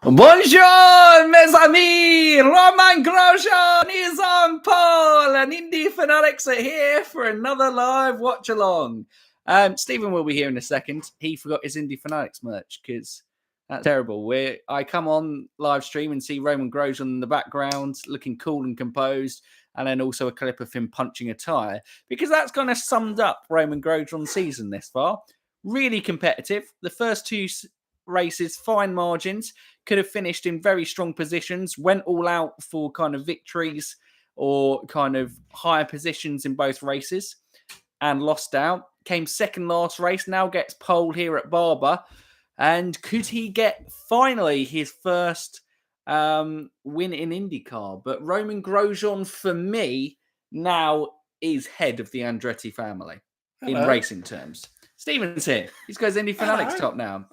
Bonjour, mes amis! Romain Grosjean is on pole, and Indy fanatics are here for another live watch along. Stephen will be here in a second. He forgot his Indy fanatics merch because that's terrible. I come on live stream and see Romain Grosjean in the background, looking cool and composed, and then also a clip of him punching a tyre because that's kind of summed up Romain Grosjean's season this far. Really competitive. The first two races, fine margins, could have finished in very strong positions, went all out for kind of victories or kind of higher positions in both races and lost out. Came second last race, now gets pole here at Barber. And could he get finally his first win in IndyCar? But Romain Grosjean, for me, now is head of the Andretti family in racing terms. Stephen's here. He's got his Indy Fanatics top now.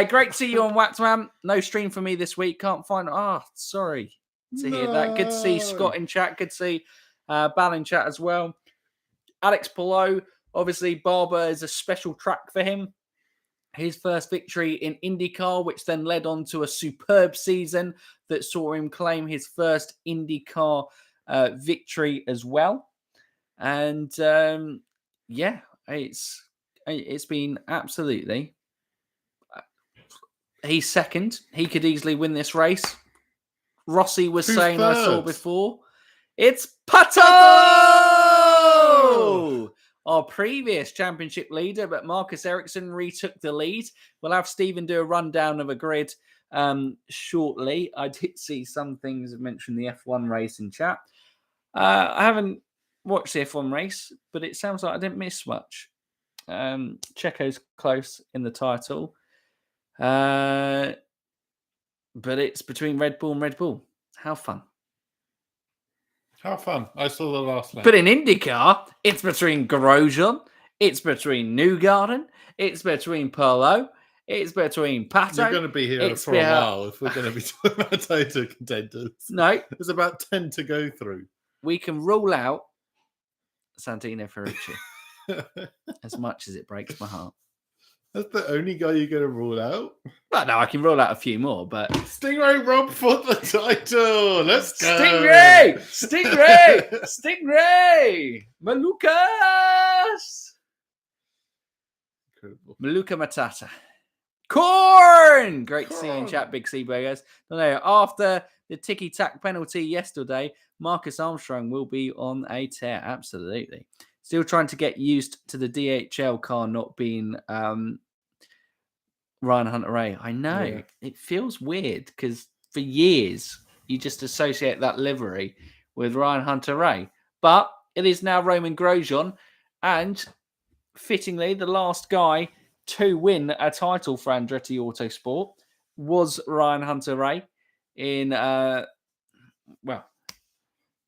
Great to see you on Waxman. No stream for me this week. Can't find... sorry to hear that. Good to see Scott in chat. Good to see Bal in chat as well. Alex Pillow. Obviously, Barber is a special track for him. His first victory in IndyCar, which then led on to a superb season that saw him claim his first IndyCar victory as well. And, it's been absolutely... He's second. He could easily win this race. Rossi was saying third? I saw before. It's Pato! Our previous championship leader, but Marcus Ericsson retook the lead. We'll have Stephen do a rundown of a grid shortly. I did see some things mention the F1 race in chat. I haven't watched the F1 race, but it sounds like I didn't miss much. Checo's close in the title. But it's between Red Bull and Red Bull. How fun. How fun. I saw the last lap. But in IndyCar, it's between Grosjean, it's between Newgarden, it's between Perlo, it's between Pato. You're going to be here for a while if we're going to be talking about title contenders. No. There's about 10 to go through. We can rule out Santino Ferrucci as much as it breaks my heart. That's the only guy you're going to rule out? Well, no, I can rule out a few more, but... Stingray Rob for the title! Let's go! Stingray! Malukas! Incredible. Maluka Matata. Corn! Great to see you in chat, Big C Burgers. No, after the ticky-tack penalty yesterday, Marcus Armstrong will be on a tear. Absolutely. Still trying to get used to the DHL car not being Ryan Hunter-Reay. I know. Yeah. It feels weird because for years you just associate that livery with Ryan Hunter-Reay. But it is now Romain Grosjean, and fittingly, the last guy to win a title for Andretti Autosport was Ryan Hunter-Reay in the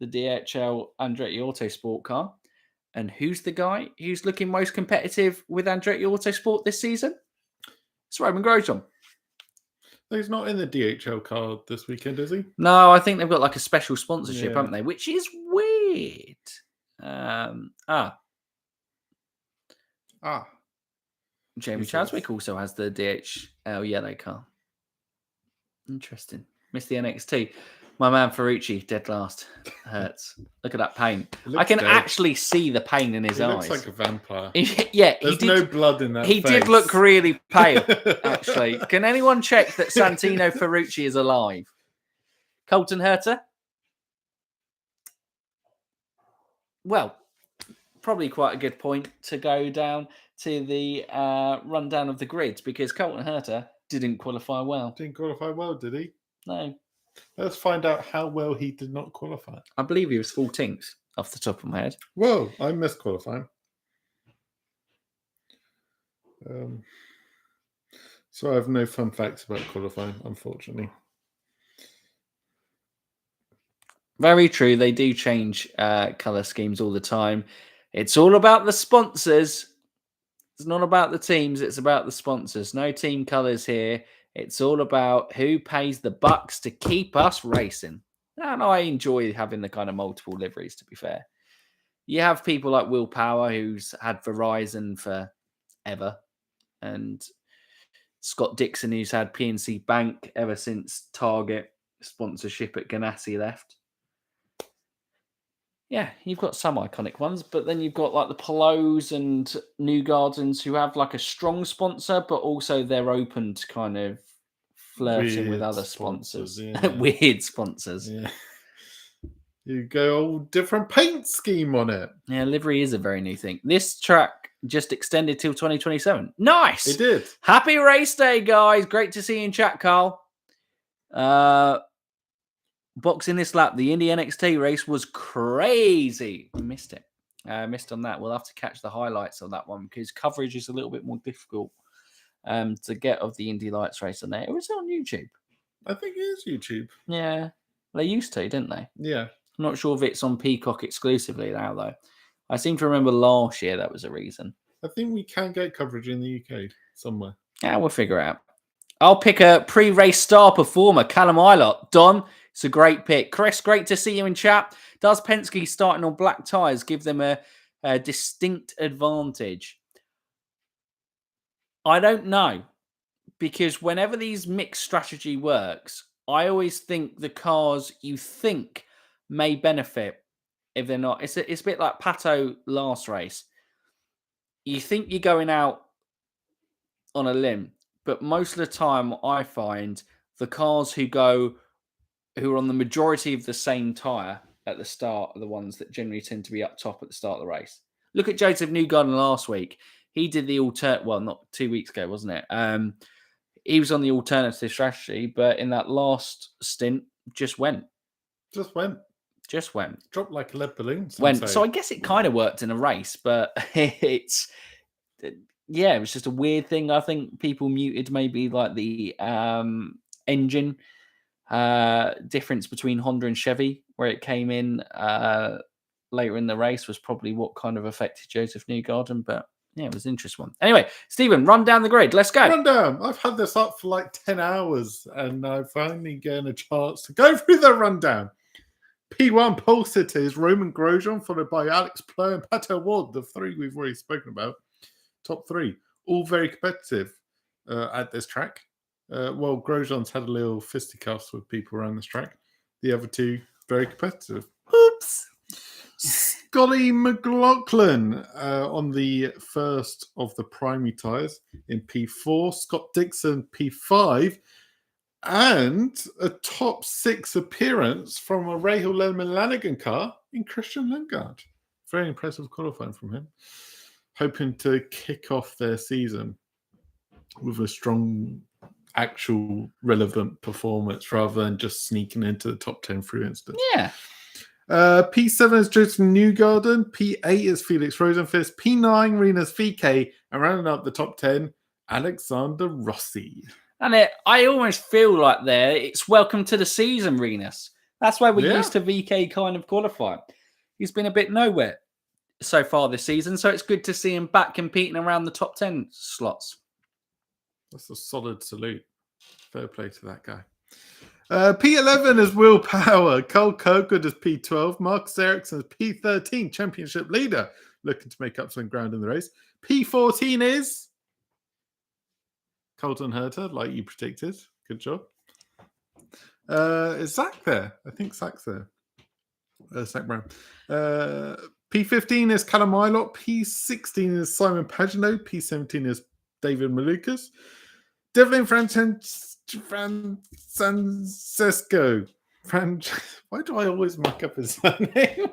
DHL Andretti Autosport car. And who's the guy who's looking most competitive with Andretti Autosport this season? It's Romain Grosjean. He's not in the DHL car this weekend, is he? No, I think they've got like a special sponsorship, haven't they? Which is weird. Jamie Chadwick also has the DHL yellow car. Interesting. Missed the NXT. My man Ferrucci, dead last. Hurts. Look at that pain. I can actually see the pain in his eyes. He looks like a vampire. Yeah. There's no blood in that He face. did look really pale, actually. Can anyone check that Santino Ferrucci is alive? Colton Herter? Well, probably quite a good point to go down to the rundown of the grids because Colton Herter didn't qualify well. Didn't qualify well, did he? No. Let's find out how well he did not qualify. I believe he was 14th off the top of my head. Whoa, I missed qualifying. So I have no fun facts about qualifying, unfortunately. Very true. They do change colour schemes all the time. It's all about the sponsors. It's not about the teams. It's about the sponsors. No team colours here. It's all about who pays the bucks to keep us racing. And I enjoy having the kind of multiple liveries, to be fair. You have people like Will Power, who's had Verizon forever. And Scott Dixon, who's had PNC Bank ever since Target sponsorship at Ganassi left. Yeah, you've got some iconic ones, but then you've got like the Palos and New Gardens who have like a strong sponsor, but also they're open to kind of flirting with other sponsors. Yeah. Weird sponsors. Yeah. You go all different paint scheme on it. Yeah, livery is a very new thing. This track just extended till 2027. Nice. It did. Happy race day, guys. Great to see you in chat, Carl. Boxing this lap, the Indy NXT race was crazy. We missed it. Missed on that. We'll have to catch the highlights of that one because coverage is a little bit more difficult to get of the Indy Lights race on there. It was on YouTube. I think it is YouTube. Yeah. They used to, didn't they? Yeah. I'm not sure if it's on Peacock exclusively now, though. I seem to remember last year that was a reason. I think we can get coverage in the UK somewhere. Yeah, we'll figure it out. I'll pick a pre-race star performer, Callum Ilott. Don, it's a great pick. Chris, great to see you in chat. Does Penske starting on black tyres give them a distinct advantage? I don't know. Because whenever these mixed strategy works, I always think the cars you think may benefit if they're not. It's a bit like Pato last race. You think you're going out on a limb, but most of the time I find the cars who are on the majority of the same tyre at the start are the ones that generally tend to be up top at the start of the race. Look at Joseph Newgarden last week. He did the not 2 weeks ago, wasn't it? He was on the alternative strategy, but in that last stint, just went. Dropped like a lead balloon. So I guess it kind of worked in a race, but it was just a weird thing. I think people muted maybe like the engine difference between Honda and Chevy, where it came in later in the race, was probably what kind of affected Joseph Newgarden, but yeah, it was an interesting one. Anyway, Stephen, run down the grid. Let's go. Run down. I've had this up for like 10 hours and I've finally gotten a chance to go through the rundown. P1 pole sitters, Romain Grosjean, followed by Alex Plo and Pato Ward, the three we've already spoken about. Top three. All very competitive at this track. Well, Grosjean's had a little fisticuffs with people around this track. The other two, very competitive. Oops. Scotty McLaughlin on the first of the primary tyres in P4. Scott Dixon, P5. And a top 6 appearance from a Rahal Lehmann-Lanigan car in Christian Lundgaard. Very impressive qualifying from him. Hoping to kick off their season with a strong, actual, relevant performance rather than just sneaking into the top 10 through instance. Yeah. P7 is Joseph Newgarden. P8 is Felix Rosenqvist. P9, Rinus VK. And rounding up the top 10, Alexander Rossi. And I almost feel like it's welcome to the season, Rinus. That's why we're used to VK kind of qualifying. He's been a bit nowhere so far this season, so it's good to see him back competing around the top 10 slots. That's a solid salute. Fair play to that guy. P11 is Will Power. Cole Kirkwood is P12. Marcus Ericsson is P13, championship leader, looking to make up some ground in the race. P14 is Colton Herta, like you predicted. Good job. Is Zach there? I think Zach's there. Zach Brown. P15 is Callum Ilott. P16 is Simon Pagenaud. P17 is David Malukas. Devlin Francesco. Why do I always muck up his name?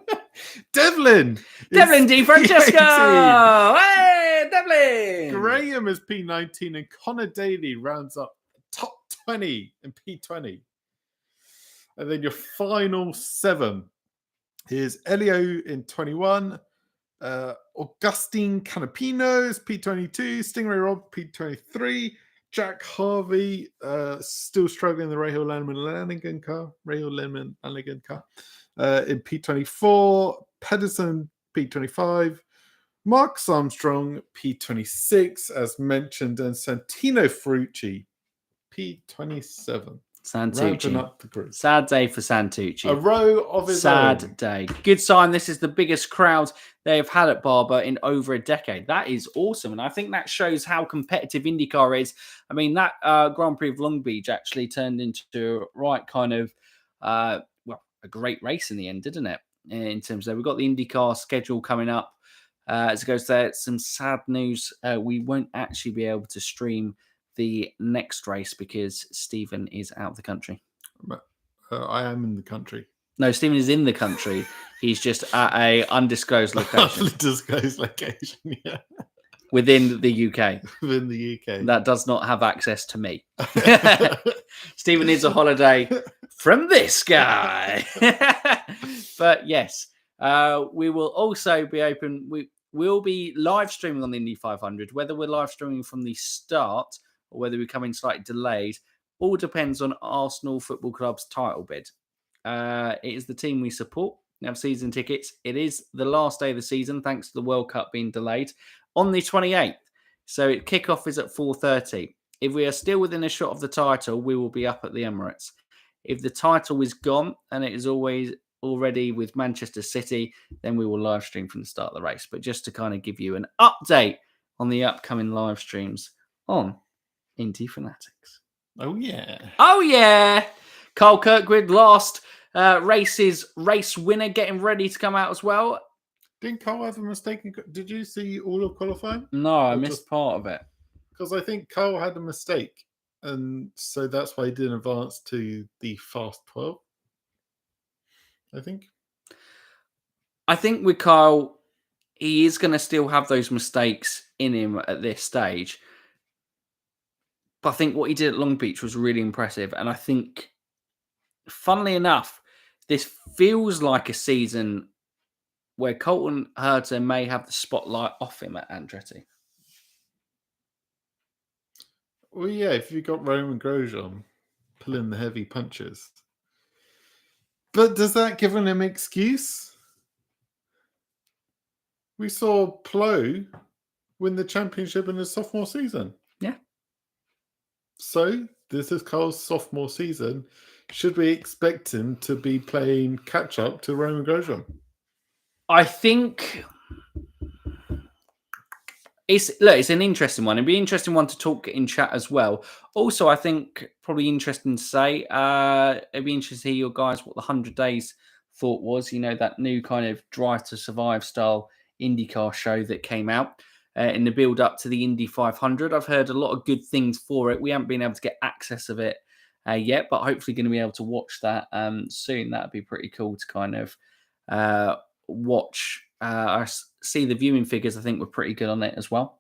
Devlin Di Francesco. Hey, Devlin. Graham is P19 and Connor Daly rounds up top 20 in P20. And then your final 7 is Elio in 21. Augustine Canapino is P22. Stingray Rob, P23. Jack Harvey, still struggling in the Rahal Lehmann-Lanigan car. In P24. Pedersen, P25. Marcus Armstrong, P26, as mentioned. And Santino Ferrucci, P27. Santucci. Up the group. Sad day for Santucci. A row of his Sad own. day. Good sign. This is the biggest crowd they have had at Barber in over a decade. That is awesome. And I think that shows how competitive IndyCar is. I mean, that Grand Prix of Long Beach actually turned into right kind of, a great race in the end, didn't it? In terms of, we've got the IndyCar schedule coming up. As it goes there, some sad news. We won't actually be able to stream the next race because Stephen is out of the country. I am in the country. No, Stephen is in the country. He's just at a undisclosed location. Undisclosed location, yeah. Within the UK. Within the UK. That does not have access to me. Stephen needs a holiday from this guy. But yes, we will also be open. We'll be live streaming on the Indy 500. Whether we're live streaming from the start or whether we come in slightly delayed, all depends on Arsenal Football Club's title bid. It is the team we support. We have season tickets. It is the last day of the season, thanks to the World Cup being delayed, on the 28th. So kickoff is at 4:30. If we are still within a shot of the title, we will be up at the Emirates. If the title is gone and it is already with Manchester City, then we will live stream from the start of the race. But just to kind of give you an update on the upcoming live streams on Indy Fanatics. Oh, yeah. Oh, yeah. Carl Kirkwood, last race winner, getting ready to come out as well. Didn't Carl have a mistake? Did you see all of qualifying? No, I missed part of it. Because I think Carl had a mistake. And so that's why he didn't advance to the Fast 12. I think with Carl, he is going to still have those mistakes in him at this stage. But I think what he did at Long Beach was really impressive. And I think, funnily enough, this feels like a season where Colton Herta may have the spotlight off him at Andretti. Well, yeah, if you got Romain Grosjean pulling the heavy punches. But does that give him an excuse? We saw Plo win the championship in his sophomore season. Yeah. So this is Carl's sophomore season. Should we expect him to be playing catch up to Romain Grosjean? I think it's an interesting one. It'd be an interesting one to talk in chat as well. Also, I think probably interesting to say, it'd be interesting to hear your guys what the 100 Days thought was. You know, that new kind of Drive to Survive style IndyCar show that came out in the build up to the Indy 500. I've heard a lot of good things for it. We haven't been able to get access of it yet, but hopefully going to be able to watch that soon. That'd be pretty cool to kind of watch. I see the viewing figures, I think, were pretty good on it as well,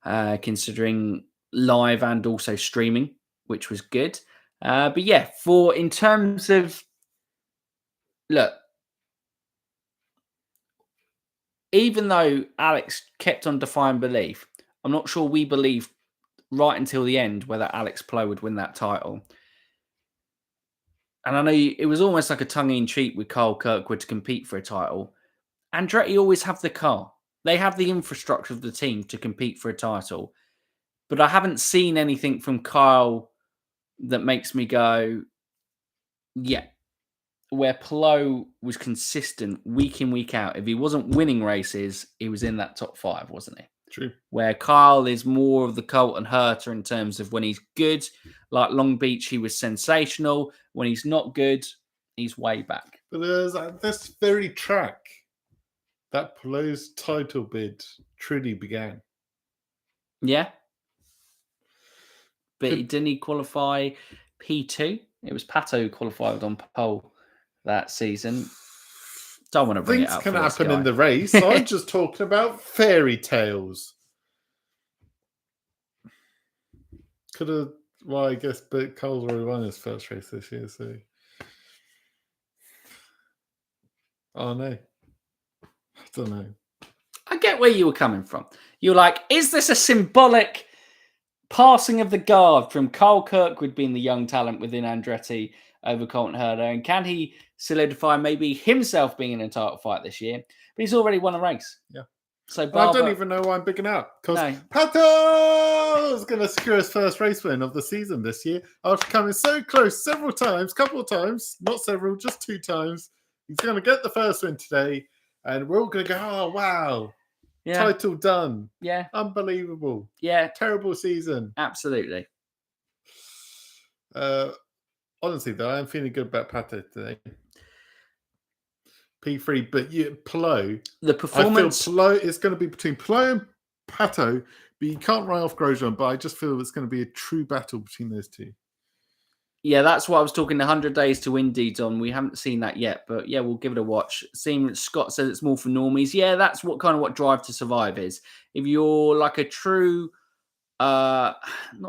considering live and also streaming, which was good. But yeah, in terms of, look, even though Alex kept on defying belief, I'm not sure we believed right until the end whether Alex Plo would win that title. And I know it was almost like a tongue-in-cheek with Carl Kirkwood to compete for a title. Andretti always have the car. They have the infrastructure of the team to compete for a title. But I haven't seen anything from Kyle that makes me go, yeah. Where Plo was consistent week in, week out. If he wasn't winning races, he was in that top 5, wasn't he? True. Where Kyle is more of the Colton Herta in terms of when he's good. Like Long Beach, he was sensational. When he's not good, he's way back. But there's this very track that Plo's title bid truly began. Yeah. But didn't he qualify P2? It was Pato who qualified on pole that season. Don't want to bring it up. Things can happen in the race. I'm just talking about fairy tales. Could have, well, I guess, but Carl's already won his first race this year, so. Oh, no. I don't know. I get where you were coming from. You're like, is this a symbolic passing of the guard from Carl Kirkwood being the young talent within Andretti over Colton Herta? And can he solidify maybe himself being in a title fight this year? But he's already won a race. Yeah. So And Barber, I don't even know why I'm bigging out because No. Pato is going to secure his first race win of the season this year after coming so close several times, couple of times, not several, just 2 times. He's going to get the first win today, and we're all going to go, oh, wow, yeah, title done. yeah, Unbelievable. yeah, Terrible season. absolutely. Honestly, though, I'm feeling good about Pato today. P3, but Pelot. The I performance. feel Pelot is going to be between Pelot and Pato, but you can't write off Grosjean. But I just feel it's going to be a true battle between those two. Yeah, that's what I was talking. The 100 Days to Indy on. We haven't seen that yet, but yeah, we'll give it a watch. Seeing Scott says it's more for normies. Yeah, that's what Drive to Survive is. If you're like a true, not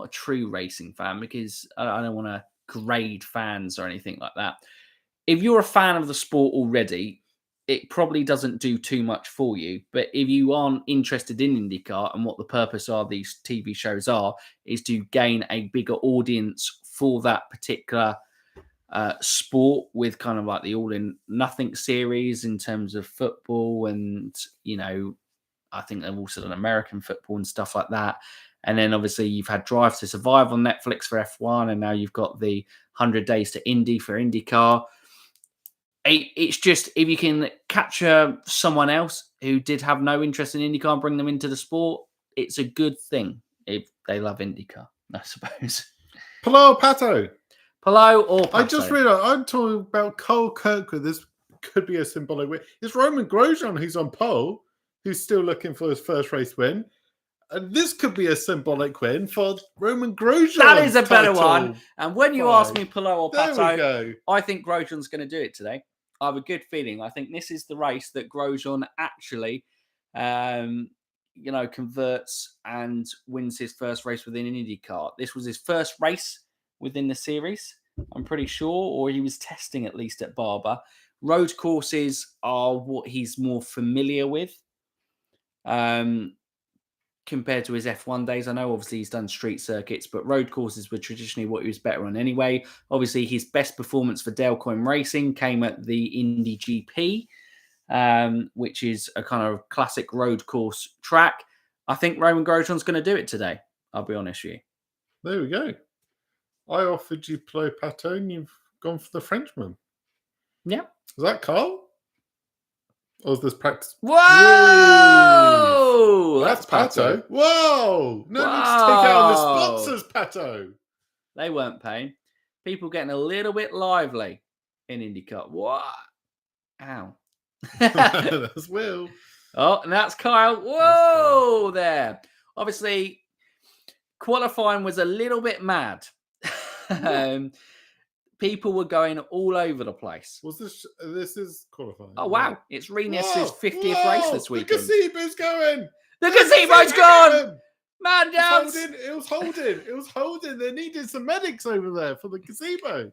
a true racing fan, because I don't want to grade fans or anything like that. If you're a fan of the sport already, it probably doesn't do too much for you. But if you aren't interested in IndyCar and what the purpose of these TV shows are, is to gain a bigger audience for that particular sport with kind of like the All in Nothing series in terms of football. And, I think they've also done American football and stuff like that. And then obviously you've had Drive to Survive on Netflix for F1. And now you've got the 100 Days to Indy for IndyCar. It's just, if you can capture someone else who did have no interest in IndyCar and bring them into the sport, it's a good thing if they love IndyCar, I suppose. Pelot Pato. Pelot or Pato? I just realized I'm talking about Cole Kirkwood. This could be a symbolic win. It's Romain Grosjean who's on pole, who's still looking for his first race win. And this could be a symbolic win for Romain Grosjean. That is a better one. And when you ask me Pelot or Pato, I think Grosjean's going to do it today. I have a good feeling. I think this is the race that Grosjean actually, converts and wins his first race within an IndyCar. This was his first race within the series, I'm pretty sure, or he was testing at least at Barber. Road courses are what he's more familiar with. Compared to his F1 days. I know obviously he's done street circuits, but road courses were traditionally what he was better on anyway. Obviously, his best performance for Delcoin Racing came at the Indy GP, which is a kind of classic road course track. I think Romain Grosjean's going to do it today. I'll be honest with you. There we go. I offered you Pelot Pato and you've gone for the Frenchman. Yeah. Is that Carl? Or is this practice? Whoa! That's Pato. Whoa! No need to take out the sponsors, Pato. They weren't paying. People getting a little bit lively in IndyCar. What? Ow. That's Will. Oh, and that's Kyle. Whoa, there. Obviously, qualifying was a little bit mad. People were going all over the place. Was this is qualifying? Oh, wow. It's Reness's 50th race this weekend. The gazebo's going. The gazebo's gone. Man down. It was holding. They needed some medics over there for the gazebo.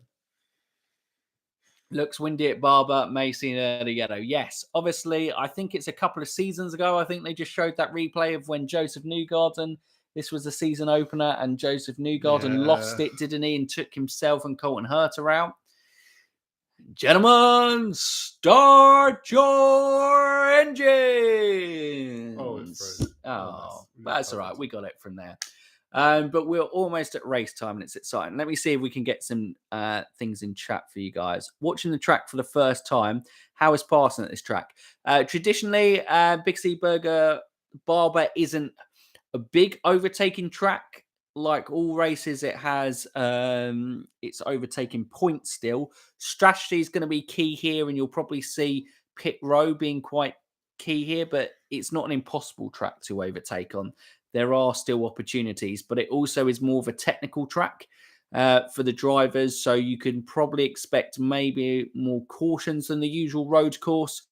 Looks windy at Barber. May see an early yellow. Yes, obviously, I think it's a couple of seasons ago. I think they just showed that replay of when Joseph Newgarden, this was the season opener, and Joseph Newgarden lost it, didn't he? And took himself and Colton Herter out. Gentlemen, start your engines. Oh, it's frozen. That's all right. We got it from there. But we're almost at race time and it's exciting. Let me see if we can get some things in chat for you guys. Watching the track for the first time, how is passing at this track? Traditionally, Big C Burger Barber isn't a big overtaking track. Like all races, it has it's overtaking points still. Strategy is going to be key here, and you'll probably see pit row being quite key here, but it's not an impossible track to overtake on. There are still opportunities, but it also is more of a technical track for the drivers. So you can probably expect maybe more cautions than the usual road course,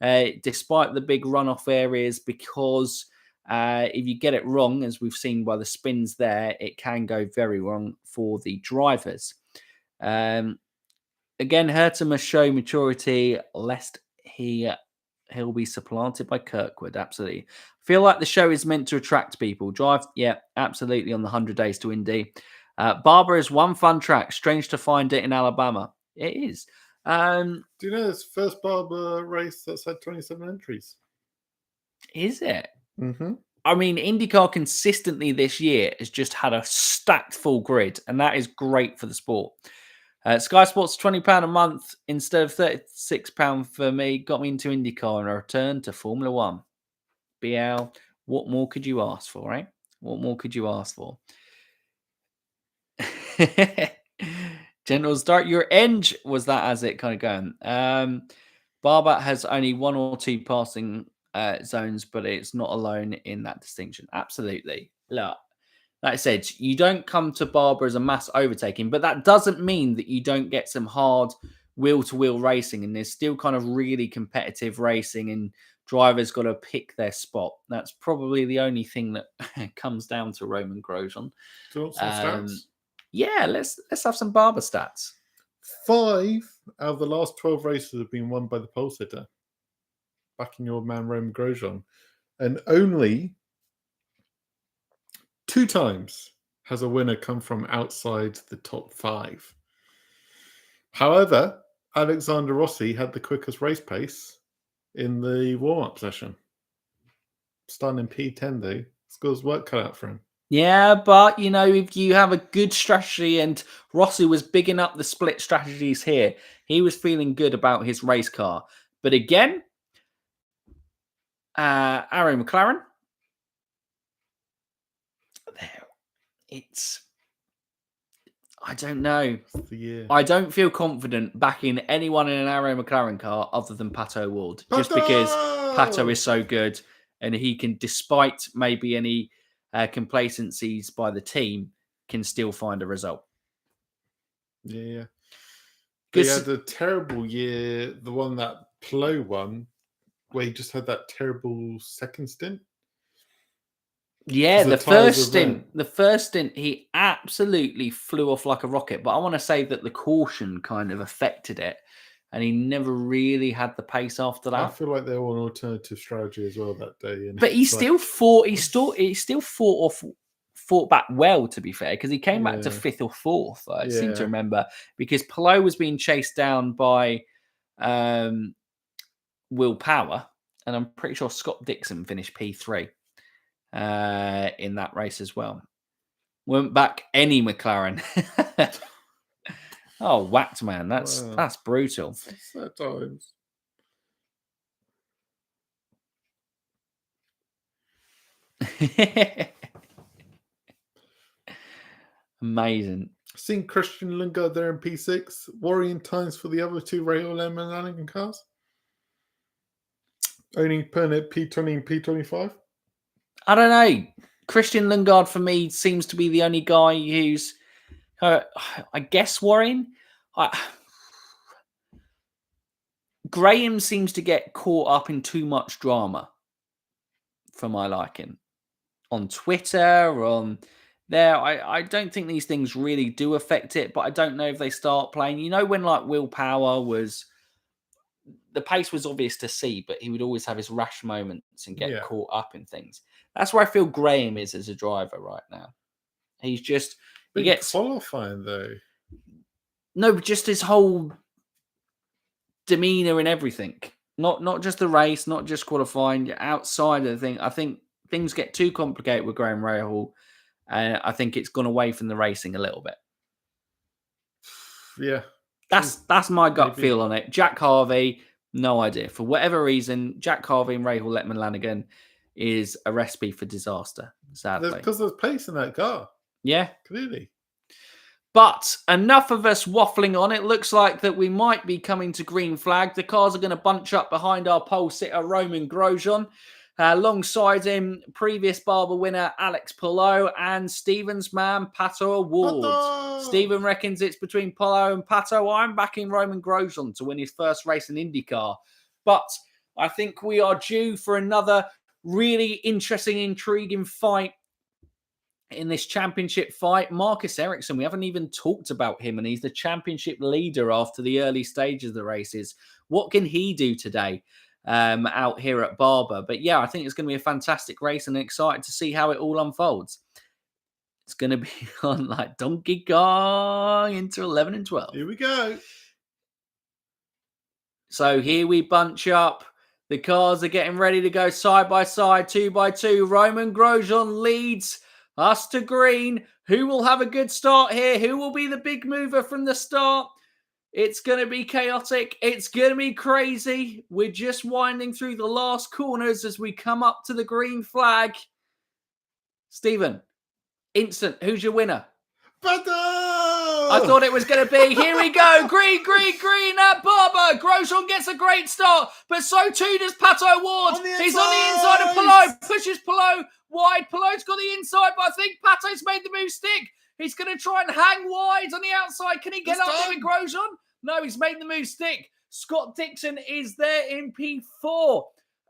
despite the big runoff areas, because if you get it wrong, as we've seen by the spins there, it can go very wrong for the drivers. Again, Herter must show maturity lest he'll be supplanted by Kirkwood. Absolutely. Feel like the show is meant to attract people. Drive, yeah, absolutely, on the 100 Days to Indy. Barber is one fun track. Strange to find it in Alabama. It is. Do you know this first Barber race that's had 27 entries? Is it? Mm-hmm. I mean, IndyCar consistently this year has just had a stacked full grid, and that is great for the sport. Sky Sports £20 a month instead of £36 for me got me into IndyCar and a return to Formula One. BL, what more could you ask for, right? What more could you ask for? Gentle start your eng was that as it kind of going. Barber has only one or two passing zones, but it's not alone in that distinction. Absolutely. Look, like I said, you don't come to Barber as a mass overtaking, but that doesn't mean that you don't get some hard wheel-to-wheel racing, and there's still kind of really competitive racing, and drivers got to pick their spot. That's probably the only thing that comes down to Romain Grosjean. Do you want some stats? Yeah, let's have some Barber stats. 5 out of the last 12 races have been won by the pole sitter, backing your man Romain Grosjean, and only 2 times has a winner come from outside the top 5. However, Alexander Rossi had the quickest race pace in the warm-up session. Starting in P10 though, scores work cut out for him. Yeah, but, you know, if you have a good strategy, and Rossi was bigging up the split strategies here, he was feeling good about his race car. But again, Aaron McLaren, there, I don't know. I don't feel confident backing anyone in an Aaron McLaren car other than Pato Ward, just because Pato is so good and he can, despite maybe any complacencies by the team, can still find a result. Yeah. He had a terrible year, the one that Plo won, where he just had that terrible second stint. Yeah, the first stint, he absolutely flew off like a rocket. But I want to say that the caution kind of affected it, and he never really had the pace after that. I feel like they were an alternative strategy as well that day. And but he still fought. He still fought back well, to be fair, because he came back to 5th or 4th. I seem to remember, because Palou was being chased down by Will Power, and I'm pretty sure Scott Dixon finished P3. In that race as well. Went back any McLaren. Oh, whacked, man. That's brutal. At times. Amazing. Seen Christian Lundgaard there in P6. Worrying times for the other 2 Rahal Lemon Lanigan cars. Only putting it P20 and P25. I don't know. Christian Lundgaard, for me, seems to be the only guy who's, I guess, worrying. Graham seems to get caught up in too much drama for my liking. On Twitter, on there, I don't think these things really do affect it, but I don't know if they start playing. You know, when like Will Power was, the pace was obvious to see, but he would always have his rash moments and get caught up in things. That's where I feel Graham is as a driver right now. He's just, he gets qualifying though. No, but just his whole demeanor and everything. Not just the race, not just qualifying. Outside of the thing, I think things get too complicated with Graham Rahal, and I think it's gone away from the racing a little bit. Yeah, that's my gut feel on it. Jack Harvey, no idea. For whatever reason, Jack Harvey and Rahal Letman Lanigan is a recipe for disaster, sadly. Because there's pace in that car. Yeah. Clearly. But enough of us waffling on. It looks like that we might be coming to green flag. The cars are going to bunch up behind our pole sitter, Romain Grosjean. Alongside him, previous Barber winner, Alex Palou, and Stephen's man, Pato Ward. Stephen reckons it's between Palou and Pato. I'm backing Romain Grosjean to win his first race in IndyCar. But I think we are due for another really interesting, intriguing fight in this championship fight. Marcus Ericsson, we haven't even talked about him, and he's the championship leader after the early stages of the races. What can he do today out here at Barber? But yeah, I think it's going to be a fantastic race, and excited to see how it all unfolds. It's going to be on like Donkey Kong into 11 and 12. Here we go. So here we bunch up. The cars are getting ready to go side by side, 2 by 2. Romain Grosjean leads us to green. Who will have a good start here? Who will be the big mover from the start? It's going to be chaotic. It's going to be crazy. We're just winding through the last corners as we come up to the green flag. Stephen, instant, who's your winner? Pato! I thought it was going to be, here we go, green at Barber. Grosjean gets a great start, but so too does Pato Ward. He's on the inside of Palou, pushes Palou wide. Palou's got the inside, but I think Pato's made the move stick. He's going to try and hang wide on the outside. Can he get up there with Grosjean? No, he's made the move stick. Scott Dixon is there in P4.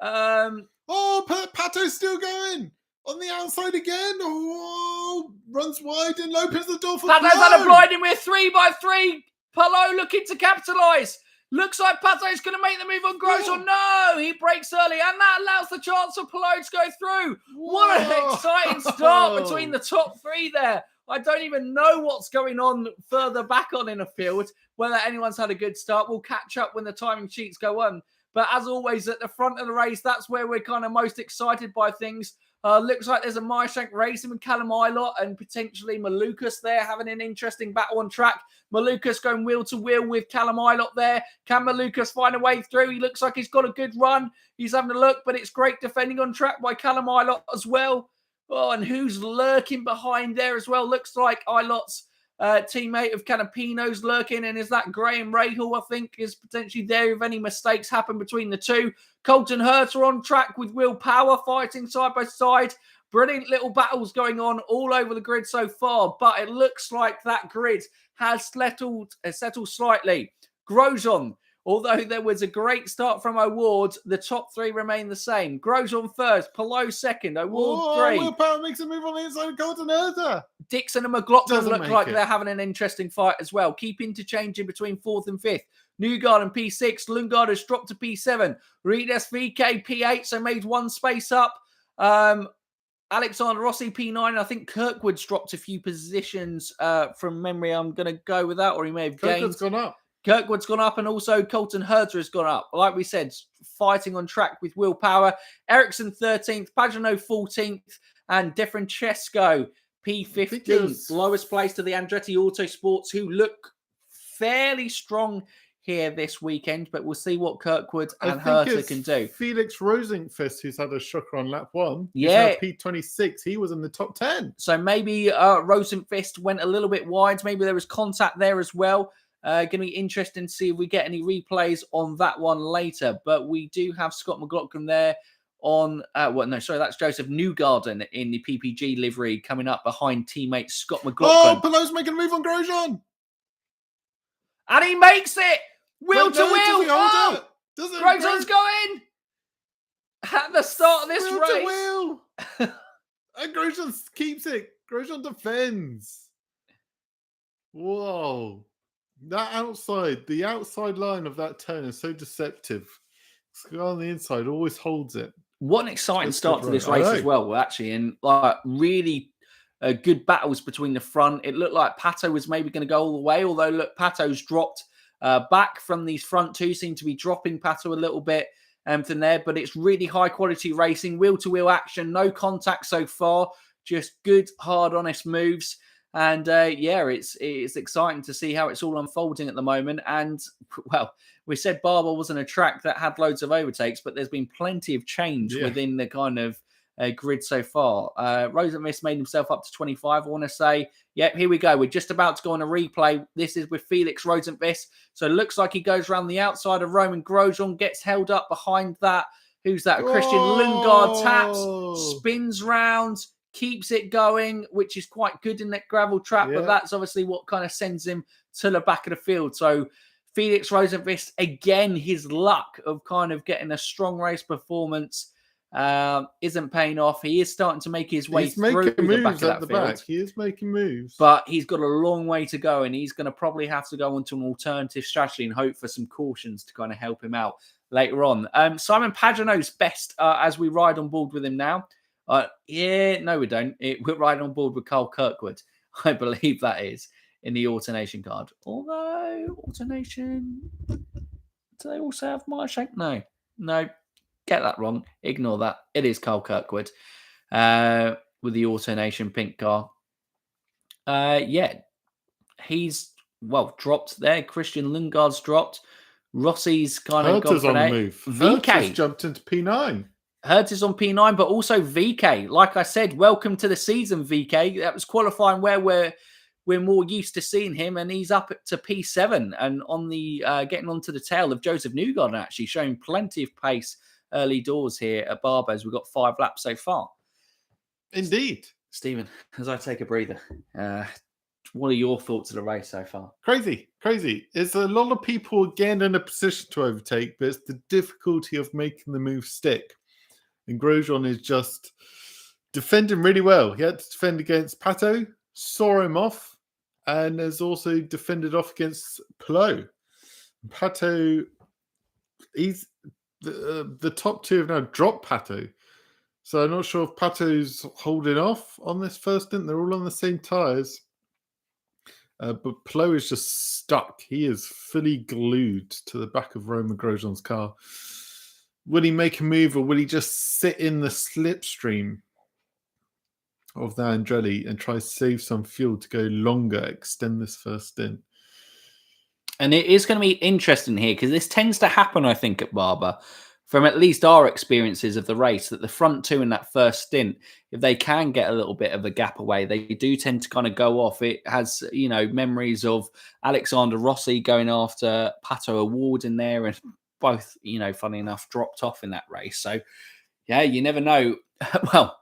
Pato's still going. On the outside again. Oh, runs wide and opens the door for Pato's had a blinding with 3 by 3. Palou looking to capitalise. Looks like Pato's going to make the move on Grosjean. No, he breaks early, and that allows the chance for Palou to go through. What an exciting start between the top 3 there. I don't even know what's going on further back on in the field, whether anyone's had a good start. We'll catch up when the timing sheets go on. But as always, at the front of the race, that's where we're kind of most excited by things. Looks like there's a Meyershank Racing with Callum Ilott and potentially Malukas there having an interesting battle on track. Malukas going wheel to wheel with Callum Ilott there. Can Malukas find a way through? He looks like he's got a good run. He's having a look, but it's great defending on track by Callum Ilott as well. Oh, and who's lurking behind there as well? Looks like Ilott's teammate of Canapino's lurking, and is that Graham Rahal, I think, is potentially there if any mistakes happen between the two. Colton Herter on track with Will Power fighting side by side. Brilliant little battles going on all over the grid so far, but it looks like that grid has settled slightly. Grosjean, although there was a great start from O'Ward, the top 3 remain the same. Grosjean first, Palou second, O'Ward 3. Will Power makes a move on the inside of Colton Herter. Dixon and McLaughlin look like they're having an interesting fight as well. Keep interchanging between 4th and 5th. Newgarden P6, Lundgaard has dropped to P7. Reedus VK P8, so made 1 space up. Alexander Rossi P9. I think Kirkwood's dropped a few positions from memory. I'm going to go with that, or he may have gained. Kirkwood's gone up, and also Colton Herter has gone up. Like we said, fighting on track with Will Power. Ericsson 13th, Pagano 14th, and De Francesco P15th. Lowest place to the Andretti Autosports, who look fairly strong here this weekend, but we'll see what Kirkwood and Herter can do. Felix Rosenqvist, who's had a shocker on lap 1. Yeah. P26. He was in the top 10. So maybe Rosenqvist went a little bit wide. Maybe there was contact there as well. Going to be interesting to see if we get any replays on that one later. But we do have Scott McLaughlin there on... that's Joseph Newgarden in the PPG livery coming up behind teammate Scott McLaughlin. Oh, Palou's making a move on Grosjean. And he makes it! Wheel to wheel! Grosjean's going! At the start of this race. Wheel to wheel! And Grosjean keeps it. Grosjean defends. Whoa. The outside line of that turn is so deceptive. It's on the inside, always holds it. What an exciting start to this race as well, actually. And really good battles between the front. It looked like Pato was maybe going to go all the way, although look, Pato's dropped back from these front 2, seem to be dropping Pato a little bit from there, but it's really high quality racing, wheel-to-wheel action, no contact so far, just good, hard, honest moves. And it's exciting to see how it's all unfolding at the moment. And, well, we said Barber wasn't a track that had loads of overtakes, but there's been plenty of change within the kind of grid so far. Rosenqvist made himself up to 25. I want to say, here we go. We're just about to go on a replay. This is with Felix Rosenqvist. So it looks like he goes around the outside of Romain Grosjean, gets held up behind that. Who's that? Christian Lundgaard taps, spins round, keeps it going, which is quite good in that gravel track, but that's obviously what kind of sends him to the back of the field. So Felix Rosenqvist, again, his luck of kind of getting a strong race performance isn't paying off. He is starting to make his way through the back of that field. He is making moves. But he's got a long way to go, and he's going to probably have to go onto an alternative strategy and hope for some cautions to kind of help him out later on. Simon Pagano's best as we ride on board with him now. No, we don't. We're riding on board with Carl Kirkwood. I believe that is in the alternation card. Although, alternation, do they also have Meyershank? No. get that wrong. Ignore that. It is Carl Kirkwood with the AutoNation pink car. He's dropped there. Christian Lundgaard's dropped. Rossi's kind of gone Herta's for on the that. move. VK Herta's jumped into P9. Herta's on P9, but also VK. Like I said, welcome to the season, VK. That was qualifying where we're more used to seeing him, and he's up to P7 and on the getting onto the tail of Joseph Newgarden, actually showing plenty of pace early doors here at Barber as we've got 5 laps so far. Indeed. Stephen, as I take a breather, what are your thoughts of the race so far? Crazy. There's a lot of people again in a position to overtake, but it's the difficulty of making the move stick. And Grosjean is just defending really well. He had to defend against Pato, saw him off, and has also defended off against Pelot. Pato, he's the top 2 have now dropped Pato. So I'm not sure if Pato's holding off on this first stint. They're all on the same tyres. But Pelot is just stuck. He is fully glued to the back of Romain Grosjean's car. Will he make a move, or will he just sit in the slipstream of the Andretti and try to save some fuel to go longer, extend this first stint? And it is going to be interesting here because this tends to happen, I think, at Barber, from at least our experiences of the race, that the front 2 in that first stint, if they can get a little bit of a gap away, they do tend to kind of go off. It has, memories of Alexander Rossi going after Pato Award in there, and both, funny enough, dropped off in that race. So, yeah, you never know. Well,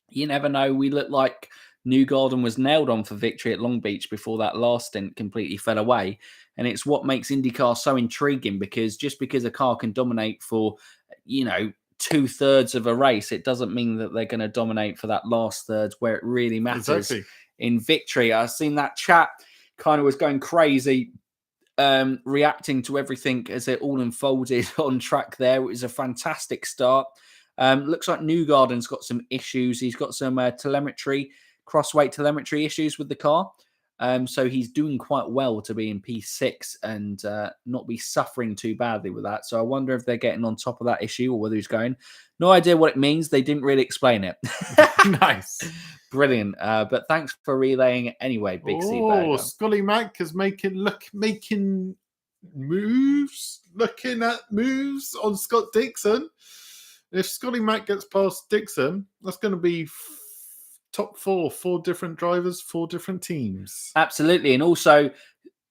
you never know. We look like Newgarden was nailed on for victory at Long Beach before that last stint completely fell away. And it's what makes IndyCar so intriguing, because just because a car can dominate for, 2/3 of a race, it doesn't mean that they're going to dominate for that last third where it really matters. Exactly. In victory. I've seen that chat kind of was going crazy, reacting to everything as it all unfolded on track there. It was a fantastic start. Looks like Newgarden's got some issues. He's got some crossweight telemetry issues with the car. So he's doing quite well to be in P6 and not be suffering too badly with that. So I wonder if they're getting on top of that issue or whether he's going. No idea what it means. They didn't really explain it. Nice. Brilliant. But thanks for relaying it anyway, Big C. Oh, Scully Mack is making moves, looking at moves on Scott Dixon. If Scully Mack gets past Dixon, that's going to be top 4 different drivers, 4 different teams. Absolutely. And also,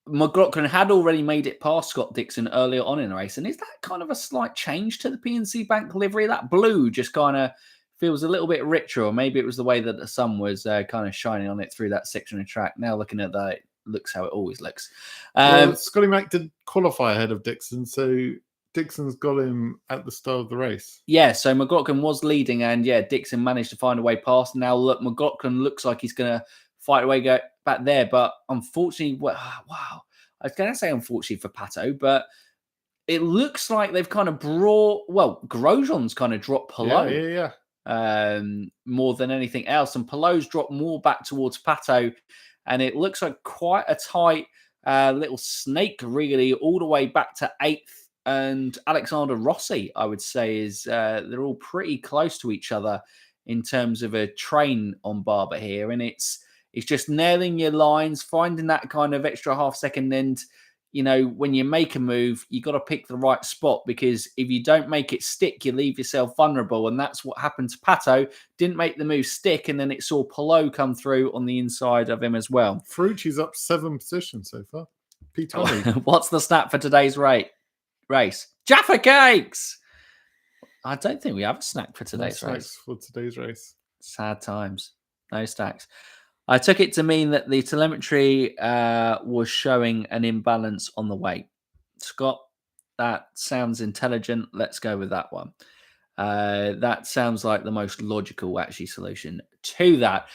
McLaughlin had already made it past Scott Dixon earlier on in the race. And is that kind of a slight change to the PNC Bank livery? That blue just kind of feels a little bit richer, or maybe it was the way that the sun was kind of shining on it through that section of track. Now looking at that, it looks how it always looks. Scully Mack did qualify ahead of Dixon, so Dixon's got him at the start of the race. Yeah, so McLaughlin was leading, and Dixon managed to find a way past. Now look, McLaughlin looks like he's going to fight a way go back there, but unfortunately, I was going to say unfortunately for Pato, but it looks like they've kind of Grosjean's kind of dropped Pelot. More than anything else, and Pelot's dropped more back towards Pato, and it looks like quite a tight little snake, really, all the way back to 8th. And Alexander Rossi, I would say, is they're all pretty close to each other in terms of a train on Barber here. And it's just nailing your lines, finding that kind of extra half second. And, when you make a move, you got to pick the right spot, because if you don't make it stick, you leave yourself vulnerable. And that's what happened to Pato. Didn't make the move stick. And then it saw Pelot come through on the inside of him as well. Ferrucci's up 7 positions so far. P20. What's the stat for today's race? Jaffa cakes. I don't think we have a snack for today's race. For today's race. Sad times. No stacks. I took it to mean that the telemetry was showing an imbalance on the weight. Scott, that sounds intelligent. Let's go with that one. That sounds like the most logical, actually, solution to that.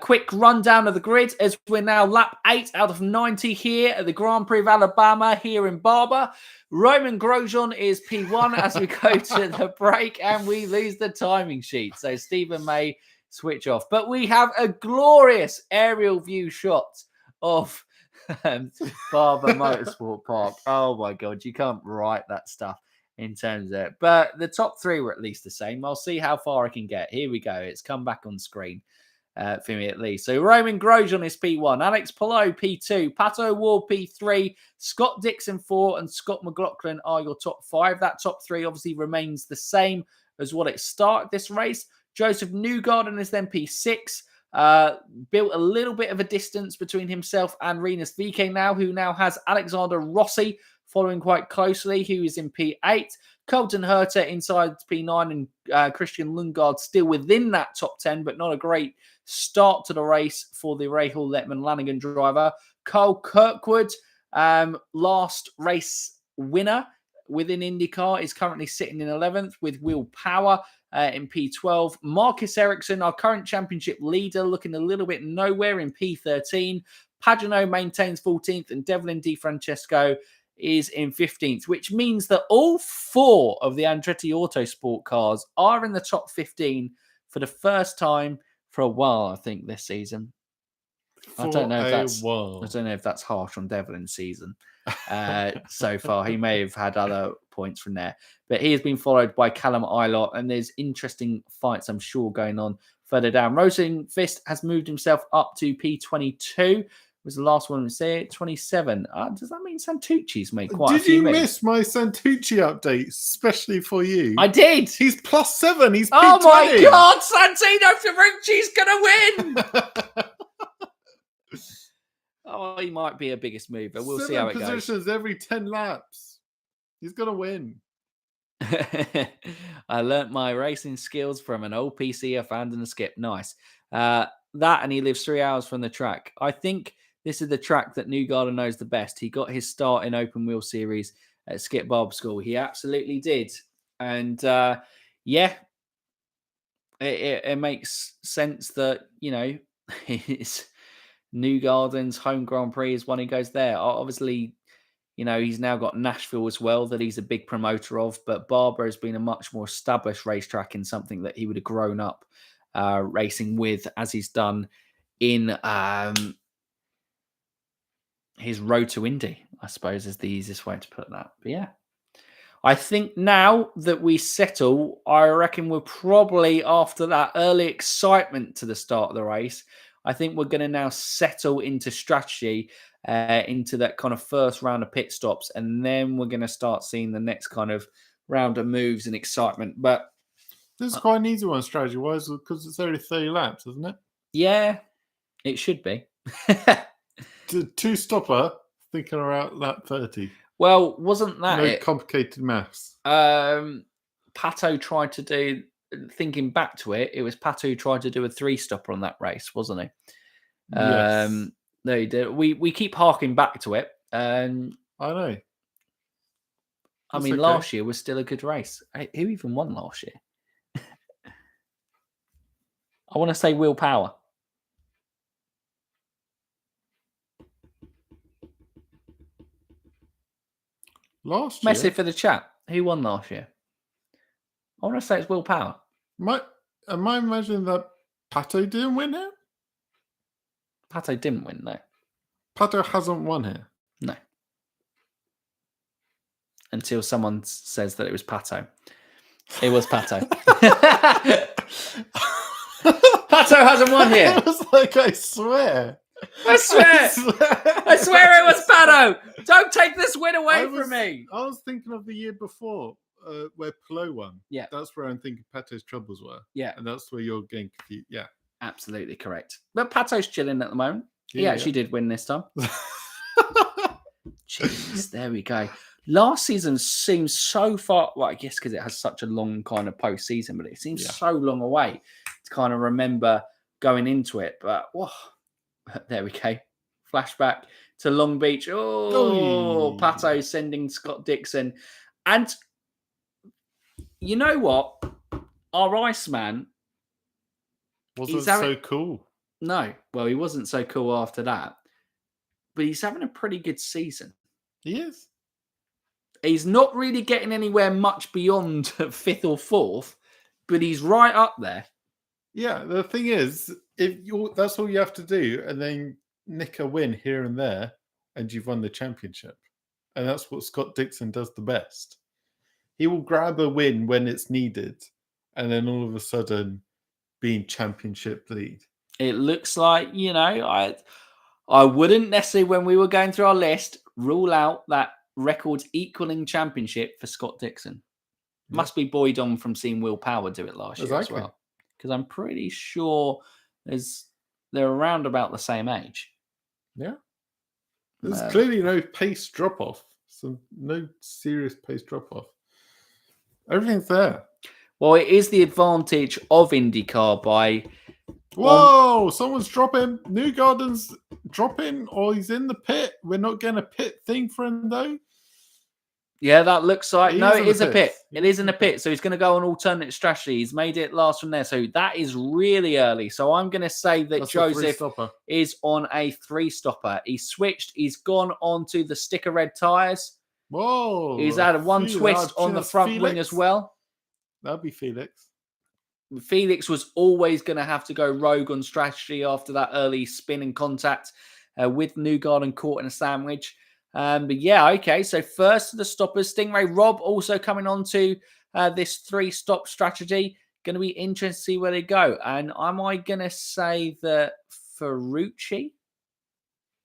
Quick rundown of the grid as we're now lap 8 out of 90 here at the Grand Prix of Alabama here in Barber. Romain Grosjean is P1 as we go to the break, and we lose the timing sheet. So Stephen may switch off. But we have a glorious aerial view shot of Barber Motorsport Park. Oh, my God. You can't write that stuff in terms of it. But the top three were at least the same. I'll see how far I can get. Here we go. It's come back on screen for me at least. So Romain Grosjean is P1, Alex Palou P2, Pato O'Ward P3, Scott Dixon 4, and Scott McLaughlin are your top 5. That top 3 obviously remains the same as what it started this race. Joseph Newgarden is then P6. Built a little bit of a distance between himself and Rinus VeeKay now, who now has Alexander Rossi following quite closely, who is in P8. Colton Herta inside P9 and Christian Lundgaard still within that top 10, but not a great start to the race for the Rahal Letman Lanigan driver. Carl Kirkwood, last race winner within IndyCar, is currently sitting in 11th with Will Power in P12. Marcus Ericsson, our current championship leader, looking a little bit nowhere in P13. Pagano maintains 14th, and Devlin DiFrancesco is in 15th, which means that all 4 of the Andretti Autosport cars are in the top 15 for the first time for a while, I think, this season. I don't know if that's harsh on Devlin's season so far. He may have had other points from there, but he has been followed by Callum Ilott, and there's interesting fights, I'm sure, going on further down. Rosenqvist has moved himself up to P22. Was the last one to say it, 27. Does that mean Santucci's made quite a few moves? Did you miss my Santucci update, especially for you? I did. He's +7. He's P20. Oh my God, Santino Ferrucci's going to win. Oh, he might be a biggest mover. We'll see how it goes. 7 positions every 10 laps. He's going to win. I learnt my racing skills from an old PC fan and a skip. Nice. That, and he lives 3 hours from the track. I think this is the track that Newgarden knows the best. He got his start in open wheel series at Skip Barber School. He absolutely did. And it makes sense that, it's Newgarden's home Grand Prix is when he goes there. Obviously, he's now got Nashville as well that he's a big promoter of, but Barber has been a much more established racetrack and something that he would have grown up racing with, as he's done in his road to Indy, I suppose, is the easiest way to put that. But yeah, I think now that we settle, I reckon we're probably, after that early excitement to the start of the race, I think we're going to now settle into strategy, into that kind of first round of pit stops, and then we're going to start seeing the next kind of round of moves and excitement. But this is quite an easy one strategy-wise, because it's only 30 laps, isn't it? Yeah, it should be. Two stopper, thinking around lap 30. Well, wasn't that no complicated maths? Pato tried to do, thinking back to it, it was Pato who tried to do a 3-stopper on that race, wasn't he? Yes. No, he did. We keep harking back to it. I know. I mean, last year was still a good race. Who even won last year? I want to say Will Power. Last year? Message for the chat. Who won last year? I want to say it's Will Power. Am I imagining that Pato didn't win here? Pato didn't win, no. Pato hasn't won here? No. Until someone says that it was Pato. It was Pato. Pato hasn't won here. I was like, I swear. I swear it was Pato. Don't take this win away from me. I was thinking of the year before where Palou won. Yeah. That's where I'm thinking Pato's troubles were. Yeah. And that's where you're getting confused. Yeah. Absolutely correct. But Pato's chilling at the moment. He actually did win this time. Jeez, there we go. Last season seems so far, well, I guess because it has such a long kind of post-season, but it seems so long away to kind of remember going into it. But, whoa, there we go. Flashback to Long Beach. Oh, Pato sending Scott Dixon. And you know what? Our Iceman wasn't so cool. No. Well, he wasn't so cool after that. But he's having a pretty good season. He is. He's not really getting anywhere much beyond 5th or 4th, but he's right up there. Yeah, the thing is, that's all you have to do, and then nick a win here and there, and you've won the championship. And that's what Scott Dixon does the best. He will grab a win when it's needed, and then all of a sudden be in championship lead. It looks like, I wouldn't necessarily, when we were going through our list, rule out that records equaling championship for Scott Dixon. Yeah. Must be buoyed on from seeing Will Power do it last year as well. Because I'm pretty sure they're around about the same age. Yeah. There's clearly no pace drop-off. So no serious pace drop-off. Everything's there. Well, it is the advantage of IndyCar by... Whoa! Someone's dropping. Newgarden's dropping, or he's in the pit. We're not getting a pit thing for him, though. Yeah, that looks like... No, it is a pit. It It is in a pit. So he's going to go on alternate strategy. He's made it last from there. So that is really early. So I'm going to say that That's Joseph is on a 3-stopper. He's switched. He's gone on to the sticker red tyres. Whoa! He's added one twist on the front wing as well. That'd be Felix. Felix was always going to have to go rogue on strategy after that early spin and contact with Newgarden caught in a sandwich. But yeah, okay. So first of the stoppers, Stingray Rob also coming on to this 3-stop strategy. Going to be interesting to see where they go. And am I going to say that Ferrucci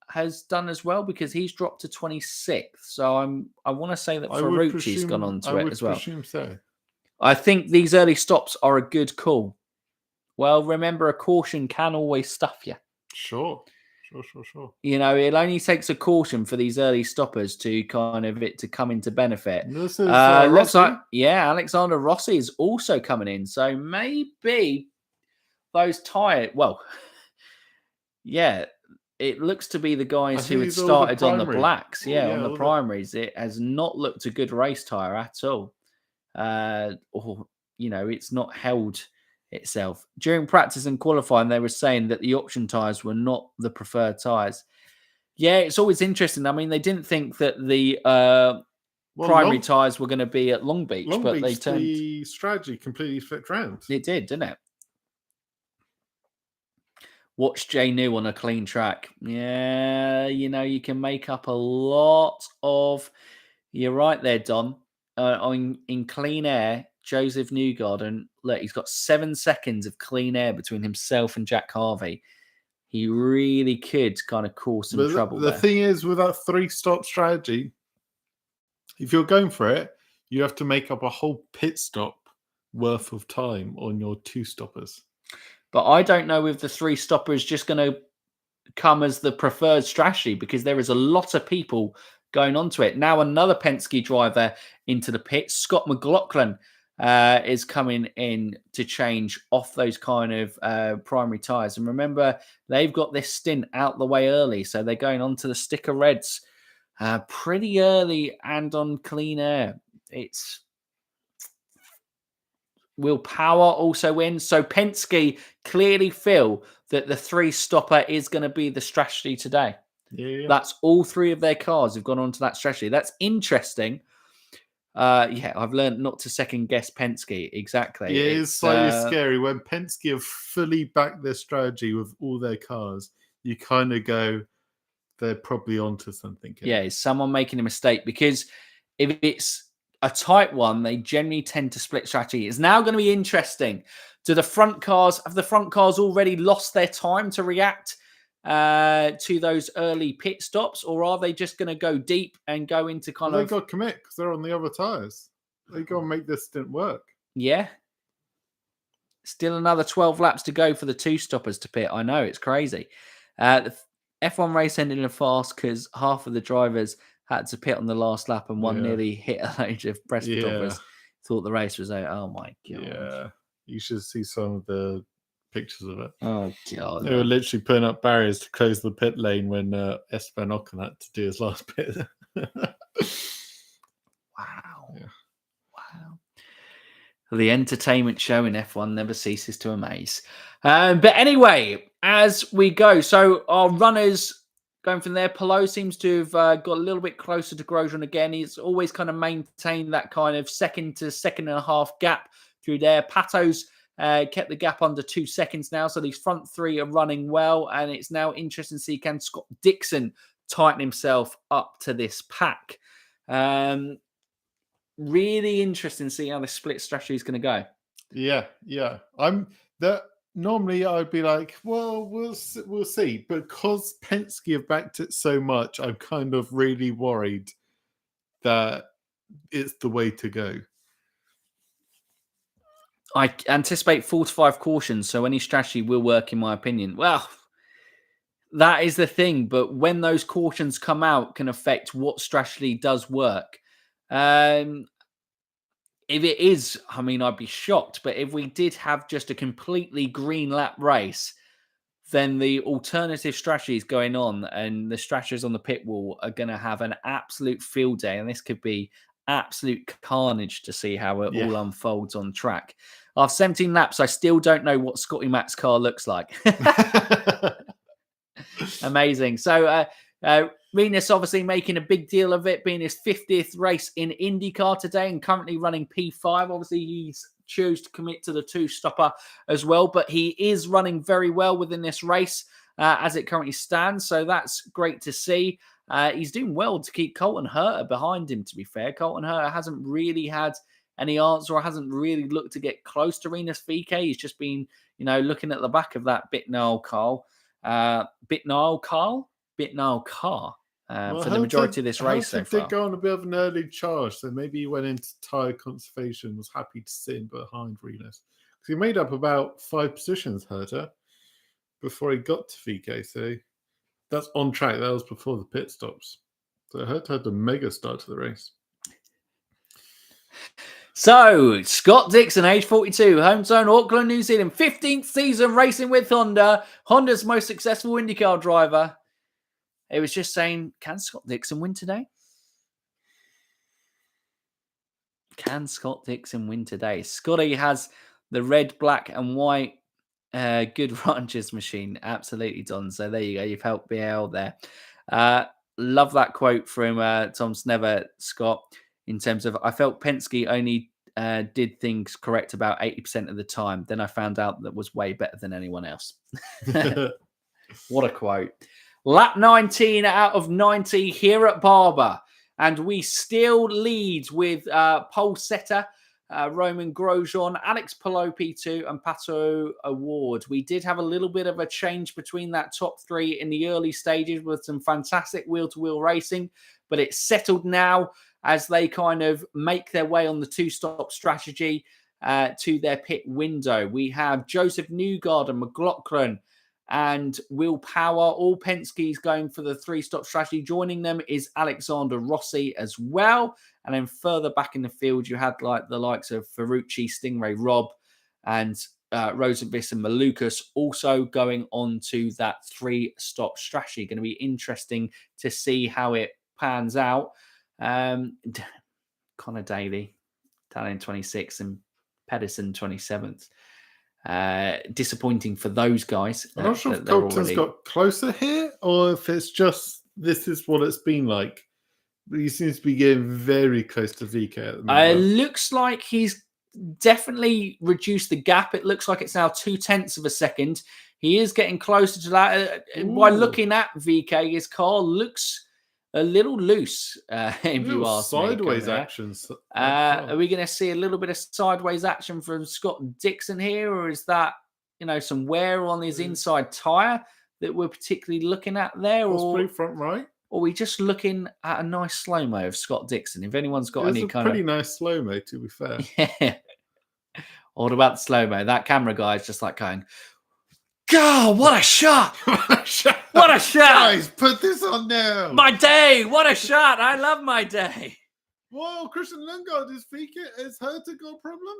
has done as well, because he's dropped to 26th. So I want to say that Ferrucci's gone on to it as well. I would presume so. I think these early stops are a good call. Well, remember, a caution can always stuff you. Sure. It only takes a caution for these early stoppers to kind of it to come into benefit. This is looks like, Alexander Rossi is also coming in. So maybe those tired. Well, yeah, it looks to be the guys who had started on the blacks. On the primaries. It has not looked a good race tire at all. It's not held itself. During practice and qualifying, they were saying that the option tyres were not the preferred tyres. Yeah, it's always interesting. I mean, they didn't think that the primary tyres were going to be at Long Beach, but they turned... the strategy completely flipped around. It did, didn't it? Watch Jay New on a clean track. Yeah, you can make up a lot of... You're right there, Don. In clean air, Joseph Newgarden, look, he's got 7 seconds of clean air between himself and Jack Harvey. He really could kind of cause some trouble the there. Thing is, with that 3-stop strategy, if you're going for it, you have to make up a whole pit stop worth of time on your 2-stoppers. But I don't know if the 3-stopper is just going to come as the preferred strategy, because there is a lot of people going on to it. Now another Penske driver into the pit. Scott McLaughlin is coming in to change off those kind of primary tyres. And remember, they've got this stint out the way early, so they're going on to the sticker reds pretty early and on clean air. It's Will Power also win. So Penske clearly feel that the 3-stopper is going to be the strategy today. Yeah. That's all 3 of their cars have gone on to that strategy. That's interesting. I've learned not to second guess Penske. Exactly. Yeah, it's slightly scary when Penske have fully backed their strategy with all their cars. You kind of go, they're probably onto something. Yeah, is someone making a mistake? Because if it's a tight one, they generally tend to split strategy. It's now going to be interesting. Have the front cars already lost their time to react to those early pit stops, or are they just going to go deep and go into They've got to commit because they're on the other tyres. They've got to make this stint work. Yeah. Still another 12 laps to go for the 2-stoppers to pit. I know, it's crazy. The F1 race ended in a fast because half of the drivers had to pit on the last lap, and one nearly hit a load of press photographers. Thought the race was over. Oh my god! Yeah, you should see some of the pictures of it. Oh god! They were literally putting up barriers to close the pit lane when Esteban Ocon had to do his last pit. Wow! Yeah. Wow! The entertainment show in F1 never ceases to amaze. But anyway, as we go, so our runners. Going from there, Palou seems to have got a little bit closer to Grosjean again. He's always kind of maintained that kind of second to second and a half gap through there. Pato's kept the gap under 2 seconds now. So these front 3 are running well. And it's now interesting to see, can Scott Dixon tighten himself up to this pack? really interesting to see how the split strategy is going to go. Yeah. Normally I'd be like, well, we'll see. But because Penske have backed it so much, I'm kind of really worried that it's the way to go. I anticipate 4 to 5 cautions, so any strategy will work, in my opinion. Well, that is the thing, but when those cautions come out, can affect what strategy does work. If it is, I mean, I'd be shocked, but if we did have just a completely green lap race, then the alternative strategies going on and the strategies on the pit wall are going to have an absolute field day. And this could be absolute carnage to see how it all unfolds on track. After 17 laps, I still don't know what Scotty Mac's car looks like. Amazing. So, Renus obviously making a big deal of it, being his 50th race in IndyCar today and currently running P5. Obviously, he's chose to commit to the 2-stopper as well, but he is running very well within this race as it currently stands. So that's great to see. He's doing well to keep Colton Herta behind him, to be fair. Colton Herta hasn't really had any answer or hasn't really looked to get close to Renus VK. He's just been, looking at the back of that Bitnall car. For the majority of this race so far. Did go on a bit of an early charge, so maybe he went into tyre conservation, was happy to sit in behind Renus. Because he made up about 5 positions, Herta, before he got to VK. So that's on track. That was before the pit stops. So Herta had a mega start to the race. So, Scott Dixon, age 42, hometown Auckland, New Zealand, 15th season racing with Honda, Honda's most successful IndyCar driver. It was just saying, can Scott Dixon win today? Can Scott Dixon win today? Scotty has the red, black, and white good ranches machine. Absolutely, Don. So there you go. You've helped me out there. Love that quote from Tom Snever, Scott, in terms of, I felt Penske only did things correct about 80% of the time. Then I found out that was way better than anyone else. What a quote. Lap 19 out of 90 here at Barber. And we still lead with pole setter Romain Grosjean, Alex Palou P2 and Pato Award. We did have a little bit of a change between that top 3 in the early stages with some fantastic wheel-to-wheel racing, but it's settled now as they kind of make their way on the 2-stop strategy to their pit window. We have Joseph Newgarden and McLaughlin and Will Power, all Penske's going for the 3-stop strategy. Joining them is Alexander Rossi as well. And then further back in the field, you had like the likes of Ferrucci, Stingray, Rob, and Rosenbiss and Malukas also going on to that 3-stop strategy. Going to be interesting to see how it pans out. Connor Daly, down in 26th, and Pedersen 27th. Disappointing for those guys. I'm not sure if Colton's got closer here or if it's just this is what it's been like. He seems to be getting very close to VK at the moment. Looks like he's definitely reduced the gap. It looks like it's now 0.2 of a second. He is getting closer to that. By looking at VK, his car looks a little loose, if you ask me. Sideways actions. Are we going to see a little bit of sideways action from Scott Dixon here, or is that, some wear on his inside tyre that we're particularly looking at there? Or front right? Or are we just looking at a nice slow-mo of Scott Dixon? If anyone's got any kind of... pretty nice slow-mo, to be fair. Yeah. All about the slow-mo. That camera guy is just like going, God, what a shot! What a shot! Guys, put this on now! My day! What a shot! I love my day! Whoa, Christian Lundgaard is speaking. Is Herta got a problem?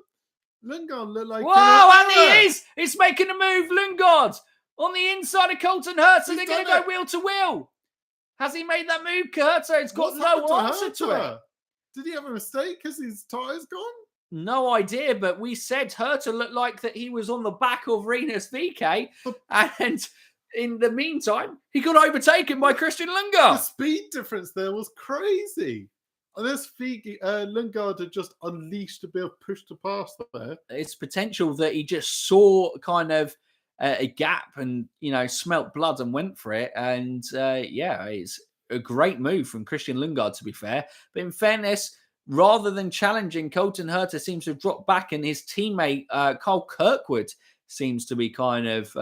Lundgaard look like... Whoa, and he is! He's making a move, Lundgaard! On the inside of Colton Herta, they're going to go wheel-to-wheel. Has he made that move, Herta? It's got no answer to it. Did he have a mistake because his tyre's gone? No idea, but we said Herta looked like that he was on the back of Renus VK, and in the meantime, he got overtaken by Christian Lundgaard. The speed difference there was crazy. Unless Lundgaard had just unleashed a bit of push to pass there. It's potential that he just saw kind of a gap and, smelt blood and went for it. And, it's a great move from Christian Lundgaard, to be fair. But in fairness, rather than challenging, Colton Herta seems to have dropped back, and his teammate, Kyle Kirkwood, seems to be kind of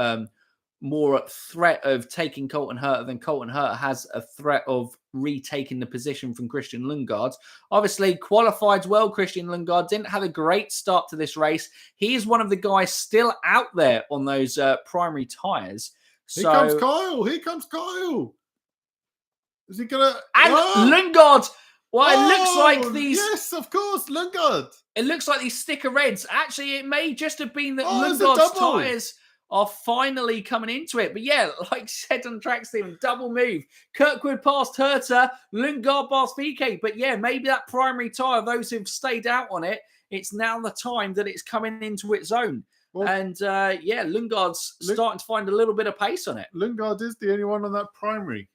more at threat of taking Colton Herta than Colton Herta has a threat of retaking the position from Christian Lundgaard. Obviously, qualified well, Christian Lundgaard didn't have a great start to this race. He is one of the guys still out there on those primary tyres. Here comes Kyle. Here comes Kyle. Is he going to... And Lundgaard... Well, it looks like these... Yes, of course, Lundgaard. It looks like these sticker reds. Actually, it may just have been that Lundgaard's tyres are finally coming into it. But yeah, like you said on track, Stephen, double move. Kirkwood past Herta, Lundgaard past VK. But yeah, maybe that primary tyre, those who've stayed out on it, it's now the time that it's coming into its own. Well, and yeah, Lundgaard's starting to find a little bit of pace on it. Lundgaard is the only one on that primary.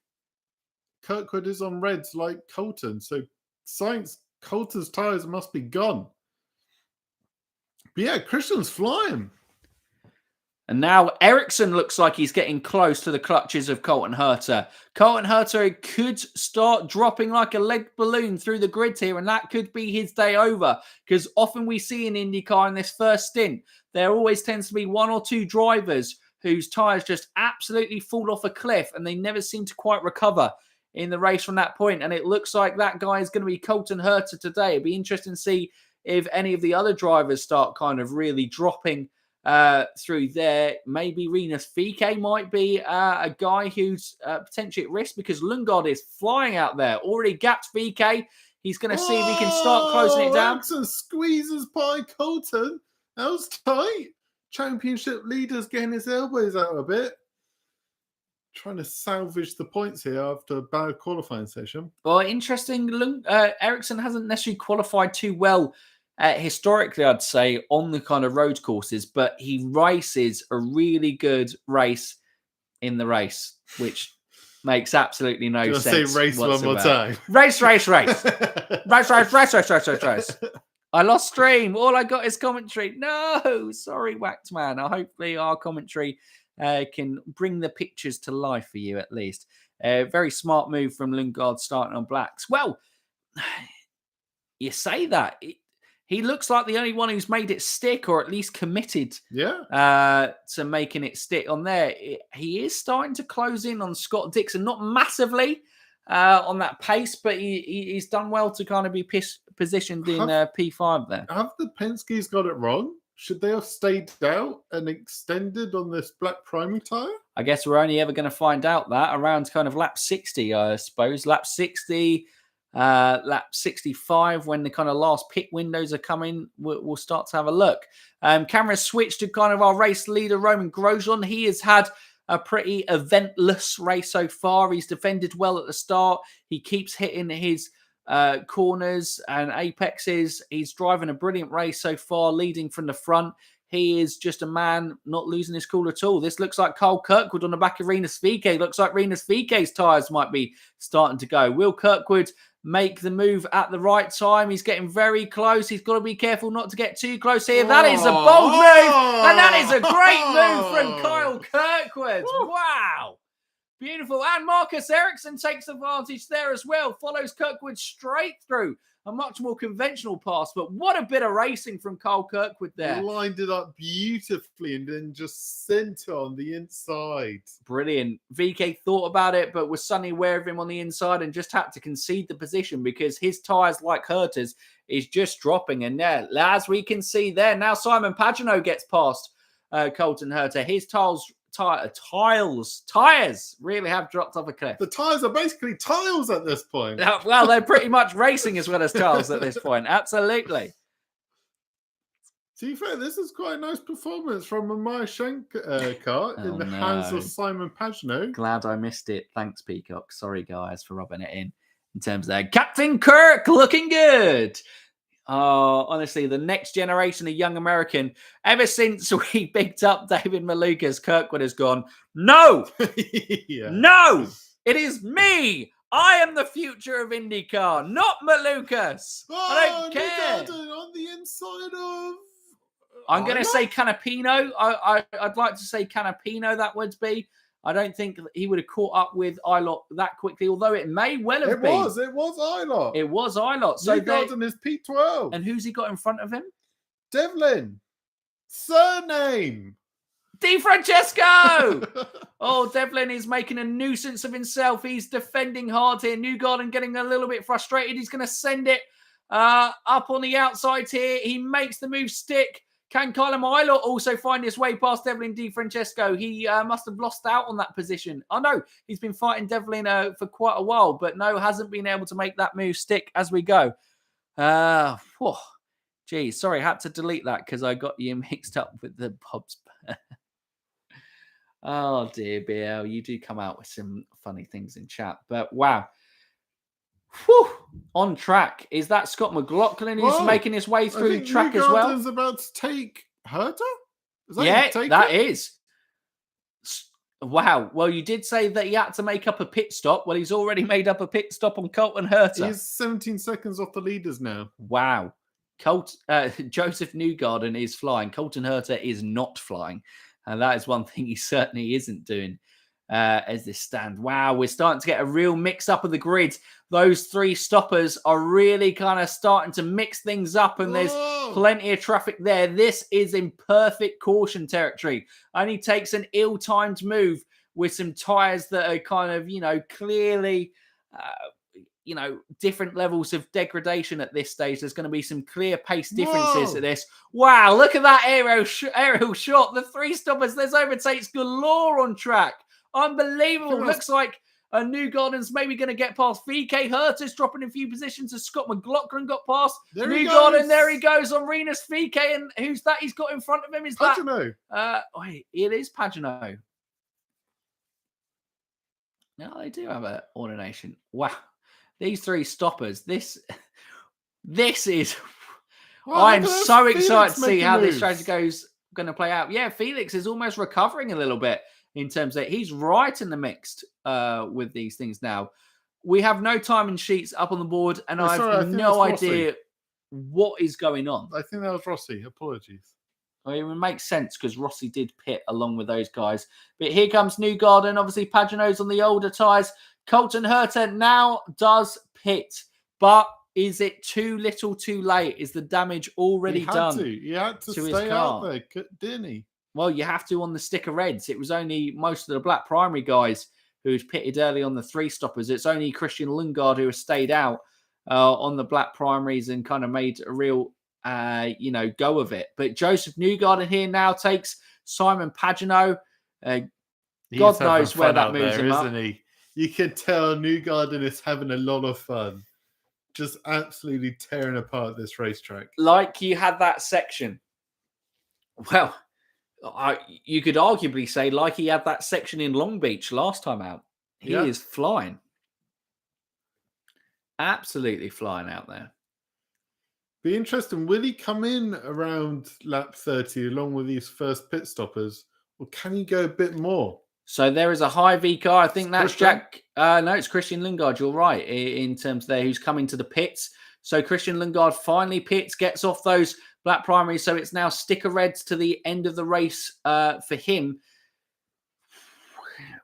Kirkwood is on reds like Colton. So science, Colton's tyres must be gone. But yeah, Christian's flying. And now Ericsson looks like he's getting close to the clutches of Colton Herta. Colton Herta could start dropping like a lead balloon through the grid here, and that could be his day over. Because often we see in IndyCar in this first stint, there always tends to be one or two drivers whose tyres just absolutely fall off a cliff and they never seem to quite recover in the race from that point. And it looks like that guy is going to be Colton Herta today. It'd be interesting to see if any of the other drivers start kind of really dropping through there. Maybe Rinus VK might be a guy who's potentially at risk, because Lundgaard is flying out there. Already gapped VK. He's going to see if he can start closing it down. Ericsson squeezes by Colton. That was tight. Championship leader's getting his elbows out a bit. Trying to salvage the points here after a bad qualifying session. Well, interesting. Ericsson hasn't necessarily qualified too well historically, I'd say, on the kind of road courses, but he races a really good race in the race, which makes absolutely no sense. Say race whatsoever. One more time. Race. Race. I lost stream. All I got is commentary. No, sorry, Whacked Man. Hopefully our commentary can bring the pictures to life for you at least. Very smart move from Lundgaard starting on blacks. Well, you say that. He looks like the only one who's made it stick, or at least committed to making it stick on there. He is starting to close in on Scott Dixon, not massively on that pace, but he's done well to kind of be positioned in P5 there. Have the Penske's got it wrong? Should they have stayed out and extended on this black primary tyre? I guess we're only ever going to find out that around kind of lap 60, I suppose. Lap 60, lap 65, when the kind of last pit windows are coming, we'll start to have a look. Camera switched to kind of our race leader, Romain Grosjean. He has had a pretty eventless race so far. He's defended well at the start. He keeps hitting his corners and apexes. He's driving a brilliant race so far, leading from the front. He is just a man not losing his cool at all. This looks like Kyle Kirkwood on the back of Rinus VK. Looks like Rinus VK's tyres might be starting to go. Will Kirkwood make the move at the right time? He's getting very close. He's got to be careful not to get too close here. That is a bold move, and that is a great move from Kyle Kirkwood. Wow. Beautiful. And Marcus Ericsson takes advantage there as well. Follows Kirkwood straight through. A much more conventional pass, but what a bit of racing from Kyle Kirkwood there. Lined it up beautifully and then just sent it on the inside. Brilliant. VK thought about it, but was suddenly aware of him on the inside and just had to concede the position because his tyres, like Herta's, is just dropping. And there, as we can see there, now Simon Pagenaud gets past Colton Herta. His tyres really have dropped off a cliff. The tyres are basically tiles at this point. Well, they're pretty much racing as well as tiles at this point. Absolutely. To be fair, this is quite a nice performance from a Meyer Shank car in the hands of Simon Pagenaud. Glad I missed it. Thanks, Peacock. Sorry, guys, for rubbing it in terms of that. Captain Kirk looking good. Honestly, the next generation of young American, ever since we picked up David Malukas, Kirkwood has gone, no, no, it is me. I am the future of IndyCar, not Malukas. I don't care. On the inside of... I'm going to say Canapino. I'd like to say Canapino, that would be. I don't think he would have caught up with Ilott that quickly, although it may well have been. It was Ilott. It was Ilott. So Newgarden is P12. And who's he got in front of him? Devlin. Surname. Di Francesco! Oh, Devlin is making a nuisance of himself. He's defending hard here. Newgarden getting a little bit frustrated. He's going to send it up on the outside here. He makes the move stick. Can Callum Ilott also find his way past Devlin Di Francesco? He must have lost out on that position. I know he's been fighting Devlin for quite a while, but no, hasn't been able to make that move stick as we go. Geez, sorry, I had to delete that because I got you mixed up with the Bob's. Oh dear, BL, you do come out with some funny things in chat, but wow. Whew, on track. Is that Scott McLaughlin who's making his way through track as well? Newgarden's about to take Herta? That is. Wow. Well, you did say that he had to make up a pit stop. Well, he's already made up a pit stop on Colton Herta. He's 17 seconds off the leaders now. Wow. Joseph Newgarden is flying. Colton Herta is not flying. And that is one thing he certainly isn't doing as this stand. Wow, we're starting to get a real mix-up of the grid. Those three stoppers are really kind of starting to mix things up, and there's plenty of traffic there. This is in perfect caution territory. Only takes an ill-timed move with some tyres that are kind of, clearly... different levels of degradation at this stage. There's going to be some clear pace differences at this. Wow, look at that aerial shot. The three stoppers, there's overtakes galore on track. Unbelievable. Looks like Newgarden's maybe going to get past VK. Herta's dropping a few positions as Scott McLaughlin got past. Newgarden, there he goes on Renus VK. And who's that he's got in front of him? Is Pagano. It is Pagano. No, they do have an ordination. Wow. These three stoppers, this is... I'm so excited to see how this strategy goes going to play out. Yeah, Felix is almost recovering a little bit in terms of he's right in the mixed with these things now. We have no timing sheets up on the board, and I have no idea what is going on. I think that was Rossi. Apologies. Well, it would make sense because Rossi did pit along with those guys. But here comes Newgarden. Obviously, Pagano's on the older tyres. Colton Herta now does pit, but is it too little too late? Is the damage already done? He had to stay out there, didn't he? Well, you have to on the sticker reds. It was only most of the black primary guys who'd pitted early on the three stoppers. It's only Christian Lundgaard who has stayed out on the black primaries and kind of made a real, go of it. But Joseph Newgarden here now takes Simon Pagano. God knows where that moves him up. Isn't he? You can tell Newgarden is having a lot of fun. Just absolutely tearing apart this racetrack. Like you had that section. Well, you could arguably say like he had that section in Long Beach last time out. He is flying. Absolutely flying out there. Be interesting. Will he come in around lap 30 along with these first pit stoppers? Or can he go a bit more? So there is a high V car. I think that's Jack. No, it's Christian Lundgaard. You're right in terms there who's coming to the pits. So Christian Lundgaard finally pits, gets off those black primaries. So it's now sticker reds to the end of the race for him.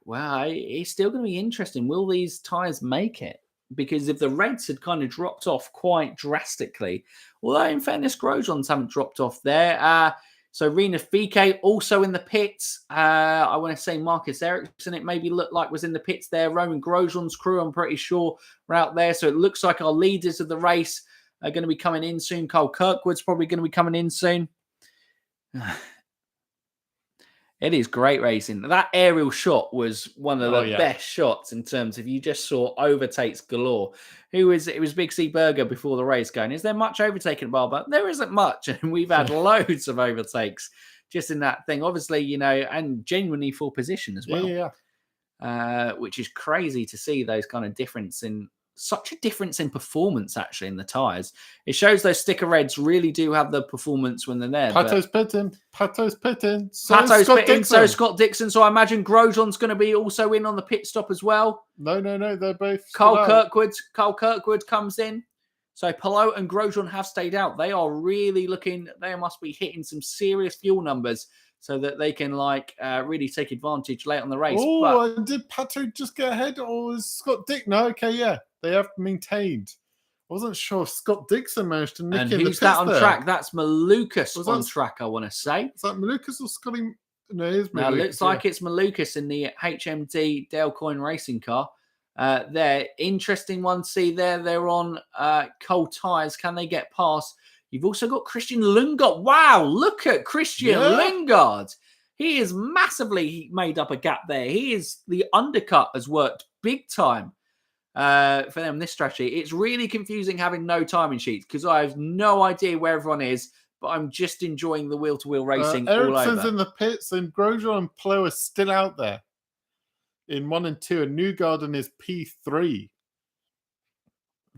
Well, it's still going to be interesting. Will these tyres make it? Because if the reds had kind of dropped off quite drastically, although in fairness, Grosjeans haven't dropped off there. So Rena Fike also in the pits. I want to say Marcus Ericsson, it maybe looked like was in the pits there. Romain Grosjean's crew, I'm pretty sure, were out there. So it looks like our leaders of the race are going to be coming in soon. Cole Kirkwood's probably going to be coming in soon. It is great racing. That aerial shot was one of the best shots in terms of you just saw overtakes galore. It was Big C Berger before the race going, is there much overtaking at Barber? There isn't much. And we've had loads of overtakes just in that thing. Obviously, and genuinely for position as well. Which is crazy to see those kind of such a difference in performance actually in the tyres. It shows those sticker reds really do have the performance when they're there. Pato's pitting. So Scott Dixon. So I imagine Grosjean's going to be also in on the pit stop as well. No, they're both. Cole Kirkwood comes in. So Palou and Grosjean have stayed out. They are really looking, they must be hitting some serious fuel numbers so that they can really take advantage late on the race. Oh, and did Pato just get ahead, or was Scott Dick? No, okay, yeah, they have maintained. I wasn't sure if Scott Dixon managed to nick in the pits. Who's that on there. track? That's Malukas on track, I want to say. Is that Malukas or Scotty? No, it is Malukas. No, it looks like it's Malukas in the HMD Dale Coyne racing car. There, interesting one. See there, they're on cold tyres. Can they get past? You've also got Christian Lundgaard. Wow, look at Christian Lundgaard. He has massively made up a gap there. The undercut has worked big time for them, this strategy. It's really confusing having no timing sheets because I have no idea where everyone is, but I'm just enjoying the wheel-to-wheel racing all Ericsson's over. in the pits and Grosjean and Plo are still out there in 1 and 2, and Newgarden is P3.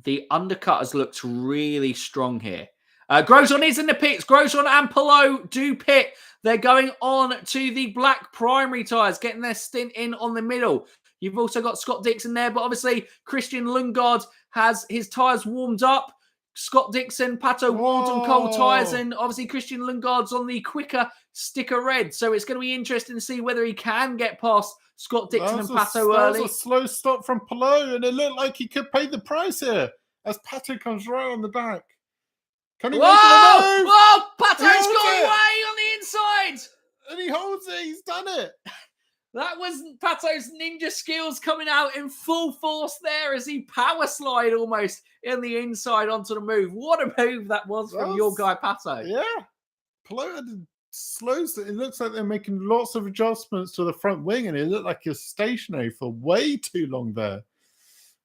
The undercut has looked really strong here. Grosjean is in the pits. Grosjean and Palou do pit. They're going on to the black primary tyres, getting their stint in on the middle. You've also got Scott Dixon there, but obviously Christian Lundgaard has his tyres warmed up. Scott Dixon, Pato Ward on cold tyres, and obviously Christian Lundgaard's on the quicker sticker red. So it's going to be interesting to see whether he can get past Scott Dixon and Pato early. That was a slow stop from Palou, and it looked like he could pay the price here as Pato comes right on the back. Can he make the move? Whoa! Pato's gone away on the inside! And he holds it. He's done it. That was Pato's ninja skills coming out in full force there as he power slide almost in the inside onto the move. What a move that was from your guy, Pato. Yeah. Palou slows it. It looks like they're making lots of adjustments to the front wing, and it looked like he was stationary for way too long there.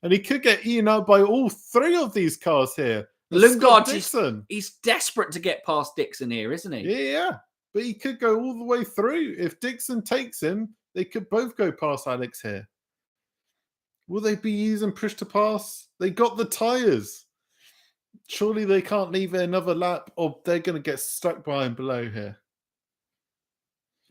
And he could get eaten up by all 3 of these cars here. Lundgaard, he's desperate to get past Dixon here, isn't he? Yeah. But he could go all the way through. If Dixon takes him, they could both go past Alex here. Will they be using push to pass? They got the tyres. Surely they can't leave it another lap, or they're going to get stuck behind below here.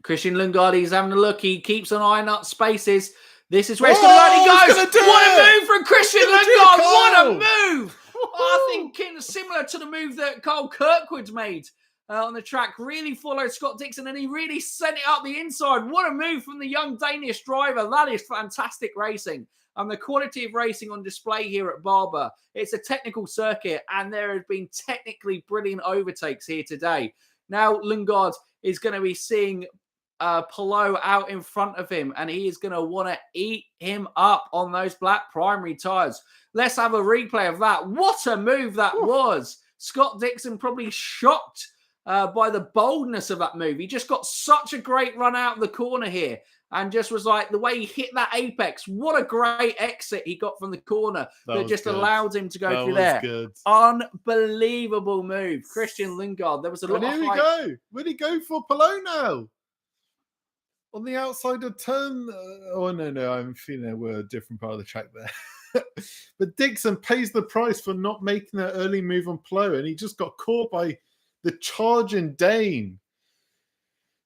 Christian Lundgaard, he's having a look. He keeps on eyeing up spaces. This is where it's going to go. He goes. What a move from Christian Lundgaard. What a move. I think similar to the move that Carl Kirkwood made on the track. Really followed Scott Dixon, and he really sent it up the inside. What a move from the young Danish driver. That is fantastic racing. And the quality of racing on display here at Barber. It's a technical circuit, and there have been technically brilliant overtakes here today. Now Lundgaard is going to be seeing Palou out in front of him, and he is going to want to eat him up on those black primary tyres. Let's have a replay of that. What a move that was. Scott Dixon probably shocked by the boldness of that move. He just got such a great run out of the corner here, and just was like, the way he hit that apex, what a great exit he got from the corner that just allowed him to go through there. Good. Unbelievable move. Christian Lundgaard, there was a lot of hype. Here we go. Where'd he go for Palou now? On the outside of turn. No, I'm feeling we're a different part of the track there. But Dixon pays the price for not making that early move on Palou, and he just got caught by the charging Dane.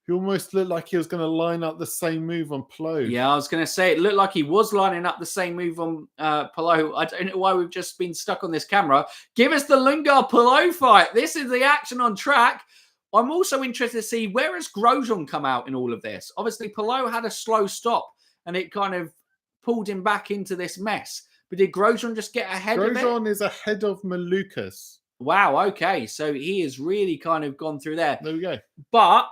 He almost looked like he was going to line up the same move on Palou. Yeah, I was going to say, it looked like he was lining up the same move on Palou. I don't know why we've just been stuck on this camera. Give us the Lundgaard-Palou fight. This is the action on track. I'm also interested to see, where has Grosjean come out in all of this? Obviously, Palou had a slow stop, and it kind of pulled him back into this mess. But did Grosjean just get ahead of it? Grosjean is ahead of Malukas. Wow, okay. So he has really kind of gone through there. There we go. But,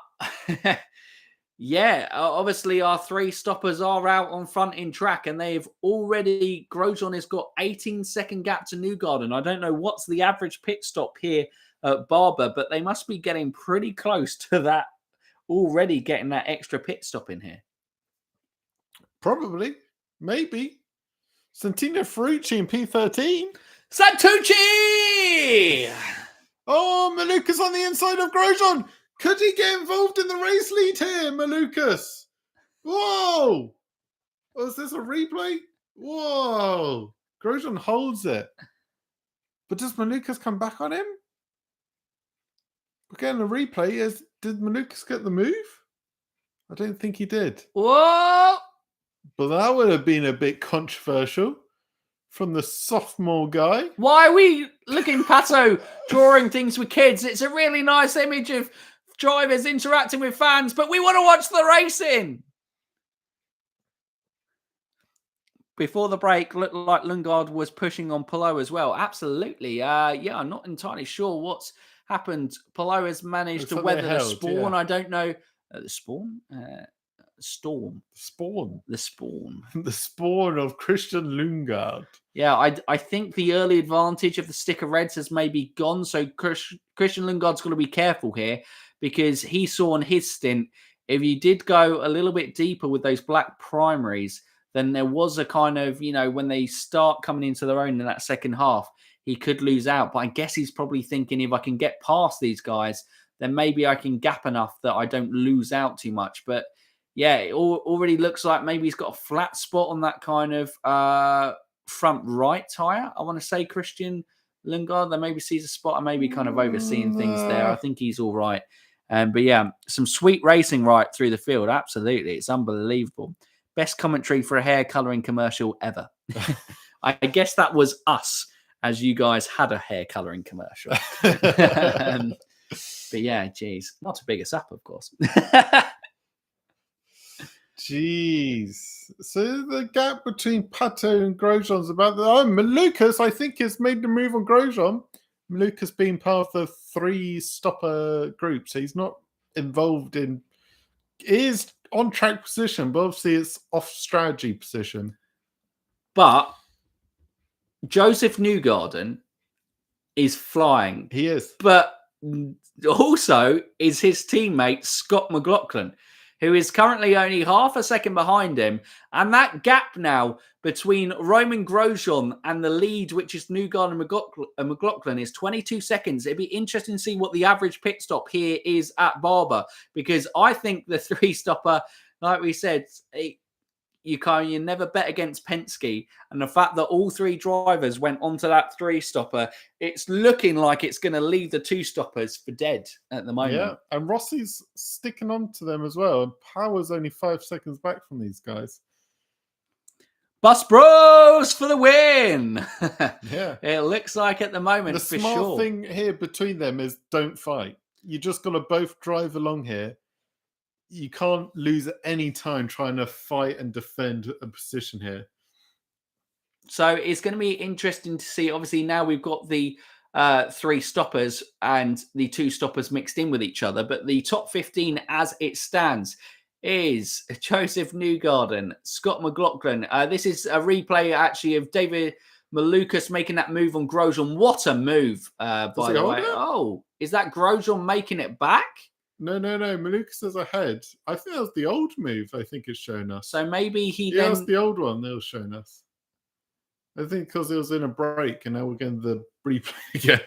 yeah, obviously our 3 stoppers are out on front in track, and they've already, Grosjean has got 18-second gap to Newgarden. I don't know what's the average pit stop here at Barber, but they must be getting pretty close to that, already getting that extra pit stop in here. Probably. Maybe. Santino Ferrucci in P13. Santucci! Oh, Malukas on the inside of Grosjean. Could he get involved in the race lead here, Malukas? Whoa! Oh, is this a replay? Whoa! Grosjean holds it. But does Malukas come back on him? We're getting a replay. Did Malukas get the move? I don't think he did. Whoa! But that would have been a bit controversial from the sophomore guy. Why are we looking, Pato, drawing things with kids? It's a really nice image of drivers interacting with fans, but we want to watch the racing. Before the break, looked like Lundgaard was pushing on Palou as well. Absolutely. Yeah, I'm not entirely sure what's happened. Palou has managed to weather the spawn. I don't know. The spawn? Storm. Spawn. The spawn. The spawn of Christian Lundgaard. Yeah, I think the early advantage of the sticker reds has maybe gone. So Christian Lundgaard's got to be careful here because he saw on his stint, if you did go a little bit deeper with those black primaries, then there was a kind of, when they start coming into their own in that second half, he could lose out. But I guess he's probably thinking if I can get past these guys, then maybe I can gap enough that I don't lose out too much. But yeah, it already looks like maybe he's got a flat spot on that kind of front right tyre. I want to say Christian Lundgaard, that maybe sees a spot. I may be kind of overseeing things there. I think he's all right. But yeah, some sweet racing right through the field. Absolutely. It's unbelievable. Best commentary for a hair colouring commercial ever. I guess that was us, as you guys had a hair colouring commercial. But yeah, geez. Not to big us up, of course. Jeez. So the gap between Pato and Grosjean's about the... Oh, Malukas, I think, has made the move on Grosjean. Malukas being part of the 3-stopper group, so he's not involved in... He is on-track position, but obviously it's off-strategy position. But Joseph Newgarden is flying. He is. But also is his teammate, Scott McLaughlin, who is currently only half a second behind him. And that gap now between Romain Grosjean and the lead, which is Newgarden and McLaughlin, is 22 seconds. It'd be interesting to see what the average pit stop here is at Barber, because I think the 3-stopper, like we said, you never bet against Penske, and the fact that all 3 drivers went onto that 3-stopper, it's looking like it's going to leave the 2-stoppers for dead at the moment. Yeah, and Rossi's sticking on to them as well, and Power's only 5 seconds back from these guys. Bus Bros for the win! Yeah, it looks like at the moment, the for smart sure. thing here between them is don't fight. You just got to both drive along here. You can't lose any time trying to fight and defend a position here. So it's going to be interesting to see. Obviously, now we've got the 3 stoppers and the 2 stoppers mixed in with each other. But the top 15 as it stands is Joseph Newgarden, Scott McLaughlin. This is a replay, actually, of David Malukas making that move on Grosjean. What a move, by the way. Oh, is that Grosjean making it back? No. Malukas is ahead. I think that was the old move, I think it's shown us. So maybe he then... that's the old one that was shown us. I think because it was in a break and now we're getting the replay again.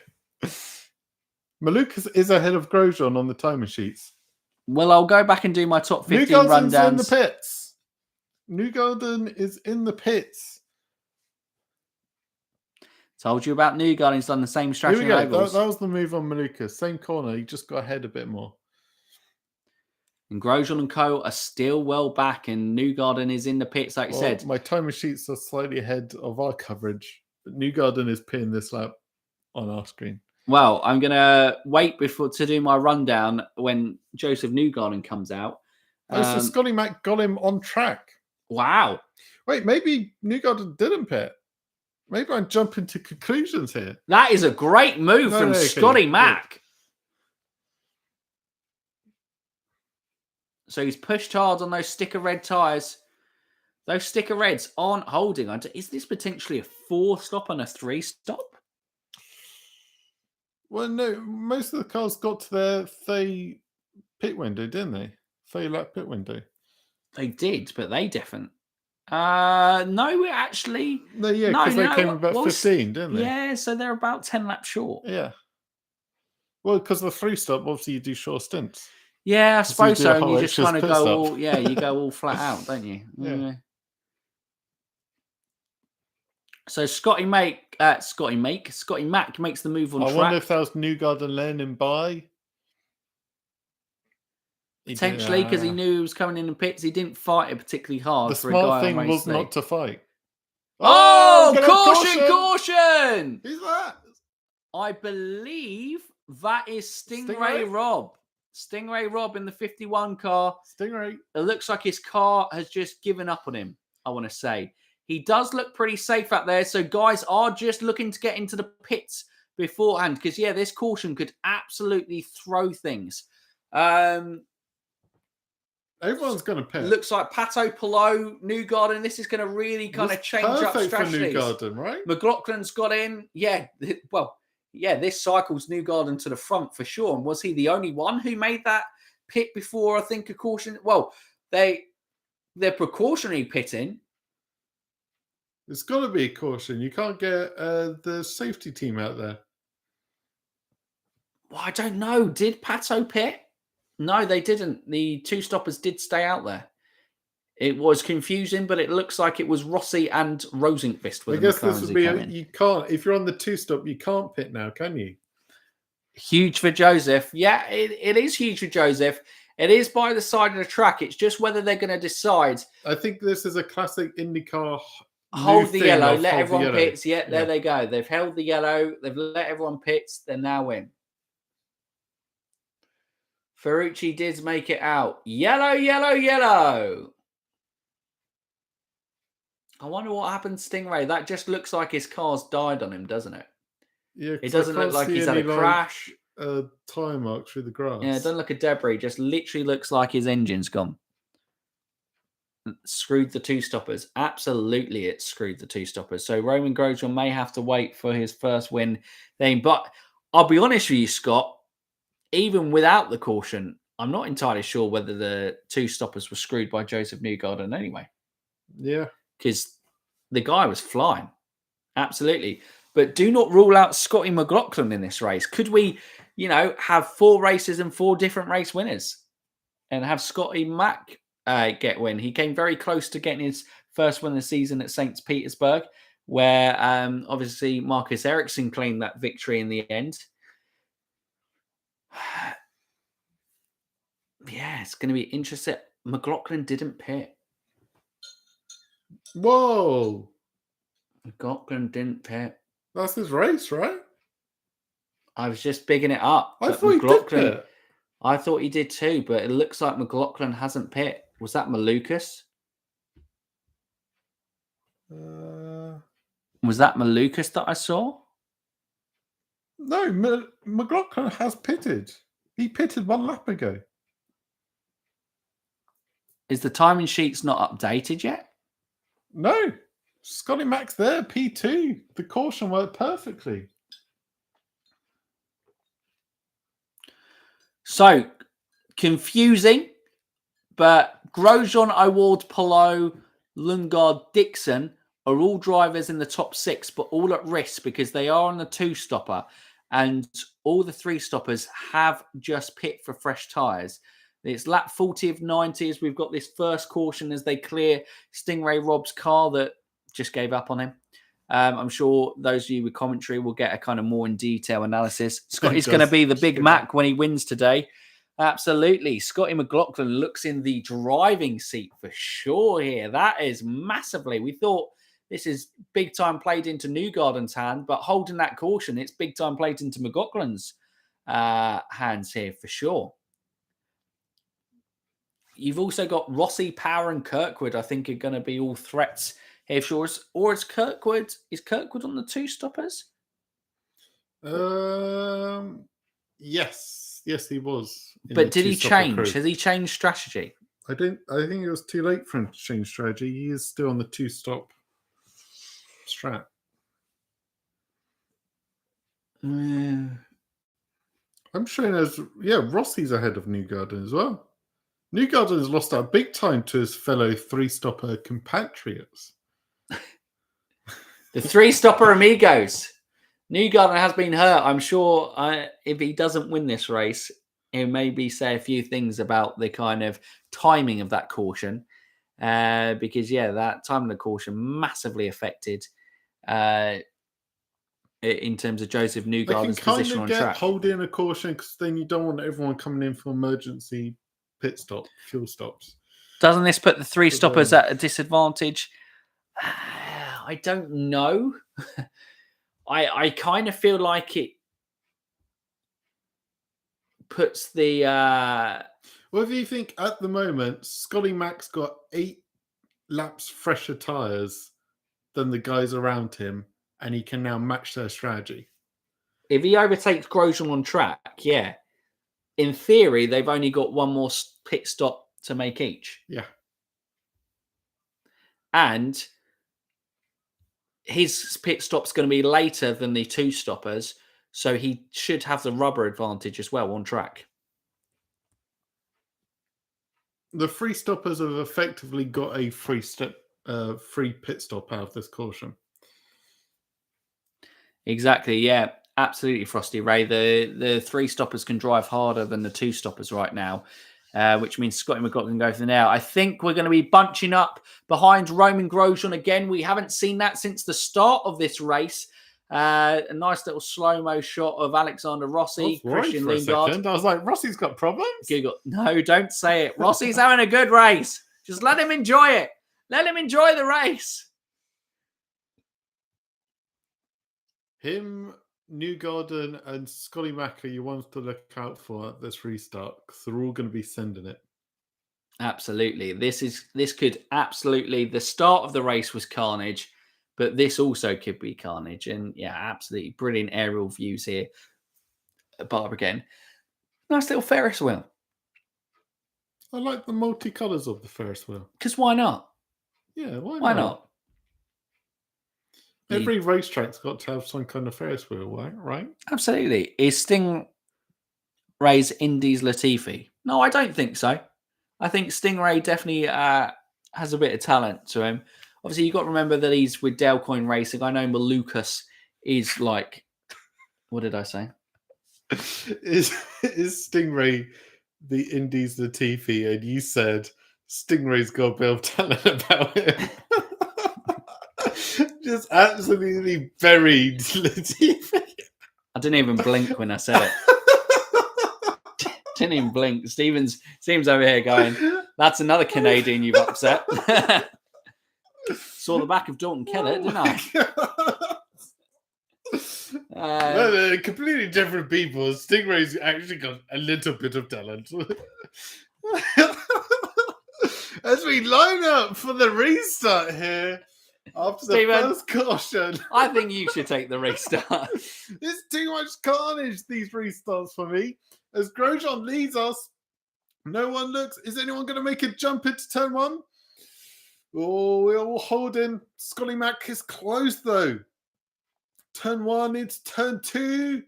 Malukas is ahead of Grosjean on the timing sheets. Well, I'll go back and do my top 15 rundowns. Newgarden's in the pits. Newgarden is in the pits. Told you about Newgarden. He's done the same strategy. Here we go. That was the move on Malukas. Same corner. He just got ahead a bit more. And Grosjean and co are still well back, and Newgarden is in the pits, like you said. My timing sheets are slightly ahead of our coverage, but Newgarden is pinning this lap on our screen. Well, I'm going to wait to do my rundown when Joseph Newgarden comes out. So Scotty Mac got him on track. Wow. Wait, maybe Newgarden didn't pit. Maybe I'm jumping to conclusions here. That is a great move from Scotty Mac. Good. So he's pushed hard on those sticker red tyres. Those sticker reds aren't holding. Is this potentially a 4-stop and a 3-stop? Well, no. Most of the cars got to their pit window, didn't they? 3-lap pit window. They did, but they definitely... no, actually... No, yeah, because they came about 15, didn't they? Yeah, so they're about 10 laps short. Yeah. Well, because the 3-stop, obviously, you do short stints. Yeah, I suppose so. And you just kind of go all, you go all flat out, don't you? Yeah. So Scotty Mac makes the move on track. I wonder if that was Newgarden letting him by. Potentially, because he knew he was coming in the pits. He didn't fight it particularly hard. The smart thing was not to fight. Oh, caution! Who's that? I believe that is Stingray Rob. Stingray Rob in the 51 car. Stingray. It looks like his car has just given up on him, I want to say. He does look pretty safe out there. So guys are just looking to get into the pits beforehand. Because, yeah, this caution could absolutely throw things. Everyone's going to pit. Looks like Pato, Palou, Newgarden. This is going to really kind of change up strategies. For Newgarden, right? McLaughlin's got in. Yeah, well, yeah, this cycles Newgarden to the front for sure. And was he the only one who made that pit before, I think, a caution? Well, they're precautionary pitting. It's got to be a caution. You can't get the safety team out there. Well, I don't know. Did Pato pit? No, they didn't. The two stoppers did stay out there. It was confusing, but it looks like it was Rossi and Rosenqvist. I guess this would be you can't. If you're on the two stop, you can't pit now, can you? Huge for Joseph. Yeah, it is huge for Joseph. It is by the side of the track. It's just whether they're going to decide. I think this is a classic IndyCar. Hold the yellow, let everyone pits. Yeah, there they go. They've held the yellow. They've let everyone pits. They're now in. Ferrucci did make it out. Yellow, yellow, yellow. I wonder what happened to Stingray. That just looks like his car's died on him, doesn't it? Yeah, it doesn't look like he's had a crash. Tire mark through the grass. Yeah, it doesn't look a debris. Just literally looks like his engine's gone. Screwed the two stoppers. Absolutely, it screwed the two stoppers. So Romain Grosjean may have to wait for his first win then. But I'll be honest with you, Scott. Even without the caution, I'm not entirely sure whether the two stoppers were screwed by Joseph Newgarden anyway. Yeah. Because the guy was flying. Absolutely. But do not rule out Scotty McLaughlin in this race. Could we, have 4 races and 4 different race winners and have Scotty Mac get win? He came very close to getting his first win of the season at St. Petersburg, where obviously Marcus Ericsson claimed that victory in the end. Yeah, it's going to be interesting. McLaughlin didn't pit. Whoa. McLaughlin didn't pit. That's his race, right? I was just bigging it up. I thought he did pit. I thought he did too, but it looks like McLaughlin hasn't pit. Was that Malukas? Was that Malukas that I saw? No, McLaughlin has pitted. He pitted 1 lap ago. Is the timing sheets not updated yet? No. Scotty Mac's there, P2. The caution worked perfectly. So, confusing, but Grosjean, Award, Palou, Lundgaard, Dixon are all drivers in the top 6, but all at risk because they are on the 2-stopper. And all the 3-stoppers have just pit for fresh tyres. It's lap 40 of 90 as we've got this first caution as they clear Stingray Rob's car that just gave up on him. I'm sure those of you with commentary will get a kind of more in detail analysis. Scotty's going to be the Big Mac when he wins today. Absolutely. Scotty McLaughlin looks in the driving seat for sure here. That is massively. We thought this is big time played into Newgarden's hand, but holding that caution, it's big time played into McLaughlin's hands here for sure. You've also got Rossi, Power, and Kirkwood, I think, are going to be all threats here for sure. Or is Kirkwood on the 2-stoppers? Yes, he was. But did he change? Crew. Has he changed strategy? I think it was too late for him to change strategy. He is still on the 2-stop strat. I'm showing as Rossi's ahead of Newgarden as well. Newgarden has lost out big time to his fellow 3-stopper compatriots. The 3-stopper amigos. Newgarden has been hurt. I'm sure if he doesn't win this race, he'll maybe say a few things about the kind of timing of that caution. Because, that time of the caution massively affected in terms of Joseph Newgarden's position on track. Hold in a caution because then you don't want everyone coming in for emergency pit stop, fuel stops. Doesn't this put the 3-stoppers at a disadvantage? I don't know. I kind of feel like it puts the What do you think at the moment? Scotty Mac's got 8 laps fresher tyres than the guys around him, and he can now match their strategy. if he overtakes Grosjean on track, yeah, in theory, they've only got one more pit stop to make each. Yeah. And his pit stop's going to be later than the 2 stoppers, so he should have the rubber advantage as well on track. The 3 stoppers have effectively got a free pit stop out of this caution. Exactly, yeah. Absolutely, Frosty Ray. The 3 stoppers can drive harder than the 2 stoppers right now, which means Scotty McLaughlin can go for the nail. I think we're going to be bunching up behind Romain Grosjean again. We haven't seen that since the start of this race. A nice little slow-mo shot of Alexander Rossi, Christian Lundgaard. I was like, Rossi's got problems? Giggle. No, don't say it. Rossi's having a good race. Just let him enjoy it. Let him enjoy the race. Him, Newgarden, and Scotty Mac are you want to look out for at this restart, because they're all going to be sending it. Absolutely. This could absolutely, the start of the race was carnage, but this also could be carnage. And yeah, absolutely brilliant aerial views here at Barber again. Nice little Ferris wheel. I like the multicolours of the Ferris wheel. Because why not? Yeah, Why not? Every racetrack's got to have some kind of Ferris wheel, right? Absolutely. Is Stingray's Indy's Latifi? No, I don't think so. I think Stingray definitely has a bit of talent to him. Obviously, you've got to remember that he's with Delcoin Racing. I know Malukas is like... What did I say? Is Stingray the Indy's Latifi? And you said Stingray's got a bit of talent about him. Just absolutely buried Latifi. I didn't even blink when I said it. Didn't even blink. Steven's over here going, that's another Canadian you've upset. Saw the back of Dalton Kellett, didn't I? No, they're completely different people. Stingray's actually got a little bit of talent. As we line up for the restart here, after the first caution. I think you should take the restart. It's too much carnage, these restarts for me. As Grosjean leads us, no one looks. Is anyone going to make a jump into turn 1? Oh, we're all holding. Scotty Mac is close, though. Turn 1, it's turn 2.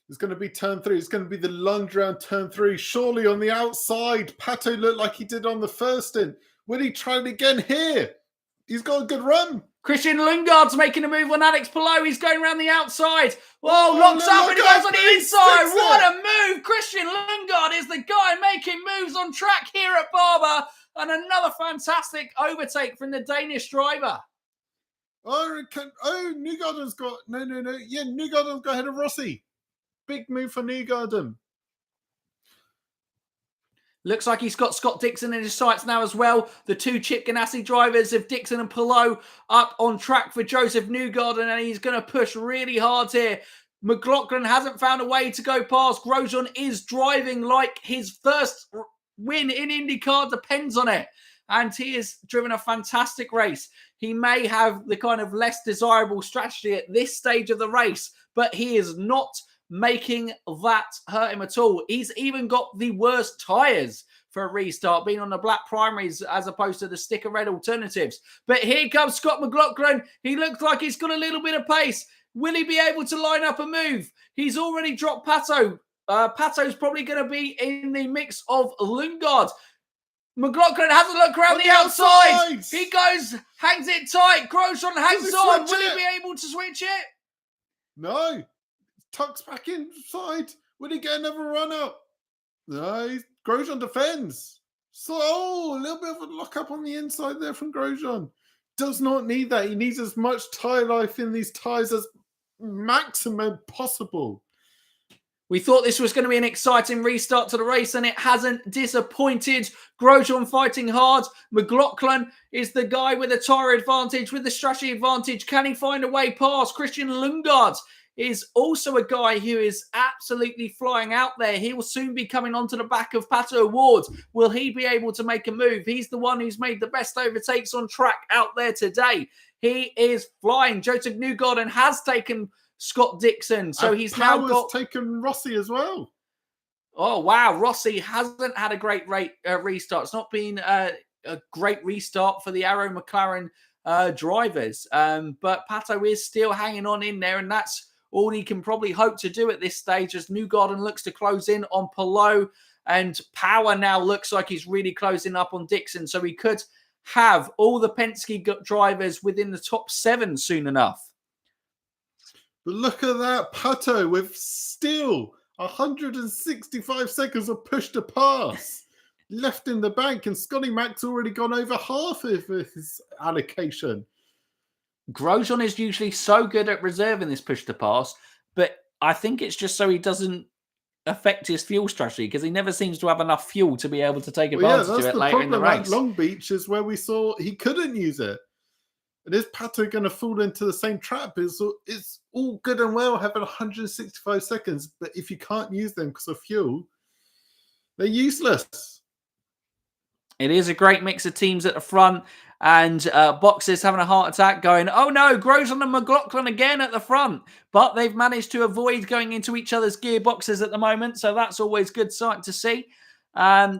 It's going to be turn 3. It's going to be the lunge round turn 3. Surely on the outside. Pato looked like he did on the first stint. Will he try it again here? He's got a good run. Christian Lundgaard's making a move on Alex Palou. He's going around the outside. Whoa, locks up and he goes on the inside. What a move. Christian Lundgaard is the guy making moves on track here at Barber. And another fantastic overtake from the Danish driver. Newgarden's got... No. Yeah, Newgarden's got ahead of Rossi. Big move for Newgarden. Looks like he's got Scott Dixon in his sights now as well. The 2 Chip Ganassi drivers of Dixon and Palou up on track for Joseph Newgarden, and he's going to push really hard here. McLaughlin hasn't found a way to go past. Grosjean is driving like his first win in IndyCar depends on it. And he has driven a fantastic race. He may have the kind of less desirable strategy at this stage of the race, but he is not making that hurt him at all. He's even got the worst tyres for a restart, being on the black primaries as opposed to the sticker red alternatives. But here comes Scott McLaughlin. He looks like he's got a little bit of pace. Will he be able to line up a move? He's already dropped Pato. Pato's probably going to be in the mix of Lundgaard. McLaughlin has a look around the outside. He goes, hangs it tight. Grosjean hangs on. Will he be able to switch it? No. Tucks back inside. Will he get another run up? No. Grosjean defends. So, a little bit of a lock up on the inside there from Grosjean. Does not need that. He needs as much tyre life in these tyres as maximum possible. We thought this was going to be an exciting restart to the race, and it hasn't disappointed. Grosjean fighting hard. McLaughlin is the guy with the tyre advantage, with the strategy advantage. Can he find a way past? Christian Lundgaard is also a guy who is absolutely flying out there. He will soon be coming onto the back of Pato O'Ward. Will he be able to make a move? He's the one who's made the best overtakes on track out there today. He is flying. Joseph Newgarden has taken Scott Dixon, so he's now got taken Rossi as well. Oh wow, Rossi hasn't had a great restart. It's not been a great restart for the Arrow McLaren drivers, but Pato is still hanging on in there, and that's all he can probably hope to do at this stage as Newgarden looks to close in on Palou, and Power now looks like he's really closing up on Dixon, so he could have all the Penske drivers within the top 7 soon enough. But look at that, Pato with still 165 seconds of push to pass left in the bank, and Scotty Mac's already gone over half of his allocation. Grosjean is usually so good at reserving this push to pass, but I think it's just so he doesn't affect his fuel strategy, because he never seems to have enough fuel to be able to take advantage of it later in the race. At Long Beach is where we saw he couldn't use it. And is Pato going to fall into the same trap? It's all good and well having 165 seconds, but if you can't use them because of fuel, they're useless. It is a great mix of teams at the front, and Boxes having a heart attack going, oh no, Grosjean and McLaughlin again at the front. But they've managed to avoid going into each other's gearboxes at the moment, so that's always good sight to see.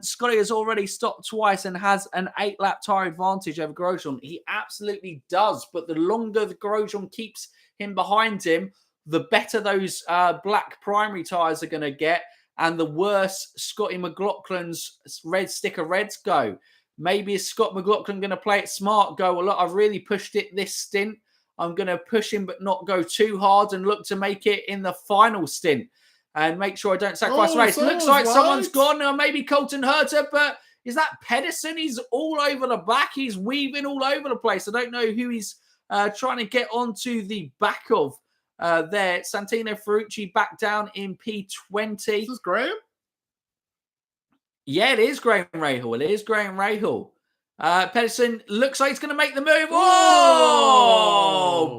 Scotty has already stopped twice and has an 8-lap tyre advantage over Grosjean. He absolutely does, but the longer the Grosjean keeps him behind him, the better those black primary tyres are going to get, and the worse Scotty McLaughlin's red sticker reds go. Maybe is Scott McLaughlin going to play it smart, go, well, look, I've really pushed it this stint. I'm going to push him but not go too hard and look to make it in the final stint and make sure I don't sacrifice the race. Looks like someone's gone, or maybe Colton Herter, but is that Pedersen? He's all over the back. He's weaving all over the place. I don't know who he's trying to get onto the back of there. Santino Ferrucci back down in P20. This is Graham? Yeah, it is Graham Rahal. It is Graham Rahal. Pedersen looks like he's going to make the move. Oh!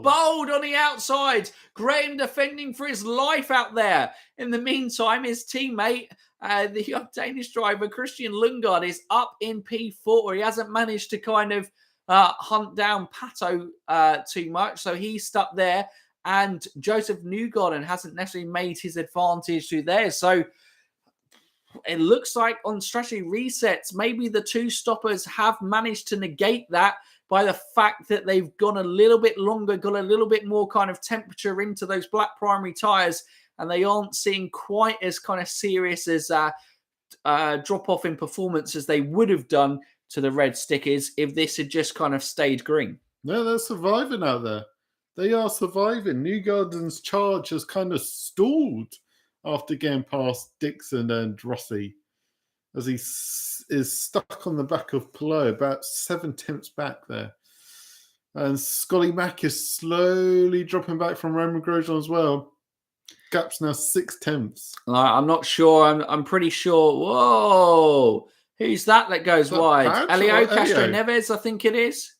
Bold on the outside. Graham defending for his life out there. In the meantime, his teammate, the young Danish driver, Christian Lundgaard, is up in P4. He hasn't managed to kind of hunt down Pato too much, so he's stuck there. And Joseph Newgarden hasn't necessarily made his advantage to theirs. So it looks like on strategy resets, maybe the two stoppers have managed to negate that by the fact that they've gone a little bit longer, got a little bit more kind of temperature into those black primary tyres, and they aren't seeing quite as kind of serious as drop off in performance as they would have done to the red stickers if this had just kind of stayed green. No, they're surviving out there. They are surviving. Newgarden's charge has kind of stalled after getting past Dixon and Rossi, as he is stuck on the back of Palou, about 7 tenths back there. And Scotty Mac is slowly dropping back from Romain Grosjean as well. Gap's now 6 tenths. I'm not sure. I'm pretty sure. Whoa! Who's that goes wide? Elio Castro Neves, I think it is.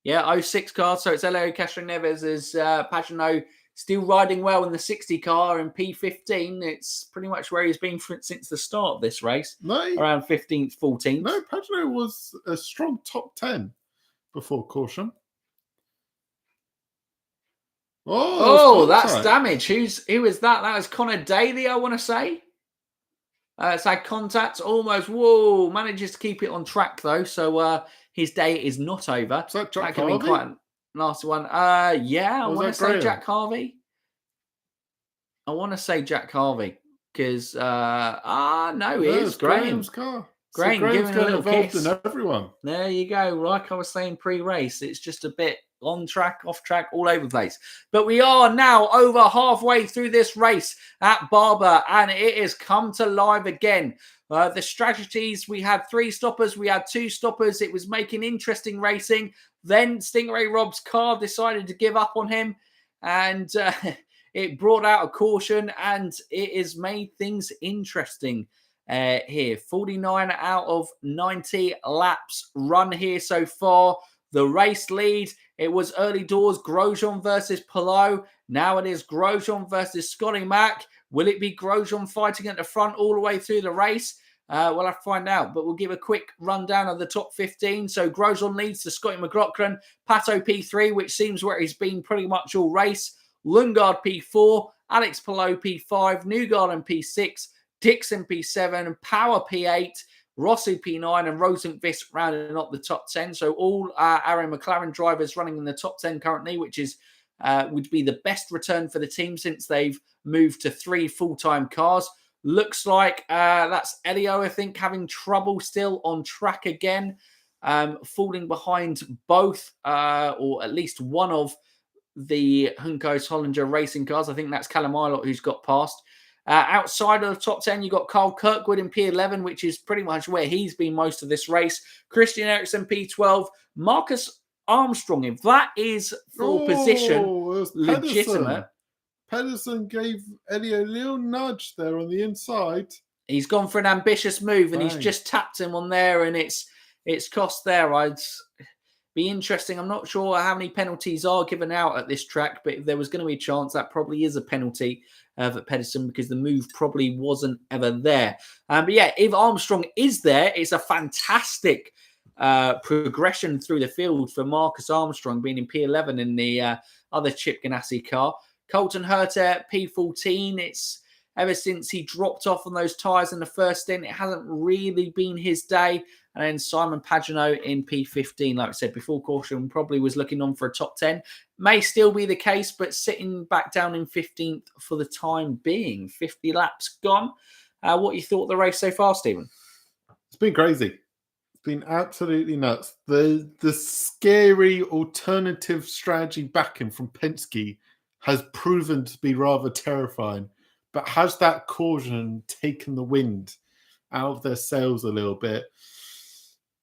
Yeah, 06 car. So it's Elio Castro Neves as Pagenaud still riding well in the 60 car in P15. It's pretty much where he's been since the start of this race. No. Around 15th, 14th. No, Pagenaud was a strong top 10 before caution. Oh, that's damage. Who is that? That was Connor Daly, I want to say. It's had contact almost. Whoa, manages to keep it on track though. So his day is not over. Is that Jack could Harvey? Be quite a nasty one. Yeah, I want to say Jack Harvey. I want to say Jack Harvey because no, it is Graham. Graham's car. Graham giving a little involved kiss. in everyone. There you go. Like I was saying pre-race, it's just a bit on track, off track, all over the place. But we are now over halfway through this race at Barber, and it has come to life again. The strategies, we had 3 stoppers, we had 2 stoppers. It was making interesting racing. Then Stingray Rob's car decided to give up on him, and it brought out a caution, and it has made things interesting here. 49 out of 90 laps run here so far. The race lead, it was early doors, Grosjean versus Palou. Now it is Grosjean versus Scotty Mack. Will it be Grosjean fighting at the front all the way through the race? We'll have to find out, but we'll give a quick rundown of the top 15. So Grosjean leads to Scotty McLaughlin, Pato P3, which seems where he's been pretty much all race. Lundgaard P4, Alex Palou P5, Newgarden P6, Dixon P7, and Power P8, Rossi P9, and Rosenqvist rounding up the top 10. So all Aaron McLaren drivers running in the top 10 currently, which is would be the best return for the team since they've moved to 3 full-time cars. Looks like that's Elio, I think, having trouble still on track again, falling behind both or at least one of the Hunko's Hollinger racing cars. I think that's Callum Ilott who's got past. Outside of the top 10, you've got Carl Kirkwood in P11, which is pretty much where he's been most of this race. Christian Eriksen P12. Marcus Armstrong, if that is full position, legitimate. Pedersen gave Eddie a little nudge there on the inside. He's gone for an ambitious move, and he's just tapped him on there, and it's cost there. I'd be interesting. I'm not sure how many penalties are given out at this track, but if there was going to be a chance, that probably is a penalty for Pedersen because the move probably wasn't ever there. But yeah, if Armstrong is there, it's a fantastic progression through the field for Marcus Armstrong being in P11 in the other Chip Ganassi car. Colton Herter P14. It's ever since he dropped off on those tyres in the first stint, it hasn't really been his day. And then Simon Pagenaud in P15, like I said before, caution probably was looking on for a top 10. May still be the case, but sitting back down in 15th for the time being. 50 laps gone. What you thought of the race so far, Stephen? It's been crazy. It's been absolutely nuts. The scary alternative strategy backing from Penske has proven to be rather terrifying. But has that caution taken the wind out of their sails a little bit?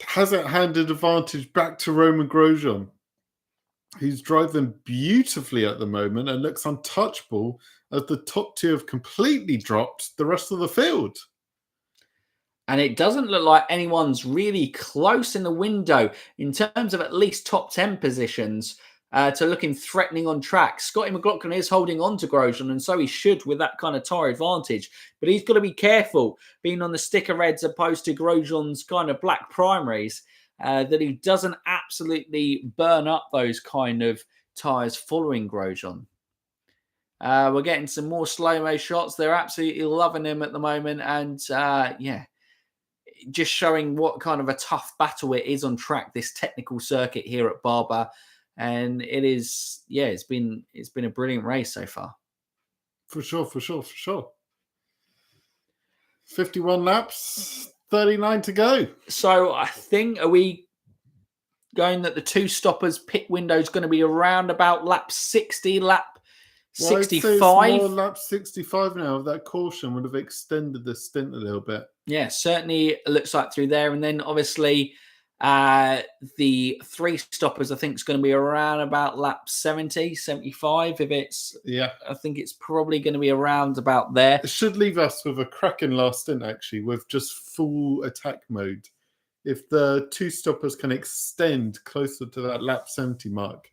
Has it handed advantage back to Romain Grosjean, who's driving beautifully at the moment and looks untouchable as the top two have completely dropped the rest of the field? And it doesn't look like anyone's really close in the window in terms of at least top 10 positions to looking threatening on track. Scotty McLaughlin is holding on to Grosjean, and so he should with that kind of tyre advantage. But he's got to be careful being on the sticker reds opposed to Grosjean's kind of black primaries, that he doesn't absolutely burn up those kind of tyres following Grosjean. We're getting some more slow-mo shots. They're absolutely loving him at the moment. And yeah, just showing what kind of a tough battle it is on track, this technical circuit here at Barber. And it is, yeah, it's been a brilliant race so far. For sure. 51 laps, 39 to go. So I think, are we going that the two stoppers pit window is going to be around about lap 60, lap 65? Well, I'd say it's more lap 65 now. That caution would have extended the stint a little bit. Yeah, certainly it looks like through there. And then obviously the 3 stoppers, I think, is going to be around about lap 70, 75. If it's, yeah, I think it's probably going to be around about there. It should leave us with a cracking last stint, actually, with just full attack mode. If the 2 stoppers can extend closer to that lap 70 mark,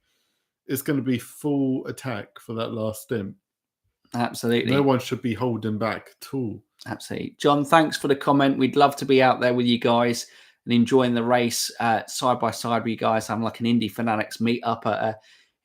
it's going to be full attack for that last stint. Absolutely. No one should be holding back at all. Absolutely. John, thanks for the comment. We'd love to be out there with you guys and enjoying the race side by side with you guys. I'm like an Indy Fanatics meet up at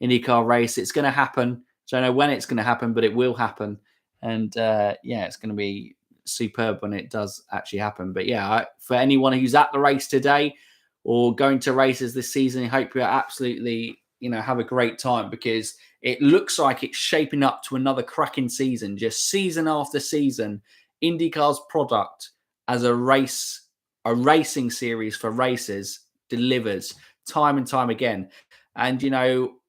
an IndyCar race. It's going to happen. Don't know when it's going to happen, but it will happen. And yeah, it's going to be superb when it does actually happen. But yeah, for anyone who's at the race today or going to races this season, I hope you absolutely, have a great time, because it looks like it's shaping up to another cracking season. Just season after season, IndyCar's product as a racing series for racers delivers time and time again. And,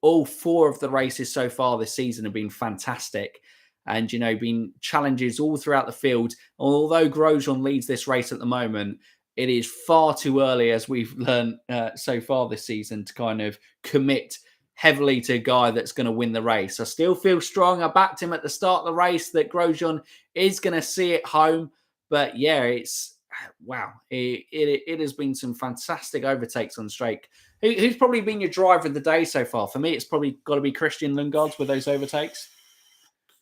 all 4 of the races so far this season have been fantastic and, been challenges all throughout the field. Although Grosjean leads this race at the moment, it is far too early, as we've learned so far this season, to kind of commit heavily to a guy that's going to win the race. I still feel strong. I backed him at the start of the race that Grosjean is going to see it home. But yeah, it's wow. It has been some fantastic overtakes on straight Who's probably been your driver of the day so far? For me, it's probably got to be Christian Lundgaard with those overtakes.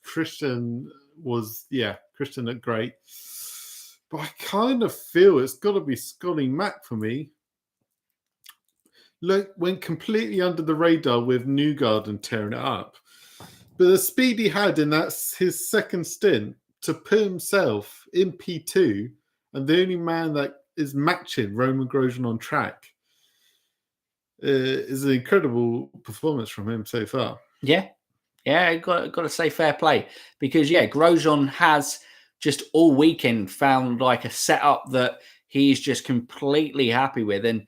Christian looked great. But I kind of feel it's got to be Scotty Mack for me. Look, went completely under the radar with Newgarden tearing it up. But the speed he had in his second stint to put himself in P2 and the only man that is matching Romain Grosjean on track is an incredible performance from him so far. Yeah, got to say fair play because Grosjean has just all weekend found like a setup that he's just completely happy with, and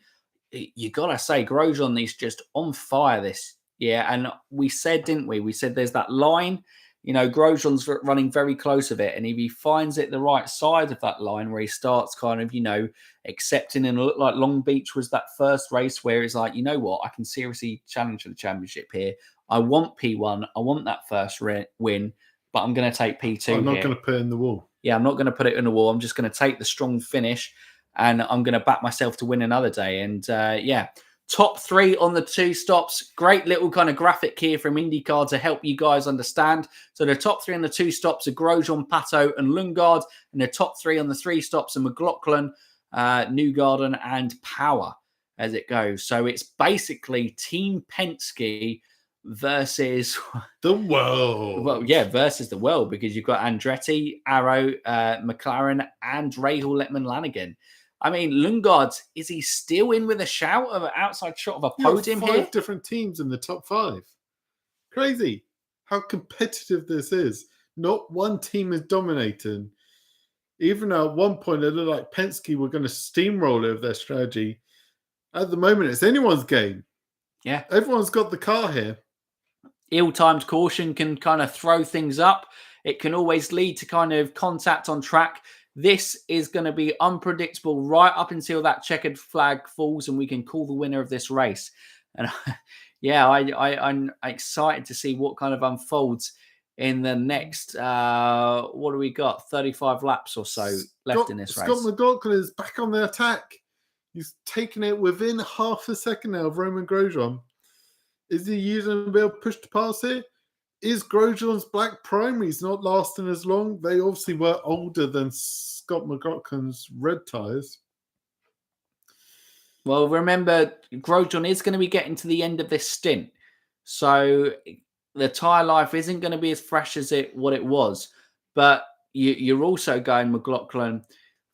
you got to say Grosjean is just on fire this year. And we said, didn't we? We said there's that line. Grosjean's running very close of it, and if he finds it the right side of that line where he starts kind of, accepting, and look like Long Beach was that first race where it's like, you know what, I can seriously challenge for the championship here. I want P1. I want that first win, but I'm going to take P2. I'm not going to put it in the wall. Yeah, I'm not going to put it in the wall. I'm just going to take the strong finish, and I'm going to back myself to win another day. And top 3 on the 2 stops. Great little kind of graphic here from IndyCar to help you guys understand. So the top 3 on the 2 stops are Grosjean, Pato, and Lundgaard, and the top 3 on the 3 stops are McLaughlin, Newgarden, and Power as it goes. So it's basically Team Penske versus the world. Well, versus the world, because you've got Andretti, Arrow, McLaren, and Rahal Letman Lanigan. I mean, Lundgaard, is he still in with a shout of an outside shot of a podium here? 5 different teams in the top 5. Crazy how competitive this is. Not one team is dominating. Even at one point, it looked like Penske were going to steamroll over their strategy. At the moment, it's anyone's game. Yeah. Everyone's got the car here. Ill-timed caution can kind of throw things up. It can always lead to kind of contact on track. This is going to be unpredictable right up until that checkered flag falls and we can call the winner of this race. And I'm excited to see what kind of unfolds in the next, what do we got? 35 laps or so left in this race. Scott McLaughlin is back on the attack. He's taken it within half a second now of Romain Grosjean. Is he using a bit of push to pass here? Is Grosjean's black primaries not lasting as long? They obviously were older than Scott McLaughlin's red tyres. Well, remember, Grosjean is going to be getting to the end of this stint. So the tyre life isn't going to be as fresh as what it was. But you're also going, McLaughlin,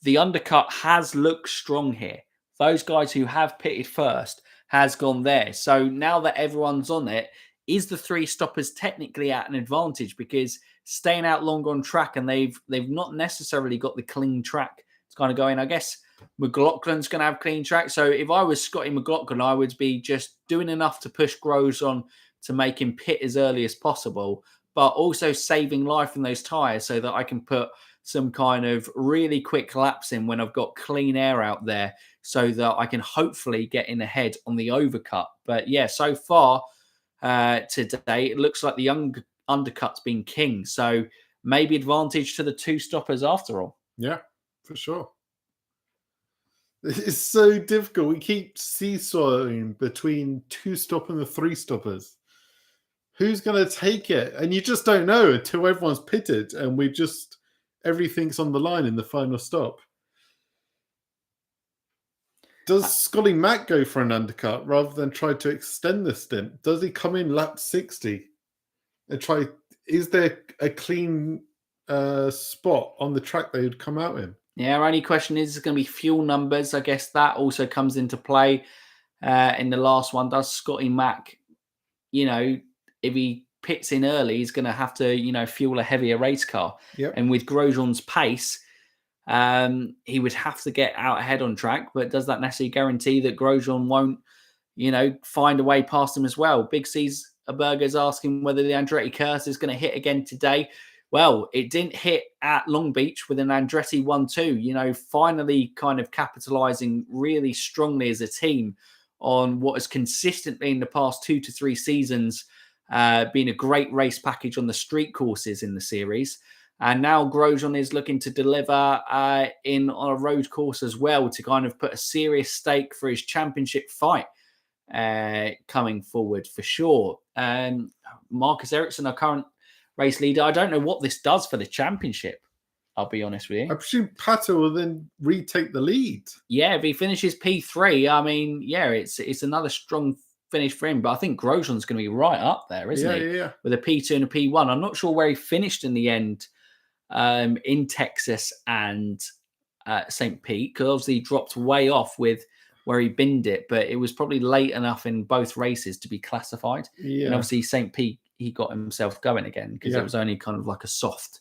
the undercut has looked strong here. Those guys who have pitted first has gone there. So now that everyone's on it, is the 3 stoppers technically at an advantage because staying out longer on track, and they've not necessarily got the clean track to kind of go in. I guess McLaughlin's going to have clean track. So if I was Scotty McLaughlin, I would be just doing enough to push Grosjean to make him pit as early as possible, but also saving life in those tyres so that I can put some kind of really quick laps in when I've got clean air out there so that I can hopefully get in ahead on the overcut. But yeah, so far today, it looks like the young undercut's been king. So maybe advantage to the 2 stoppers after all. Yeah, for sure. It's so difficult. We keep seesawing between 2 stop and the 3 stoppers. Who's going to take it? And you just don't know until everyone's pitted and everything's on the line in the final stop. Does Scotty Mack go for an undercut rather than try to extend the stint? Does he come in lap 60 and try? Is there a clean spot on the track they would come out in? Yeah, our only question is going to be fuel numbers. I guess that also comes into play in the last one. Does Scotty Mack, if he pits in early, he's going to have to, fuel a heavier race car. Yep. And with Grosjean's pace, he would have to get out ahead on track. But does that necessarily guarantee that Grosjean won't, find a way past him as well? Big C's Burger's asking whether the Andretti curse is going to hit again today. Well, it didn't hit at Long Beach with an Andretti 1-2, finally kind of capitalizing really strongly as a team on what has consistently in the past 2 to 3 seasons been a great race package on the street courses in the series. And now Grosjean is looking to deliver on a road course as well to kind of put a serious stake for his championship fight. coming forward for sure. Marcus Ericsson, our current race leader. I don't know what this does for the championship. I'll be honest with you. I presume Pato will then retake the lead. Yeah, if he finishes P3, I mean, yeah, it's another strong finish for him. But I think Grosjean's going to be right up there, isn't he? Yeah. With a P2 and a P1. I'm not sure where he finished in the end in Texas and St. Pete, because obviously he dropped way off with where he binned it, but it was probably late enough in both races to be classified. Yeah. And obviously St. Pete, he got himself going again because it was only kind of like a soft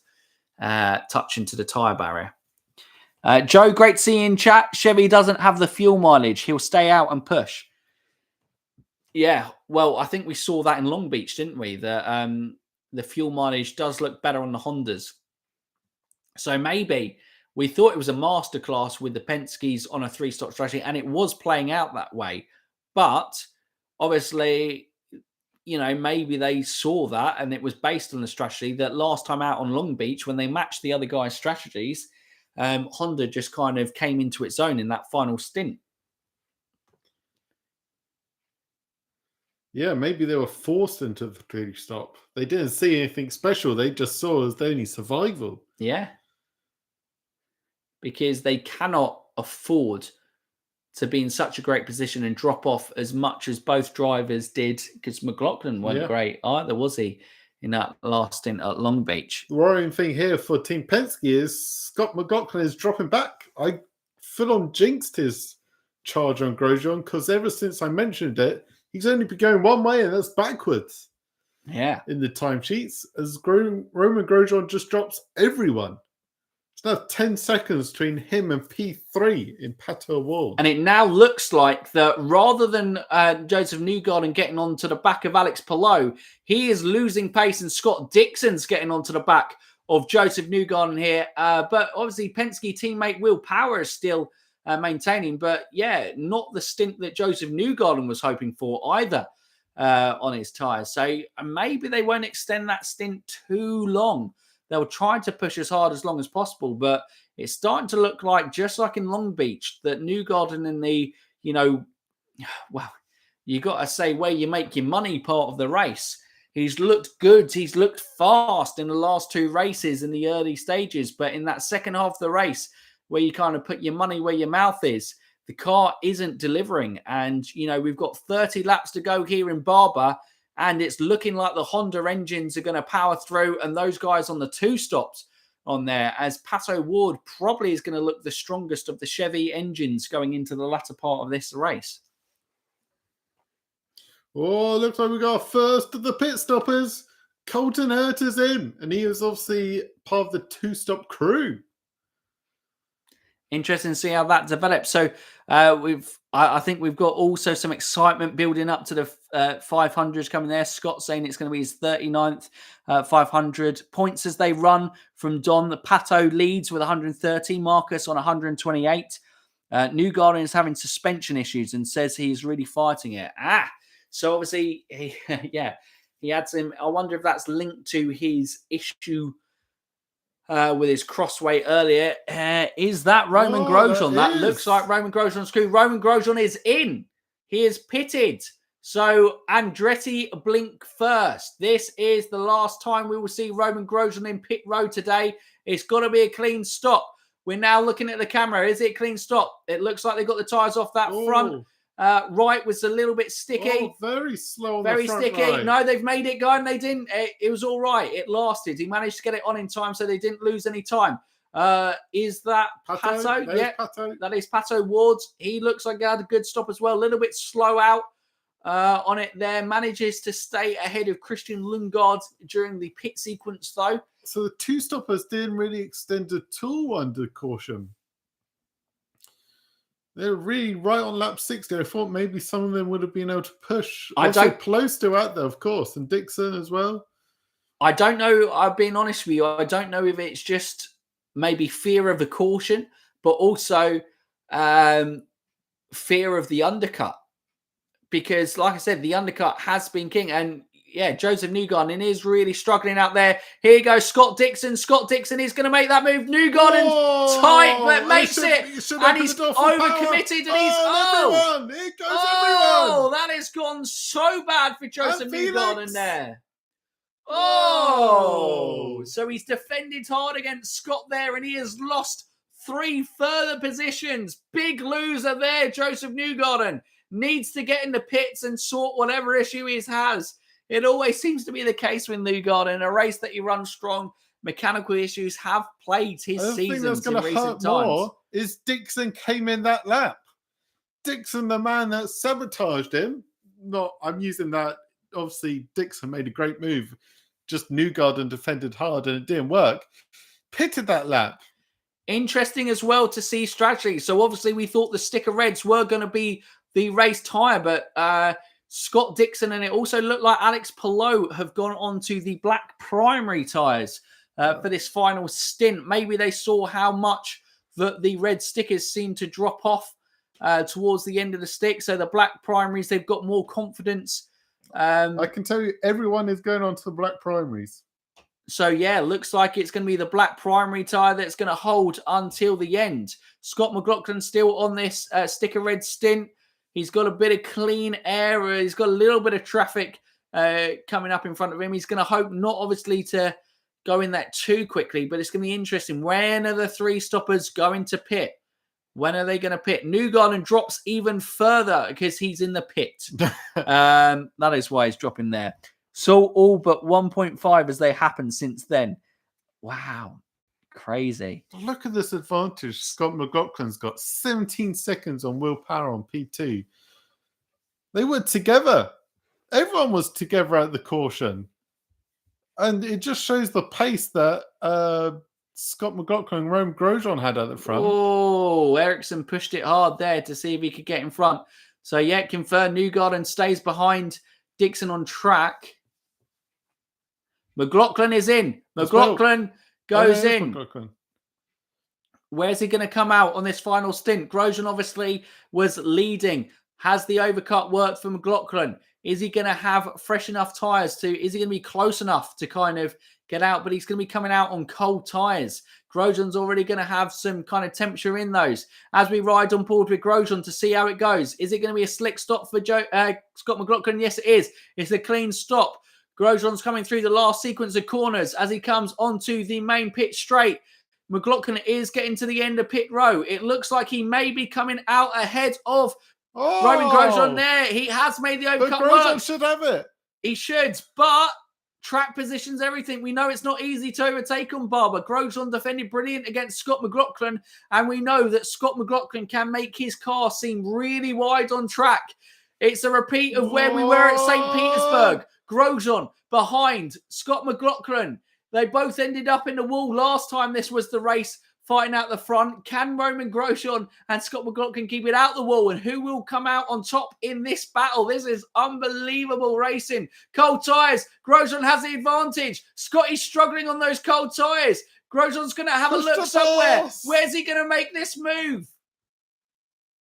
touch into the tyre barrier. Joe, great to see you in chat. Chevy doesn't have the fuel mileage. He'll stay out and push. Yeah, well, I think we saw that in Long Beach, didn't we? That the fuel mileage does look better on the Hondas. So maybe we thought it was a masterclass with the Penske's on a 3-stop strategy, and it was playing out that way. But obviously, you know, maybe they saw that and it was based on the strategy that last time out on Long Beach, when they matched the other guys' strategies, Honda just kind of came into its own in that final stint. Yeah, maybe they were forced into the 3-stop. They didn't see anything special. They just saw as the only survival. Yeah. Because they cannot afford to be in such a great position and drop off as much as both drivers did, because McLaughlin weren't great either, was he, in that last stint at Long Beach? The worrying thing here for Team Penske is Scott McLaughlin is dropping back. I full on jinxed his charge on Grosjean because ever since I mentioned it, he's only been going one way, and that's backwards. Yeah. In the timesheets, as Romain Grosjean just drops everyone. It's now 10 seconds between him and P3 in Pato Award. And it now looks like that rather than Joseph Newgarden getting onto the back of Alex Palou, he is losing pace, and Scott Dixon's getting onto the back of Joseph Newgarden here. But obviously, Penske teammate Will Power is still maintaining. But yeah, not the stint that Joseph Newgarden was hoping for either on his tyres. So maybe they won't extend that stint too long. They'll try to push as hard as long as possible, but it's starting to look like, just like in Long Beach, that Newgarden in the, you know, well, you got to say where you make your money part of the race. He's looked good. He's looked fast in the last 2 races in the early stages, but in that second half of the race, where you kind of put your money where your mouth is, the car isn't delivering. And, you know, we've got 30 laps to go here in Barber, and it's looking like the Honda engines are going to power through, and those guys on the 2 stops on there, as Pato Ward probably is going to look the strongest of the Chevy engines going into the latter part of this race. Oh, looks like we got first of the pit stoppers. Colton Hurt is in, and he was obviously part of the 2-stop crew. Interesting to see how that develops. So I think we've got also some excitement building up to the 500s coming there. Scott saying it's going to be his 39th 500 points as they run from Don. The Pato leads with 130, Marcus on 128. Newgarden is having suspension issues and says he's really fighting it. So obviously, he had some. I wonder if that's linked to his issue with his crossway earlier. Is that Romain Grosjean? That looks like Romain Grosjean's crew. Romain Grosjean is in. He is pitted. So Andretti blink first. This is the last time we will see Romain Grosjean in pit road today. It's got to be a clean stop. We're now looking at the camera. Is it a clean stop? It looks like they got the tyres off that front. Right was a little bit sticky. Very slow on very the front sticky. right. No, they've made it go, and they didn't. It was all right. It lasted. He managed to get it on in time, so they didn't lose any time. Is that Pato? Yeah, Pato. that is Pato Wards. He looks like he had a good stop as well. A little bit slow out on it there. Manages to stay ahead of Christian Lundgaard during the pit sequence, though. So the 2-stoppers didn't really extend at all under caution. They're really right on lap 60. I thought maybe some of them would have been able to push. Close still out there, of course, and Dixon as well. I don't know. I've been honest with you. I don't know if it's just maybe fear of the caution, but also fear of the undercut. Because, like I said, the undercut has been king. And Joseph Newgarden is really struggling out there. Here goes Scott Dixon. Scott Dixon is going to make that move. Newgarden tight, but makes it. And he's overcommitted. And everyone. Here goes everyone. That has gone so bad for Joseph Newgarden there. Oh, so he's defended hard against Scott there, and he has lost 3 further positions. Big loser there, Joseph Newgarden. Needs to get in the pits and sort whatever issue he has. It always seems to be the case with Newgarden. A race that he runs strong, mechanical issues have plagued his seasons in recent times. More is Dixon came in that lap. Dixon, the man that sabotaged him. I'm using that. Obviously, Dixon made a great move. Just Newgarden defended hard and it didn't work. Pitted that lap. Interesting as well to see strategy. So obviously we thought the sticker reds were going to be the race tyre, but Scott Dixon and it also looked like Alex Palou have gone on to the black primary tyres for this final stint. Maybe they saw how much the red stickers seem to drop off towards the end of the stick. So the black primaries, they've got more confidence. I can tell you everyone is going on to the black primaries. So, yeah, looks like it's going to be the black primary tyre that's going to hold until the end. Scott McLaughlin still on this sticker red stint. He's got a bit of clean air. He's got a little bit of traffic coming up in front of him. He's going to hope not, obviously, to go in that too quickly, but it's going to be interesting. When are the 3 stoppers going to pit? When are they going to pit? Newgarden drops even further because he's in the pit. That is why he's dropping there. So all but 1.5 as they happen since then. Wow. Crazy. Look at this advantage. Scott McLaughlin's got 17 seconds on Will Power on P2. They were together. Everyone was together at the caution. And it just shows the pace that Scott McLaughlin and Romain Grosjean had at the front. Oh, Ericsson pushed it hard there to see if he could get in front. So, yeah, confirmed Newgarden stays behind Dixon on track. McLaughlin is in. McLaughlin goes in. McLaughlin. Where's he going to come out on this final stint? Grosjean obviously was leading. Has the overcut worked for McLaughlin? Is he going to have fresh enough tyres is he going to be close enough to kind of get out? But he's going to be coming out on cold tyres. Grosjean's already going to have some kind of temperature in those. As we ride on board with Grosjean to see how it goes. Is it going to be a slick stop for Scott McLaughlin? Yes, it is. It's a clean stop. Grosjean's coming through the last sequence of corners as he comes onto the main pit straight. McLaughlin is getting to the end of pit row. It looks like he may be coming out ahead of Romain Grosjean there. He has made the overcut work. Grosjean should have it. He should, but track positions, everything. We know it's not easy to overtake on Barber. Grosjean defended brilliant against Scott McLaughlin, and we know that Scott McLaughlin can make his car seem really wide on track. It's a repeat of where we were at St. Petersburg. Grosjean behind Scott McLaughlin. They both ended up in the wall last time this was the race, fighting out the front. Can Romain Grosjean and Scott McLaughlin keep it out the wall? And who will come out on top in this battle? This is unbelievable racing. Cold tyres. Grosjean has the advantage. Scotty's struggling on those cold tyres. Grosjean's going to have a look somewhere. Where's he going to make this move?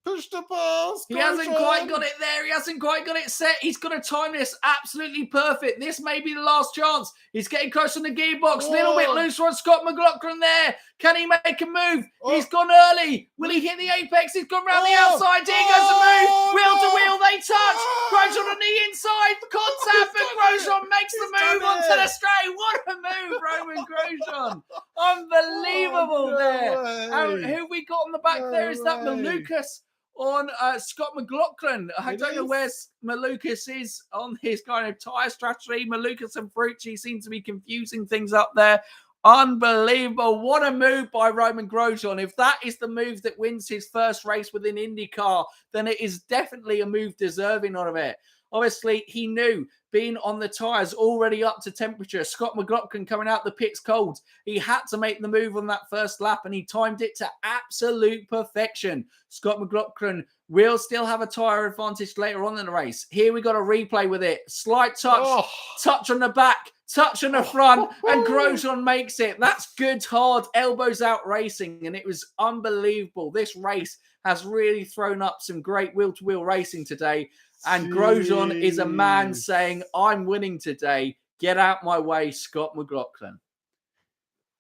Push the pass. He hasn't quite got it there. He hasn't quite got it set. He's got to time this absolutely perfect. This may be the last chance. He's getting close on the gearbox. A little bit loose on Scott McLaughlin there. Can he make a move? He's gone early. Will he hit the apex? He's gone round the outside. Here goes the move. Wheel to wheel, they touch. Grosjean on the inside. Contact, but Grosjean makes the move onto the straight. What a move, Romain Grosjean. Unbelievable there. And who we got on the back there is that Malukas on Scott McLaughlin. I don't know where Malukas is on his kind of tyre strategy. Malukas and Frucci seem to be confusing things up there. Unbelievable. What a move by Romain Grosjean. If that is the move that wins his first race within IndyCar, then it is definitely a move deserving of it. Obviously, he knew being on the tyres already up to temperature. Scott McLaughlin coming out the pits cold. He had to make the move on that first lap and he timed it to absolute perfection. Scott McLaughlin will still have a tyre advantage later on in the race. Here we got a replay with it. Slight touch, touch on the back, touch on the front, and Grosjean makes it. That's good, hard, elbows out racing, and it was unbelievable. This race has really thrown up some great wheel-to-wheel racing today. And Grosjean is a man Jeez. saying, I'm winning today. Get out my way, Scott McLaughlin.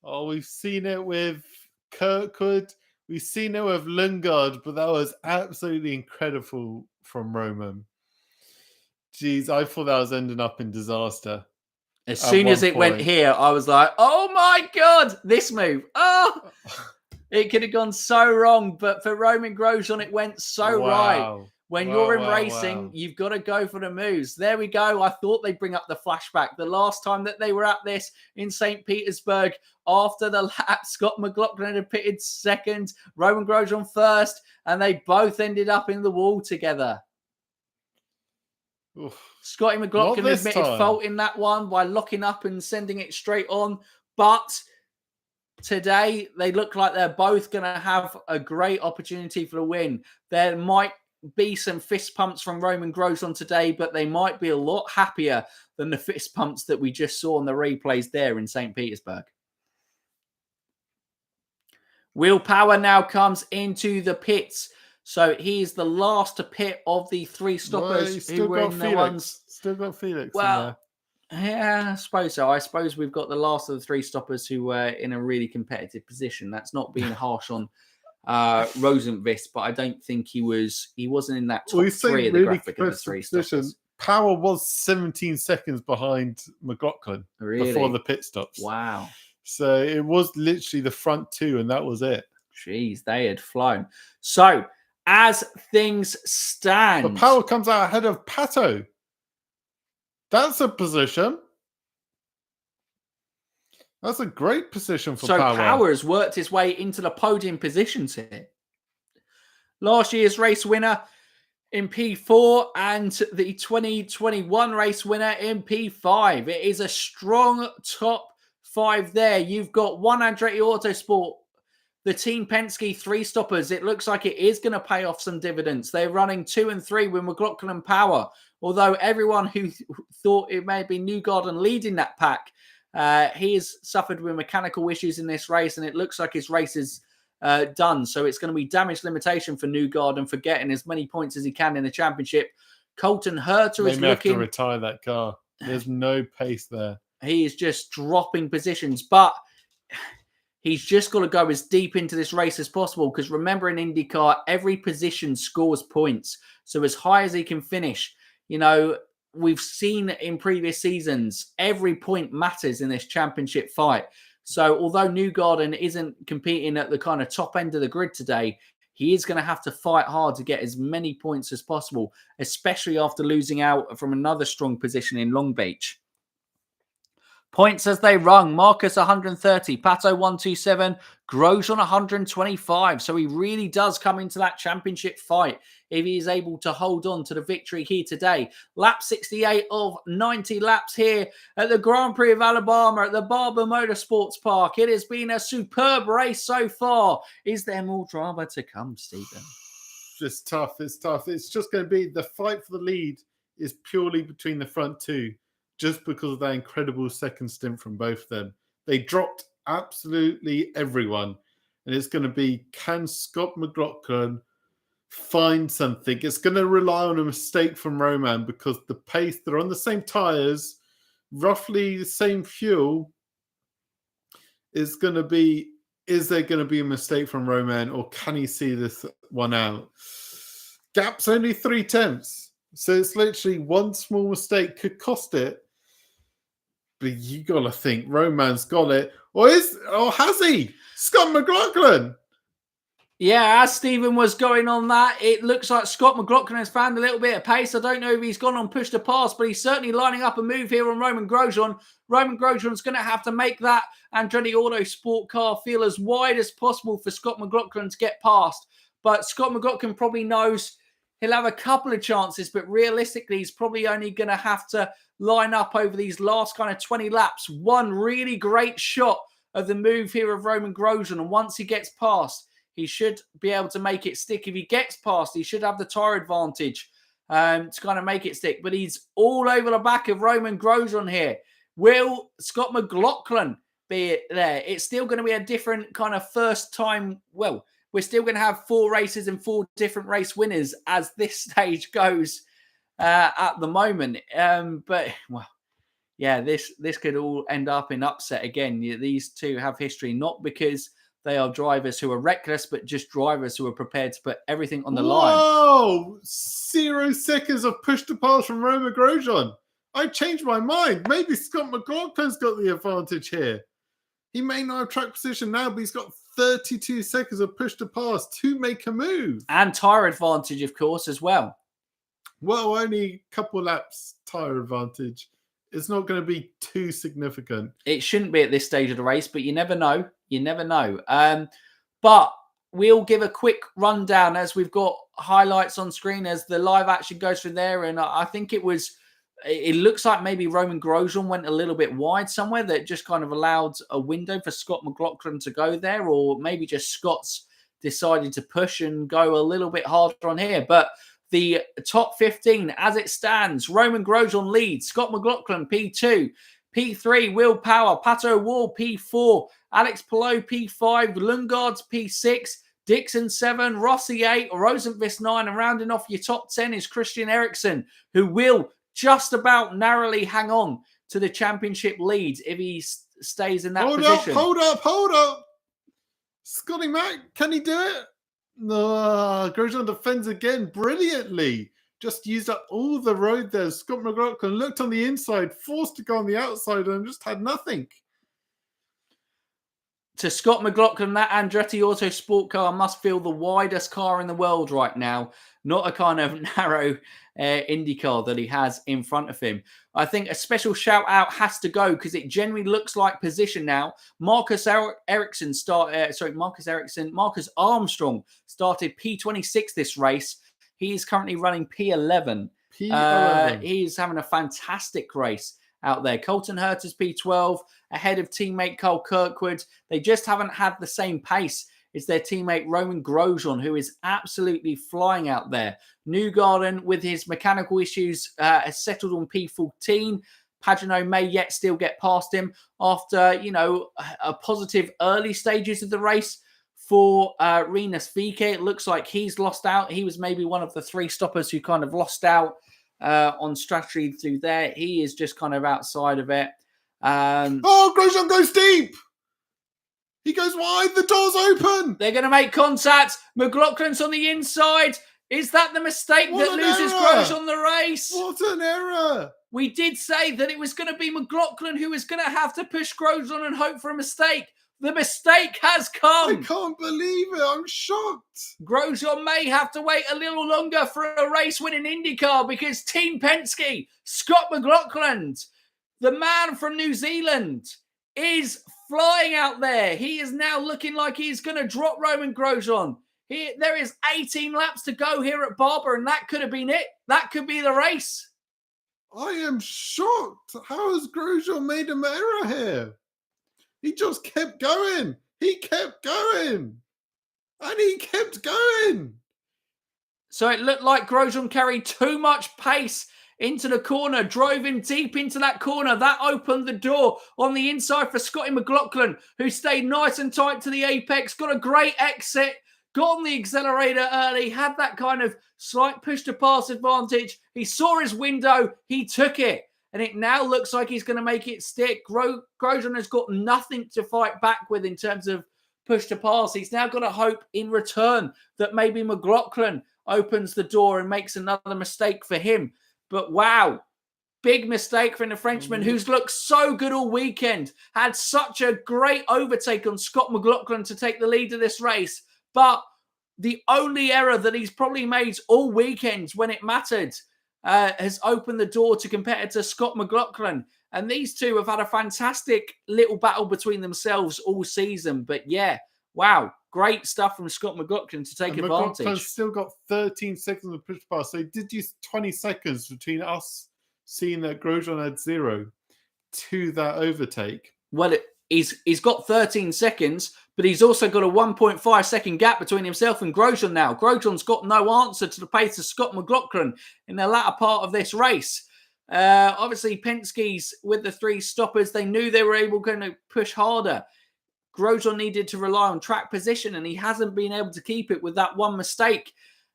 Oh, we've seen it with Kirkwood. We've seen it with Lundgaard, but that was absolutely incredible from Roman. Jeez, I thought that was ending up in disaster. As soon as it went here, I was like, oh my God, this move. Oh, it could have gone so wrong. But for Romain Grosjean, it went so right. When you're in racing, you've got to go for the moves. There we go. I thought they'd bring up the flashback. The last time that they were at this in St. Petersburg, after the lap, Scott McLaughlin had pitted second, Romain Grosjean first, and they both ended up in the wall together. Oof. Scotty McLaughlin admitted fault in that one by locking up and sending it straight on. But today, they look like they're both going to have a great opportunity for the win. There might be some fist pumps from Romain Grosjean today, but they might be a lot happier than the fist pumps that we just saw on the replays there in St. Petersburg. Will Power now comes into the pits. So he's the last to pit of the three stoppers who were in the ones. Still got Felix well, in there. Yeah, I suppose so. I suppose we've got the last of the three stoppers who were in a really competitive position. That's not being harsh on Rosenqvist, but I don't think he wasn't in that top three of the graphic of the three stoppers. Power was 17 seconds behind McLaughlin before the pit stops. Wow. So it was literally the front two, and that was it. Jeez, they had flown. So as things stand, but Power comes out ahead of Pato. That's a position. That's a great position for Power. So Power has worked his way into the podium positions here. Last year's race winner in P4 and the 2021 race winner in P5. It is a strong top five there. You've got One Andretti Autosport, the Team Penske three stoppers. It looks like it is going to pay off some dividends. They're running 2 and 3 with McLaughlin and Power. Although everyone who thought it may be Newgarden leading that pack, he has suffered with mechanical issues in this race, and it looks like his race is done. So it's going to be damage limitation for Newgarden for getting as many points as he can in the championship. Colton Herter is looking... They have to retire that car. There's no pace there. He is just dropping positions, but he's just got to go as deep into this race as possible, because remember, in IndyCar, every position scores points. So as high as he can finish, you know, we've seen in previous seasons, every point matters in this championship fight. So although Newgarden isn't competing at the kind of top end of the grid today, he is going to have to fight hard to get as many points as possible, especially after losing out from another strong position in Long Beach. Points as they rung. Marcus 130, Pato 127, Grosjean 125. So he really does come into that championship fight if he is able to hold on to the victory here today. Lap 68 of 90 laps here at the Grand Prix of Alabama at the Barber Motorsports Park. It has been a superb race so far. Is there more drama to come, Stephen? It's tough. It's tough. It's just going to be the fight for the lead is purely between the front two, just because of that incredible second stint from both of them. They dropped absolutely everyone. And it's going to be, can Scott McLaughlin find something? It's going to rely on a mistake from Romain, because the pace, they're on the same tyres, roughly the same fuel. Is going to be, is there going to be a mistake from Romain, or can he see this one out? Gap's only 3 tenths. So it's literally one small mistake could cost it. But you got to think Romain's got it. Or has he? Scott McLaughlin. Yeah, as Stephen was going on that, it looks like Scott McLaughlin has found a little bit of pace. I don't know if he's gone on push to pass, but he's certainly lining up a move here on Romain Grosjean. Romain Grosjean's going to have to make that Andretti Autosport car feel as wide as possible for Scott McLaughlin to get past. But Scott McLaughlin probably knows he'll have a couple of chances, but realistically, he's probably only going to have to line up over these last kind of 20 laps. One really great shot of the move here of Romain Grosjean, and once he gets past, he should be able to make it stick. If he gets past, he should have the tyre advantage to kind of make it stick. But he's all over the back of Romain Grosjean here. Will Scott McLaughlin be there? It's still going to be a different kind of first time. Well, we're still going to have 4 races and 4 different race winners as this stage goes. at the moment. But, well, yeah, this could all end up in upset again. These two have history, not because they are drivers who are reckless, but just drivers who are prepared to put everything on the line. Whoa! 0 seconds of push to pass from Romain Grosjean. I changed my mind. Maybe Scott McLaughlin's got the advantage here. He may not have track position now, but he's got 32 seconds of push to pass to make a move. And tyre advantage, of course, as well. Well, only a couple laps tyre advantage. It's not going to be too significant. It shouldn't be at this stage of the race, but you never know. You never know. But we'll give a quick rundown as we've got highlights on screen as the live action goes through there. And I think it looks like maybe Romain Grosjean went a little bit wide somewhere that just kind of allowed a window for Scott McLaughlin to go there, or maybe just Scott's decided to push and go a little bit harder on here. But the top 15 as it stands, Romain Grosjean leads, Scott McLaughlin P2, P3 Will Power, Pato Wall P4, Alex Palou P5, Lundgaard's P6, Dixon 7, Rossi 8, Rosenqvist 9, and rounding off your top 10 is Christian Eriksen, who will just about narrowly hang on to the championship lead if he stays in that position. Hold up. Scotty Mac, can he do it? No, Grosjean defends again brilliantly. Just used up all the road there. Scott McLaughlin looked on the inside, forced to go on the outside, and just had nothing. To Scott McLaughlin, that Andretti Auto Sport car must feel the widest car in the world right now, not a kind of narrow IndyCar that he has in front of him. I think a special shout out has to go because it generally looks like position now. Marcus Armstrong started P26 this race. He's currently running P11. He's having a fantastic race out there. Colton Herta's P12 ahead of teammate Cole Kirkwood. They just haven't had the same pace as their teammate Romain Grosjean, who is absolutely flying out there. Newgarden, with his mechanical issues, has settled on P14. Pagenaud may yet still get past him after, a positive early stages of the race for Rinus VeeKay. It looks like he's lost out. He was maybe one of the three stoppers who kind of lost out on strategy through there. He is just kind of outside of it. Grosjean goes deep. He goes wide. The door's open. They're going to make contact. McLaughlin's on the inside. Is that the mistake that loses Grosjean the race? What an error. We did say that it was going to be McLaughlin who was going to have to push Grosjean and hope for a mistake. The mistake has come. I can't believe it. I'm shocked. Grosjean may have to wait a little longer for a race-winning IndyCar because Team Penske, Scott McLaughlin, the man from New Zealand, is flying out there. He is now looking like he's going to drop Romain Grosjean. There is 18 laps to go here at Barber, and that could have been it. That could be the race. I am shocked. How has Grosjean made an error here? He just kept going. He kept going. And he kept going. So it looked like Grosjean carried too much pace into the corner, drove him deep into that corner. That opened the door on the inside for Scotty McLaughlin, who stayed nice and tight to the apex, got a great exit, got on the accelerator early, had that kind of slight push-to-pass advantage. He saw his window, he took it, and it now looks like he's going to make it stick. Grosjean has got nothing to fight back with in terms of push-to-pass. He's now got to hope in return that maybe McLaughlin opens the door and makes another mistake for him. But wow, big mistake from the Frenchman who's looked so good all weekend. Had such a great overtake on Scott McLaughlin to take the lead of this race. But the only error that he's probably made all weekend when it mattered has opened the door to competitor Scott McLaughlin. And these two have had a fantastic little battle between themselves all season. But yeah, wow. Great stuff from Scott McLaughlin to take advantage. McLaughlin's still got 13 seconds of push pass. So he did use 20 seconds between us seeing that Grosjean had 0 to that overtake. Well, he's got 13 seconds, but he's also got a 1.5 second gap between himself and Grosjean now. Grosjean's got no answer to the pace of Scott McLaughlin in the latter part of this race. Obviously, Penske's with the 3 stoppers, they knew they were going to push harder. Grosjean needed to rely on track position, and he hasn't been able to keep it with that one mistake.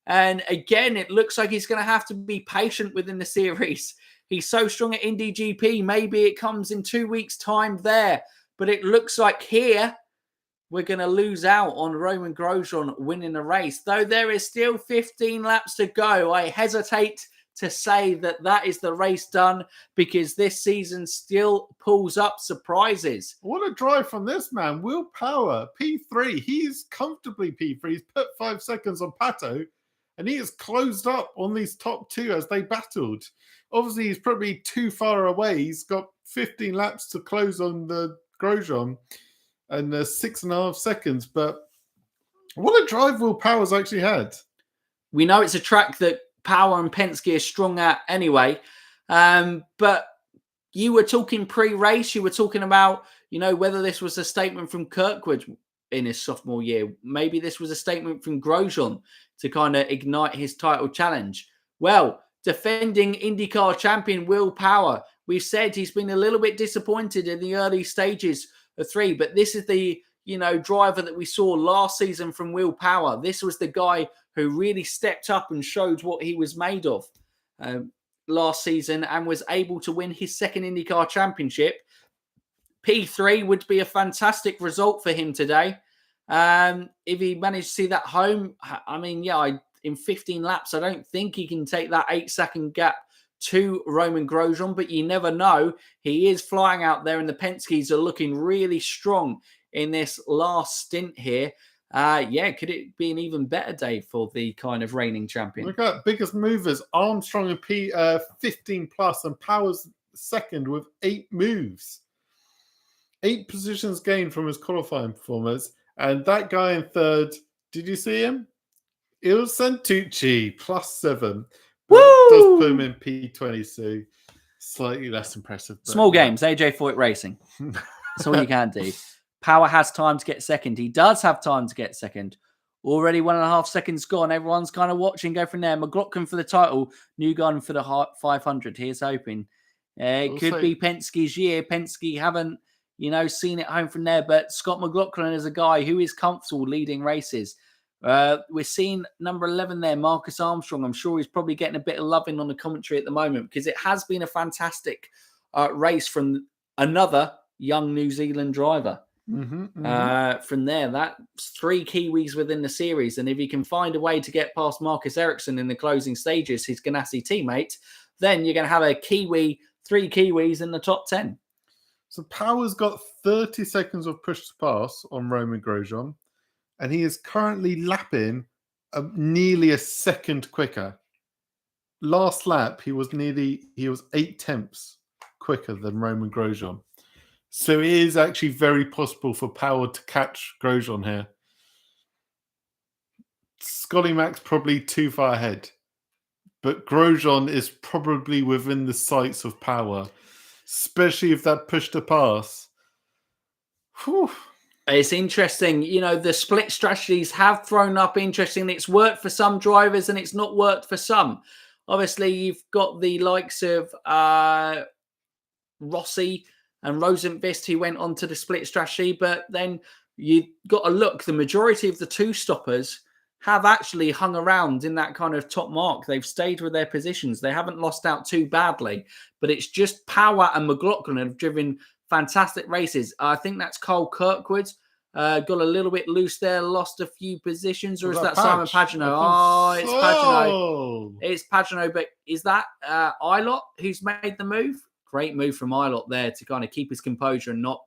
And again, it looks like he's going to have to be patient within the series. He's so strong at Indy GP. Maybe it comes in 2 weeks' time there. But it looks like here we're going to lose out on Romain Grosjean winning the race. Though there is still 15 laps to go, I hesitate to say that that is the race done because this season still pulls up surprises. What a drive from this man. Will Power, P3. He's comfortably P3. He's put 5 seconds on Pato, and he has closed up on these top two as they battled. Obviously, he's probably too far away. He's got 15 laps to close on the Grosjean and 6.5 seconds. But what a drive Will Power's actually had. We know it's a track that Power and Penske are strong at anyway. But you were talking pre-race. You were talking about, whether this was a statement from Kirkwood in his sophomore year. Maybe this was a statement from Grosjean to kind of ignite his title challenge. Well, defending IndyCar champion Will Power, we've said he's been a little bit disappointed in the early stages of 3, but this is the driver that we saw last season from Will Power. This was the guy who really stepped up and showed what he was made of last season and was able to win his second IndyCar championship. P3 would be a fantastic result for him today. If he managed to see that home, in 15 laps, I don't think he can take that 8-second gap to Romain Grosjean, but you never know. He is flying out there, and the Penskes are looking really strong in this last stint here. Could it be an even better day for the kind of reigning champion? Look at biggest movers. Armstrong and P 15 plus, and Power's second with 8 moves. 8 positions gained from his qualifying performance. And that guy in third, did you see him? Il Santucci, +7. Woo! Does put him in P20, so slightly less impressive. Small games, AJ Foyt Racing. That's all you can do. Power has time to get second. He does have time to get second. Already 1.5 seconds gone. Everyone's kind of watching, go from there. McLaughlin for the title. Newgarden for the 500. Here's hoping. It could be Penske's year. Penske haven't, seen it home from there. But Scott McLaughlin is a guy who is comfortable leading races. We're seeing number 11 there, Marcus Armstrong. I'm sure he's probably getting a bit of loving on the commentary at the moment because it has been a fantastic race from another young New Zealand driver. From there, that's 3 Kiwis within the series, and if he can find a way to get past Marcus Ericsson in the closing stages, his Ganassi teammate, then you're going to have 3 Kiwis in the top 10. So Power's got 30 seconds of push to pass on Romain Grosjean, and he is currently lapping nearly a second quicker. Last lap, he was 8 tenths quicker than Romain Grosjean. So it is actually very possible for Power to catch Grosjean here. Scotty Mac's probably too far ahead, but Grosjean is probably within the sights of Power, especially if that push to pass. Whew. It's interesting. The split strategies have thrown up interesting. It's worked for some drivers and it's not worked for some. Obviously, you've got the likes of Rossi and Rosenqvist who went on to the split strategy, but then you got to look, the majority of the 2 stoppers have actually hung around in that kind of top mark. They've stayed with their positions. They haven't lost out too badly, but it's just Power and McLaughlin have driven fantastic races. I think that's Cole Kirkwood. Got a little bit loose there, lost a few positions, or is that Simon Pagenaud? Oh, it's Pagenaud. It's Pagenaud, but is that Ilott who's made the move? Great move from Ilott there to kind of keep his composure and not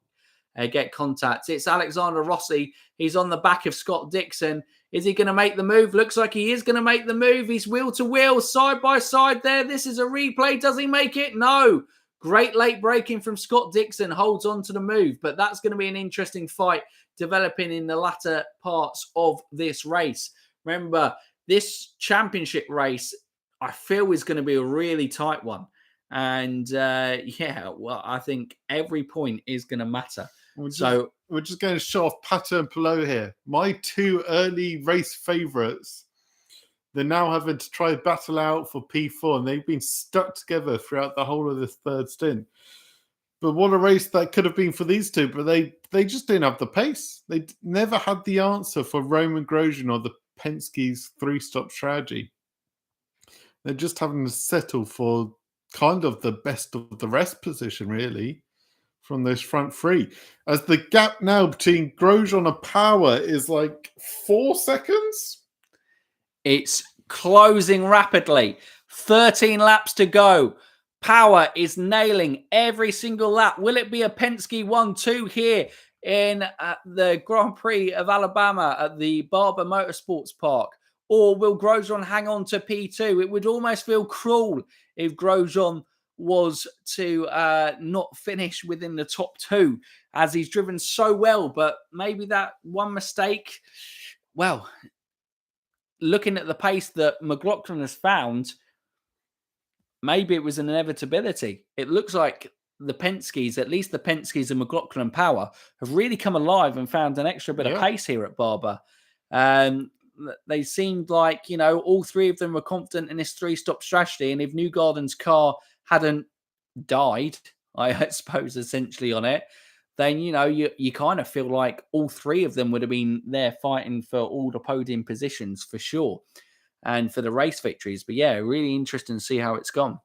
get contact. It's Alexander Rossi. He's on the back of Scott Dixon. Is he going to make the move? Looks like he is going to make the move. He's wheel to wheel, side by side there. This is a replay. Does he make it? No. Great late braking from Scott Dixon. Holds on to the move. But that's going to be an interesting fight developing in the latter parts of this race. Remember, this championship race, I feel, is going to be a really tight one. And I think every point is going to matter. We're just going to show off Pato and Palou here. My 2 early race favourites. They're now having to try battle out for P4, and they've been stuck together throughout the whole of this third stint. But what a race that could have been for these 2, but they just didn't have the pace. They never had the answer for Romain Grosjean or the Penske's 3-stop strategy. They're just having to settle for kind of the best of the rest position, really, from those front three. As the gap now between Grosjean and Power is like 4 seconds. It's closing rapidly. 13 laps to go. Power is nailing every single lap. Will it be a Penske 1-2 here in the Grand Prix of Alabama at the Barber Motorsports Park? Or will Grosjean hang on to P2? It would almost feel cruel if Grosjean was to not finish within the top 2, as he's driven so well. But maybe that one mistake, well, looking at the pace that McLaughlin has found, maybe it was an inevitability. It looks like the Penskes, at least the Penskes and McLaughlin and Power, have really come alive and found an extra bit of pace here at Barber. They seemed like, all three of them were confident in this 3-stop strategy. And if Newgarden's car hadn't died, I suppose, essentially on it, then, you kind of feel like all three of them would have been there fighting for all the podium positions for sure and for the race victories. But yeah, really interesting to see how it's gone.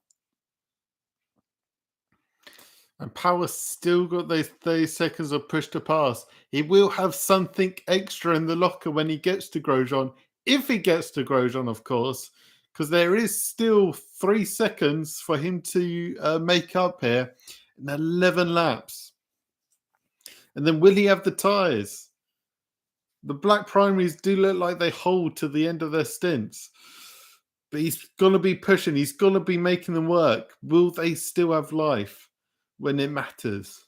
And Power still got those 30 seconds of push to pass. He will have something extra in the locker when he gets to Grosjean. If he gets to Grosjean, of course, because there is still 3 seconds for him to make up here in 11 laps. And then will he have the tyres? The black primaries do look like they hold to the end of their stints. But he's going to be pushing. He's going to be making them work. Will they still have life when it matters?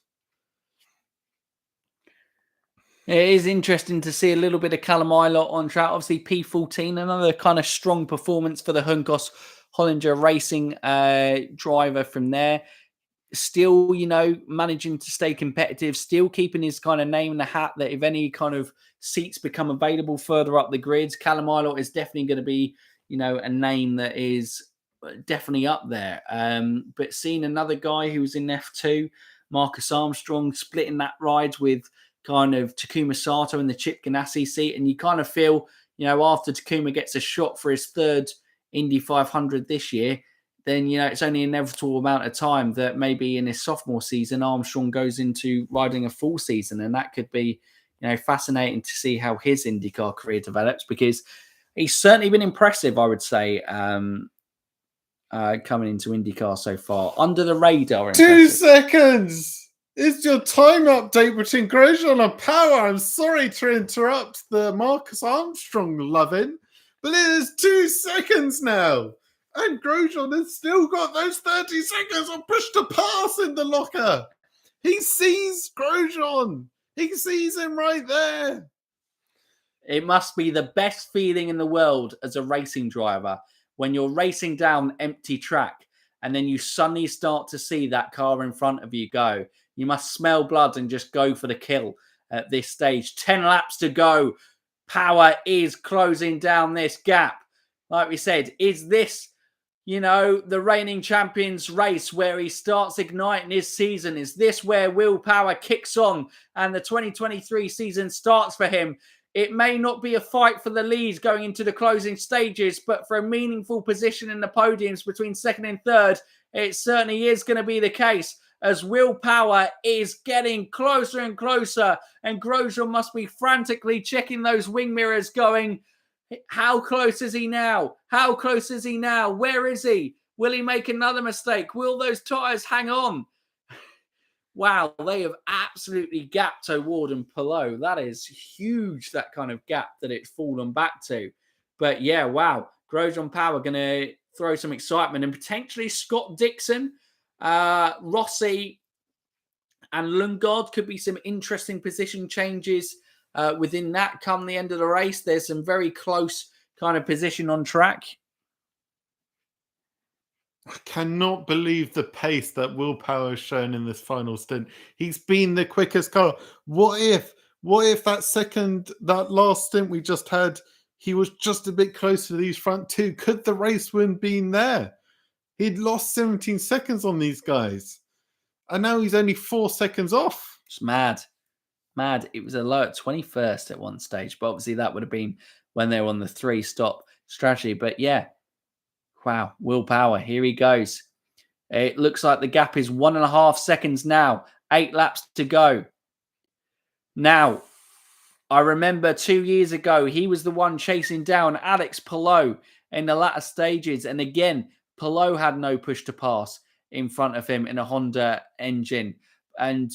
It is interesting to see a little bit of Callum Ilott on track. Obviously, P14, another kind of strong performance for the Juncos Hollinger Racing driver from there. Still, managing to stay competitive, still keeping his kind of name in the hat that if any kind of seats become available further up the grids, Callum Ilott is definitely going to be, a name that is definitely up there. But seeing another guy who was in F2, Marcus Armstrong, splitting that ride with kind of Takuma Sato in the Chip Ganassi seat, and you kind of feel, after Takuma gets a shot for his 3rd Indy 500 this year, then, it's only an inevitable amount of time that maybe in his sophomore season, Armstrong goes into riding a full season. And that could be, fascinating to see how his IndyCar career develops, because he's certainly been impressive, I would say, coming into IndyCar so far. Under the radar. 2 seconds! It's your time update between Grosjean and Power. I'm sorry to interrupt the Marcus Armstrong loving, but it is 2 seconds now. And Grosjean has still got those 30 seconds of push to pass in the locker. He sees Grosjean. He sees him right there. It must be the best feeling in the world as a racing driver when you're racing down empty track and then you suddenly start to see that car in front of you go. You must smell blood and just go for the kill at this stage. 10 laps to go. Power is closing down this gap. Like we said, is this, the reigning champions race where he starts igniting his season? Is this where Will Power kicks on and the 2023 season starts for him? It may not be a fight for the lead going into the closing stages, but for a meaningful position in the podiums between 2nd and 3rd, it certainly is going to be the case, as Will Power is getting closer and closer, and Grosjean must be frantically checking those wing mirrors going, how close is he now? How close is he now? Where is he? Will he make another mistake? Will those tyres hang on? Wow, they have absolutely gapped O'Ward and Palou. That is huge, that kind of gap that it's fallen back to. But yeah, wow. Grosjean Power going to throw some excitement, and potentially Scott Dixon, Rossi and Lundgaard could be some interesting position changes within that come the end of the race. There's some very close kind of position on track. I cannot believe the pace that Will Power has shown in this final stint. He's been the quickest car. What if that last stint we just had, he was just a bit closer to these front two? Could the race win been there? He'd lost 17 seconds on these guys. And now he's only 4 seconds off. It's mad. It was a low at 21st at one stage, but obviously that would have been when they're on the 3-stop strategy. But yeah, wow, Will Power, here he goes. It looks like the gap is 1.5 seconds now. 8 laps to go. Now, I remember 2 years ago, he was the one chasing down Alex Palou in the latter stages. And again, Palou had no push to pass in front of him in a Honda engine. And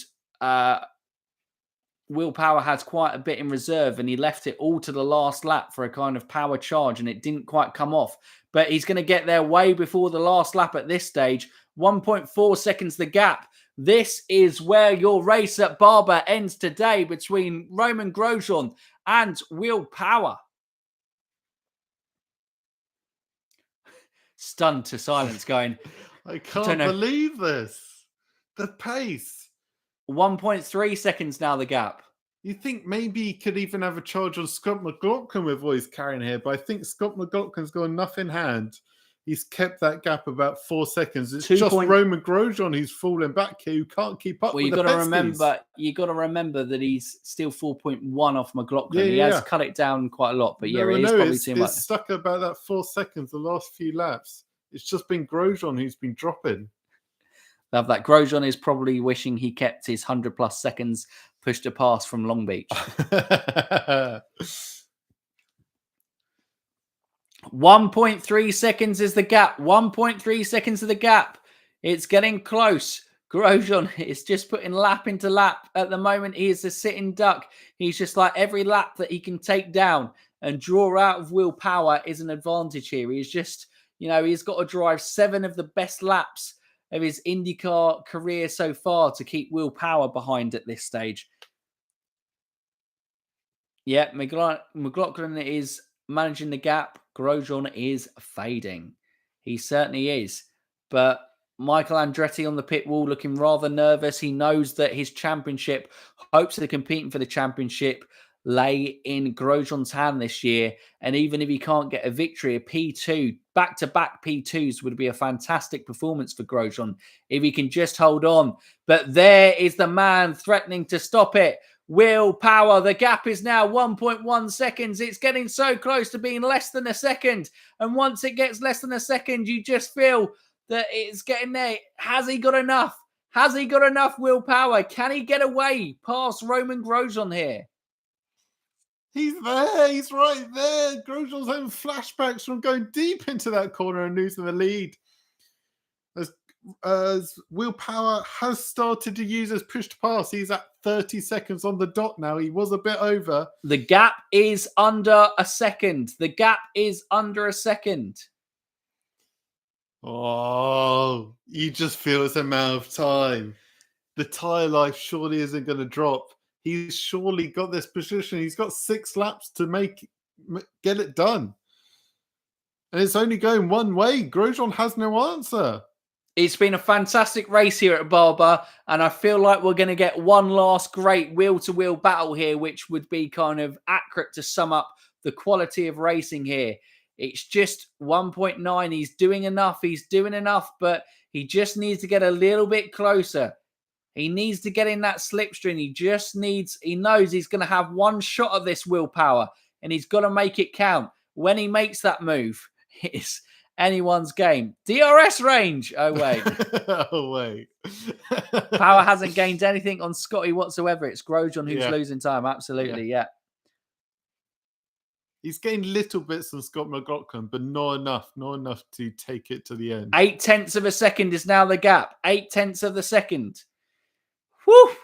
Will Power has quite a bit in reserve, and he left it all to the last lap for a kind of power charge, and it didn't quite come off. But he's going to get there way before the last lap at this stage. 1.4 seconds the gap. This is where your race at Barber ends today between Romain Grosjean and Will Power. Stunned to silence going, I can't believe this. The pace. 1.3 seconds now the gap. You think maybe he could even have a charge on Scott McLaughlin with what he's carrying here, but I think Scott McLaughlin's got enough in hand. He's kept that gap about 4 seconds. It's just Romain Grosjean who's falling back here, who can't keep up with the pesties. You got to remember that he's still 4.1 off McLaughlin. He has cut it down quite a lot, but it is probably too much. It's stuck about that 4 seconds the last few laps. It's just been Grosjean who's been dropping. Love that. Grosjean is probably wishing he kept his 100+ seconds push to pass from Long Beach. 1.3 seconds is the gap. 1.3 seconds of the gap. It's getting close. Grosjean is just putting lap into lap. At the moment, he is a sitting duck. He's just like every lap that he can take down and draw out of Will Power is an advantage here. He's just, he's got to drive 7 of the best laps of his IndyCar career so far to keep Will Power behind at this stage. Yeah, McLaughlin is managing the gap. Grosjean is fading. He certainly is. But Michael Andretti on the pit wall looking rather nervous. He knows that his championship, hopes of competing for the championship, lay in Grosjean's hand this year. And even if he can't get a victory, a P2, back-to-back P2s would be a fantastic performance for Grosjean if he can just hold on. But there is the man threatening to stop it. Will Power. The gap is now 1.1 seconds. It's getting so close to being less than a second. And once it gets less than a second, you just feel that it's getting there. Has he got enough? Has he got enough Will Power? Can he get away past Romain Grosjean here? He's there. He's right there. Grosjean's having flashbacks from going deep into that corner and losing the lead. As Will Power has started to use his push to pass. He's at 30 seconds on the dot now. He was a bit over. The gap is under a second. The gap is under a second. Oh, you just feel it's a matter of time. The tyre life surely isn't going to drop. He's surely got this position. He's got 6 laps to get it done. And it's only going one way. Grosjean has no answer. It's been a fantastic race here at Barber, and I feel like we're going to get one last great wheel-to-wheel battle here, which would be kind of accurate to sum up the quality of racing here. It's just 1.9. He's doing enough, but he just needs to get a little bit closer. He needs to get in that slipstream. He knows he's going to have one shot at this Will Power, and he's got to make it count. When he makes that move, it's anyone's game. DRS range. Oh, wait. Oh, wait. Power hasn't gained anything on Scotty whatsoever. It's Grosjean who's losing time. Absolutely, yeah. He's gained little bits on Scott McLaughlin, but not enough to take it to the end. 0.8 of a second is now the gap. 0.8 of the second. Whew.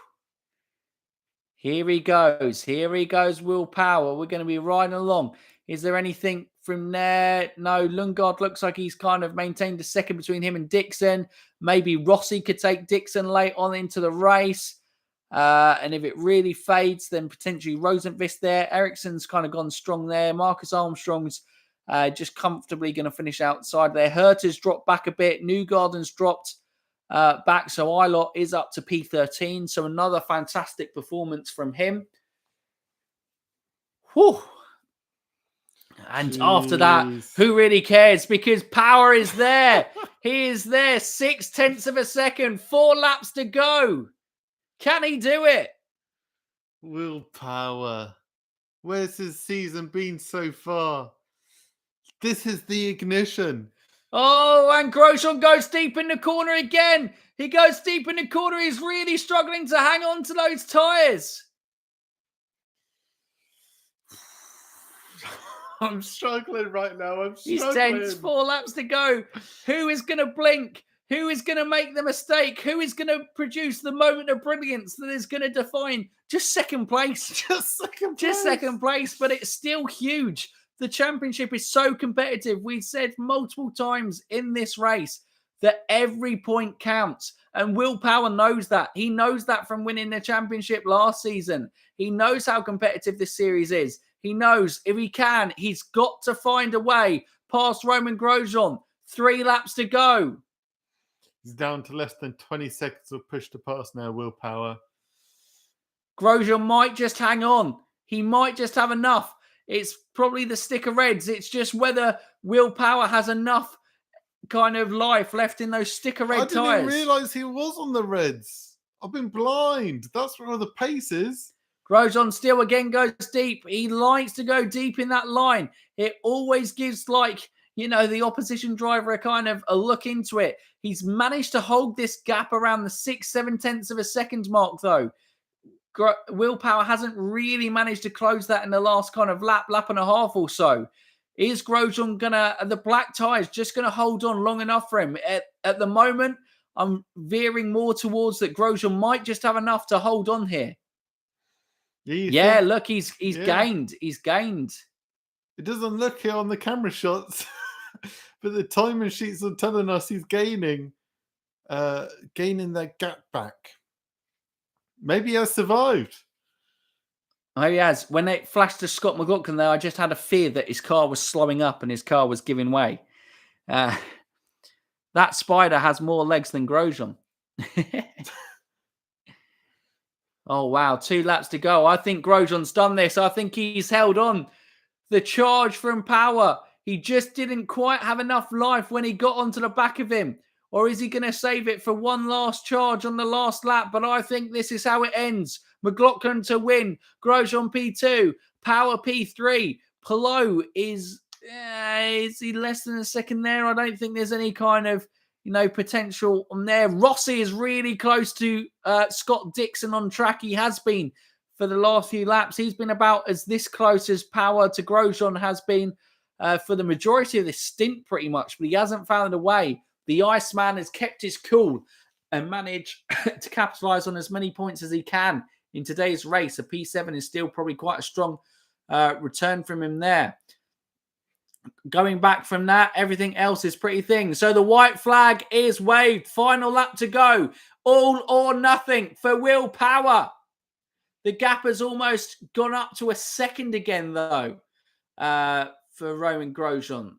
Here he goes. Here he goes, Will Power. We're going to be riding along. Is there anything from there? No, Lundgaard looks like he's kind of maintained a second between him and Dixon. Maybe Rossi could take Dixon late on into the race. And if it really fades, then potentially Rosenqvist there. Ericsson's kind of gone strong there. Marcus Armstrong's just comfortably going to finish outside there. Herter's dropped back a bit. Newgarden's dropped back. So Eilert is up to P13. So another fantastic performance from him. Whew. And after that, who really cares? Because Power is there. He is there. 0.6 of a second. 4 laps to go. Can he do it? Will Power. Where's his season been so far? This is the ignition. Oh, and Grosjean goes deep in the corner again. He goes deep in the corner. He's really struggling to hang on to those tyres. I'm struggling right now. He's tense. 4 laps to go. Who is going to blink? Who is going to make the mistake? Who is going to produce the moment of brilliance that is going to define just second place? Just second place. Just second place, but it's still huge. The championship is so competitive. We said multiple times in this race that every point counts. And Will Power knows that. He knows that from winning the championship last season. He knows how competitive this series is. He knows if he can, he's got to find a way past Romain Grosjean. 3 laps to go. He's down to less than 20 seconds of push to pass now, Will Power. Grosjean might just hang on. He might just have enough. It's probably the sticker reds. It's just whether Will Power has enough kind of life left in those sticker red tyres. I didn't realise he was on the reds. I've been blind. That's where the pace is. Grosjean still again goes deep. He likes to go deep in that line. It always gives the opposition driver a kind of a look into it. He's managed to hold this gap around the 6-7 tenths of a second mark, though. Will Power hasn't really managed to close that in the last kind of lap and a half or so. Is Grosjean the black tyres just gonna hold on long enough for him? At the moment, I'm veering more towards that Grosjean might just have enough to hold on here. Look, he's gained. He's gained. It doesn't look it on the camera shots, but the timing sheets are telling us he's gaining that gap back. Maybe he has survived. Oh, he has. When it flashed to Scott McLaughlin there, I just had a fear that his car was slowing up and his car was giving way. That Spider has more legs than Grosjean. Oh, wow. 2 laps to go. I think Grosjean's done this. I think he's held on. The charge from Power. He just didn't quite have enough life when he got onto the back of him. Or is he going to save it for one last charge on the last lap? But I think this is how it ends. McLaughlin to win. Grosjean P2. Power P3. Palou is he less than a second there? I don't think there's any kind of potential on there. Rossi is really close to Scott Dixon on track. He has been for the last few laps. He's been about as this close as Power to Grosjean has been for the majority of this stint pretty much, but he hasn't found a way. The Iceman has kept his cool and managed to capitalise on as many points as he can in today's race. A P7 is still probably quite a strong return from him there. Going back from that, everything else is pretty thin. So the white flag is waved. Final lap to go. All or nothing for Will Power. The gap has almost gone up to a second again, though, for Romain Grosjean.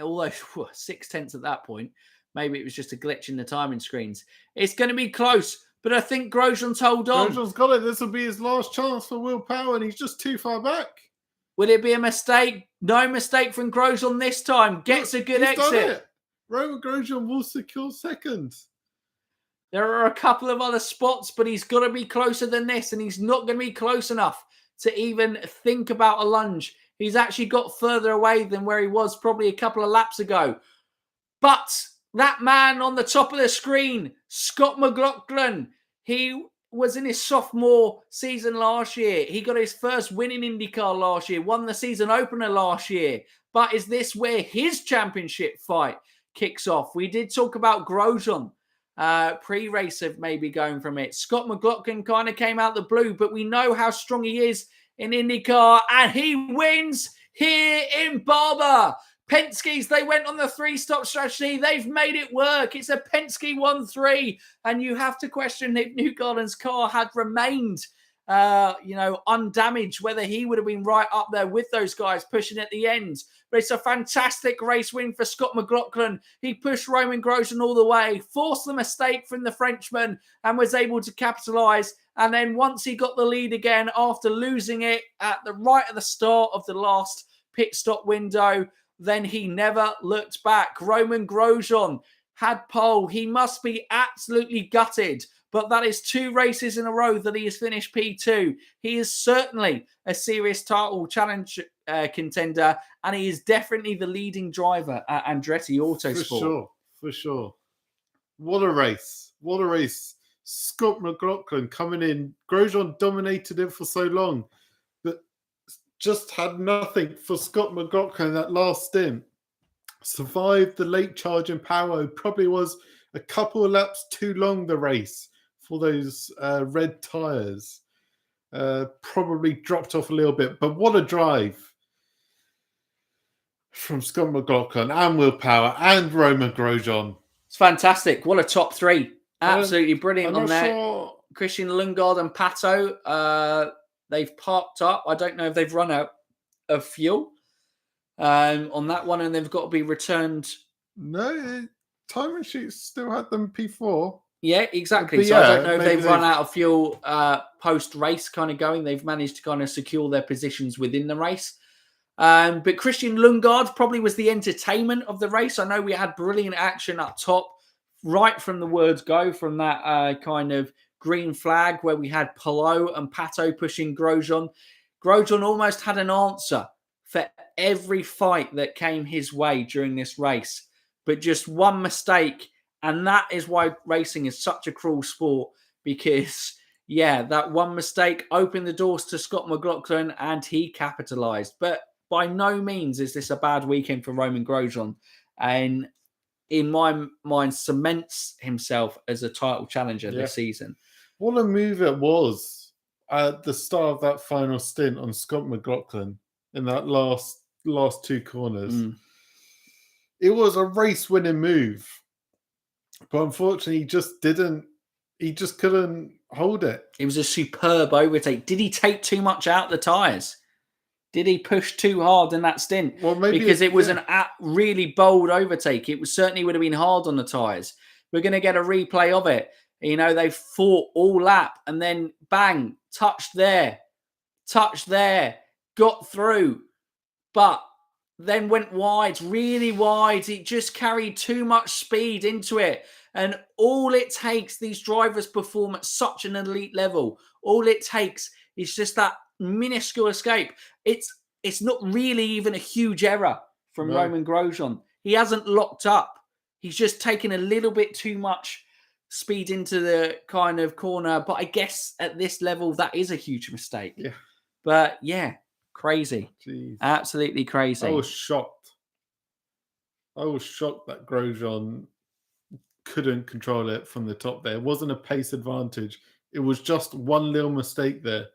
Although 6 tenths at that point. Maybe it was just a glitch in the timing screens. It's going to be close, but I think Grosjean's hold on. Grosjean's got it. This will be his last chance for Will Power, and he's just too far back. Will it be a mistake? No mistake from Grosjean this time. Gets a good exit. Romain Grosjean will secure second. There are a couple of other spots, but he's got to be closer than this, and he's not going to be close enough to even think about a lunge. He's actually got further away than where he was probably a couple of laps ago. But that man on the top of the screen, Scott McLaughlin, he was in his sophomore season last year. He got his first win in IndyCar last year, won the season opener last year. But is this where his championship fight kicks off? We did talk about Grosjean, pre-racer maybe going from it. Scott McLaughlin kind of came out the blue, but we know how strong he is in IndyCar, and he wins here in Barber. Penske's, they went on the 3-stop strategy. They've made it work. It's a Penske 1-3, and you have to question if Newgarden's car had remained, undamaged, whether he would have been right up there with those guys pushing at the end. But it's a fantastic race win for Scott McLaughlin. He pushed Romain Grosjean all the way, forced the mistake from the Frenchman, and was able to capitalise. And then once he got the lead again after losing it at the right at the start of the last pit stop window, then he never looked back. Romain Grosjean had pole. He must be absolutely gutted. but that is 2 races in a row that he has finished P2. He is certainly a serious title challenge contender, and he is definitely the leading driver at Andretti Autosport. For sure. What a race. What a race. Scott McLaughlin coming in. Grosjean dominated it for so long, but just had nothing for Scott McLaughlin in that last stint. Survived the late charge in power. Probably was a couple of laps too long, the race, for those red tyres. Probably dropped off a little bit, but what a drive from Scott McLaughlin and Will Power and Romain Grosjean. It's fantastic. What a top 3. Absolutely brilliant on there. Sure. Christian Lundgaard and Pato, they've parked up. I don't know if they've run out of fuel on that one, and they've got to be returned. No, timing sheets still had them P4. Yeah, exactly. But so I don't know if they've maybe run out of fuel post-race kind of going. They've managed to kind of secure their positions within the race. But Christian Lundgaard probably was the entertainment of the race. I know we had brilliant action up top, right from the words go, from that kind of green flag where we had Palou and Pato pushing Grosjean. Grosjean almost had an answer for every fight that came his way during this race, but just one mistake. And that is why racing is such a cruel sport, because, that one mistake opened the doors to Scott McLaughlin and he capitalised. But by no means is this a bad weekend for Romain Grosjean. And in my mind, cements himself as a title challenger this season. What a move it was at the start of that final stint on Scott McLaughlin in that last 2 corners. It was a race-winning move. But unfortunately, he just couldn't hold it. It was a superb overtake. Did he take too much out the tyres? Did he push too hard in that stint? Well, maybe because it was an really bold overtake. It certainly would have been hard on the tyres. We're going to get a replay of it. You know, they fought all lap and then bang, touched there, got through, but then went wide, really wide. It just carried too much speed into it. And all it takes, these drivers perform at such an elite level. All it takes is just that minuscule escape. It's not really even a huge error from Romain Grosjean. He hasn't locked up. He's just taken a little bit too much speed into the kind of corner. But I guess at this level, that is a huge mistake. Yeah. But crazy. Jeez. Absolutely crazy. I was shocked that Grosjean couldn't control it from the top there. It wasn't a pace advantage. It was just one little mistake there.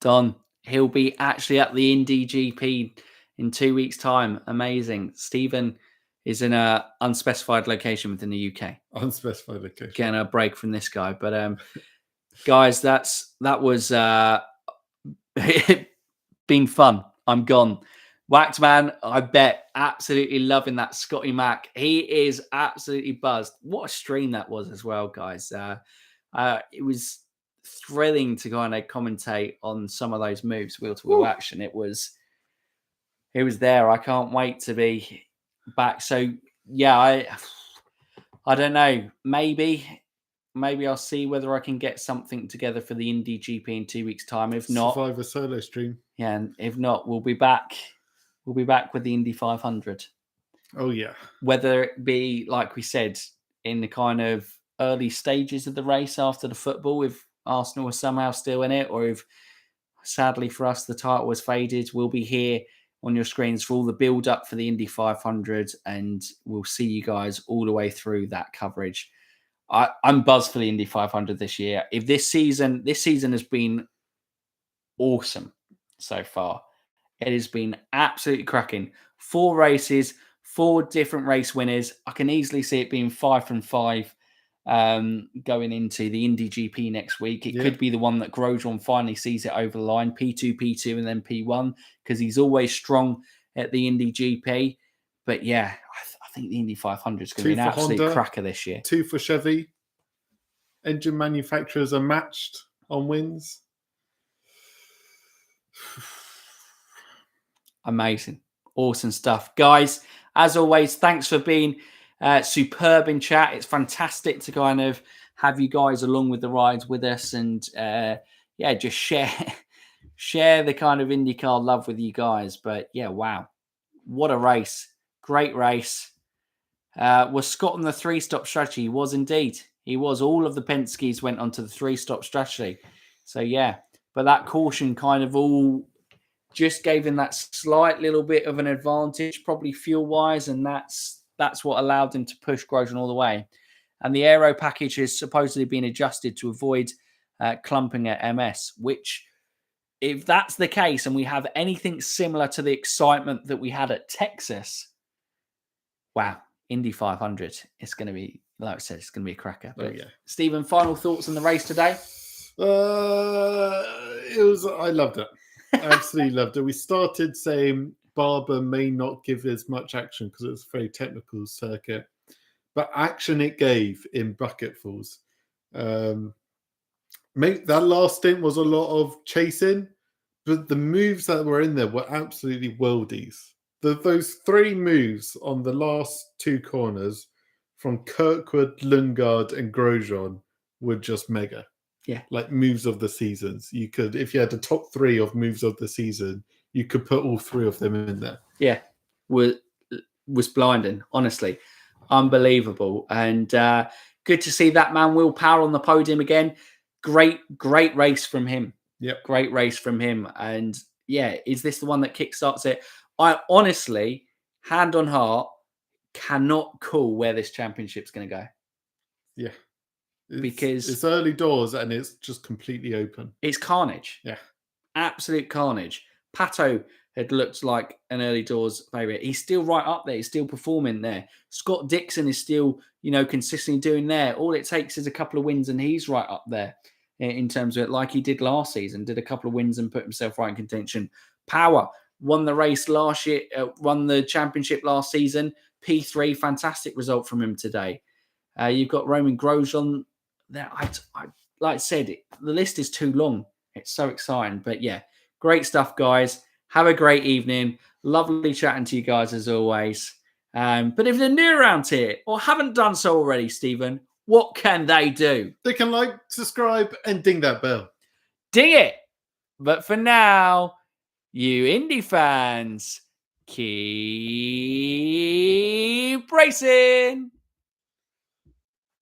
Don, he'll be actually at the Indy GP in 2 weeks' time. Amazing. Stephen is in an unspecified location within the UK. Unspecified location. Getting a break from this guy. But guys, that was been fun. I'm gone. Whacked man, I bet, absolutely loving that Scotty Mac. He is absolutely buzzed. What a stream that was as well, guys. It was thrilling to kind of commentate on some of those moves, wheel-to-wheel action. It was there. I can't wait to be back. So, I don't know. Maybe I'll see whether I can get something together for the Indy GP in 2 weeks' time. If not, Survivor solo stream. Yeah, and if not, we'll be back. We'll be back with the Indy 500. Oh, yeah. Whether it be, like we said, in the kind of early stages of the race after the football, if Arsenal was somehow still in it, or if, sadly for us, the title was faded, we'll be here on your screens for all the build-up for the Indy 500, and we'll see you guys all the way through that coverage. I'm buzzed for the Indy 500 this year. If this season has been awesome so far. It has been absolutely cracking. 4 races, 4 different race winners. I can easily see it being 5 from 5 going into the Indy GP next week. It could be the one that Grosjean finally sees it over the line. P2, P2, and then P1, because he's always strong at the Indy GP. But I think the Indy 500 is going to be an absolute Honda, cracker this year. 2 for Chevy. Engine manufacturers are matched on wins. Amazing. Awesome stuff. Guys, as always, thanks for being superb in chat. It's fantastic to kind of have you guys along with the rides with us and just share the kind of IndyCar love with you guys. But yeah, wow, what a race. Great race. Was Scott on the 3-stop strategy? He was indeed. He was. All of the Penske's went onto the 3-stop strategy. So yeah, but that caution kind of all just gave him that slight little bit of an advantage, probably fuel-wise, and that's what allowed him to push Grosjean all the way. And the aero package has supposedly been adjusted to avoid clumping at MS, which, if that's the case and we have anything similar to the excitement that we had at Texas, wow, Indy 500, it's going to be, like I said, it's going to be a cracker. But yeah. Stephen, final thoughts on the race today? I loved it. Absolutely loved it. We started saying Barber may not give as much action because it's a very technical circuit, but action it gave in bucketfuls. That last stint was a lot of chasing, but the moves that were in there were absolutely worldies. Those 3 moves on the last 2 corners from Kirkwood, Lundgaard, and Grosjean were just mega. Yeah. Like moves of the seasons. You could, if you had the top 3 of moves of the season, you could put all 3 of them in there. Yeah. Was blinding, honestly. Unbelievable. And good to see that man, Will Power, on the podium again. Great race from him. Yep. Great race from him. And yeah, is this the one that kickstarts it? I honestly, hand on heart, cannot call where this championship's going to go. Yeah. Because it's early doors and it's just completely open. It's carnage. Yeah. Absolute carnage. Pato had looked like an early doors favourite. He's still right up there. He's still performing there. Scott Dixon is still, consistently doing there. All it takes is a couple of wins and he's right up there in terms of it, like he did last season. Did a couple of wins and put himself right in contention. Power won the race last year, won the championship last season. P3, fantastic result from him today. You've got Romain Grosjean. There, I like I said, the list is too long. It's so exciting. But yeah, great stuff, guys. Have a great evening. Lovely chatting to you guys as always. But if they're new around here or haven't done so already, Stephen, what can they do? They can like, subscribe, and ding that bell. Ding it. But for now, you Indy fans, keep racing.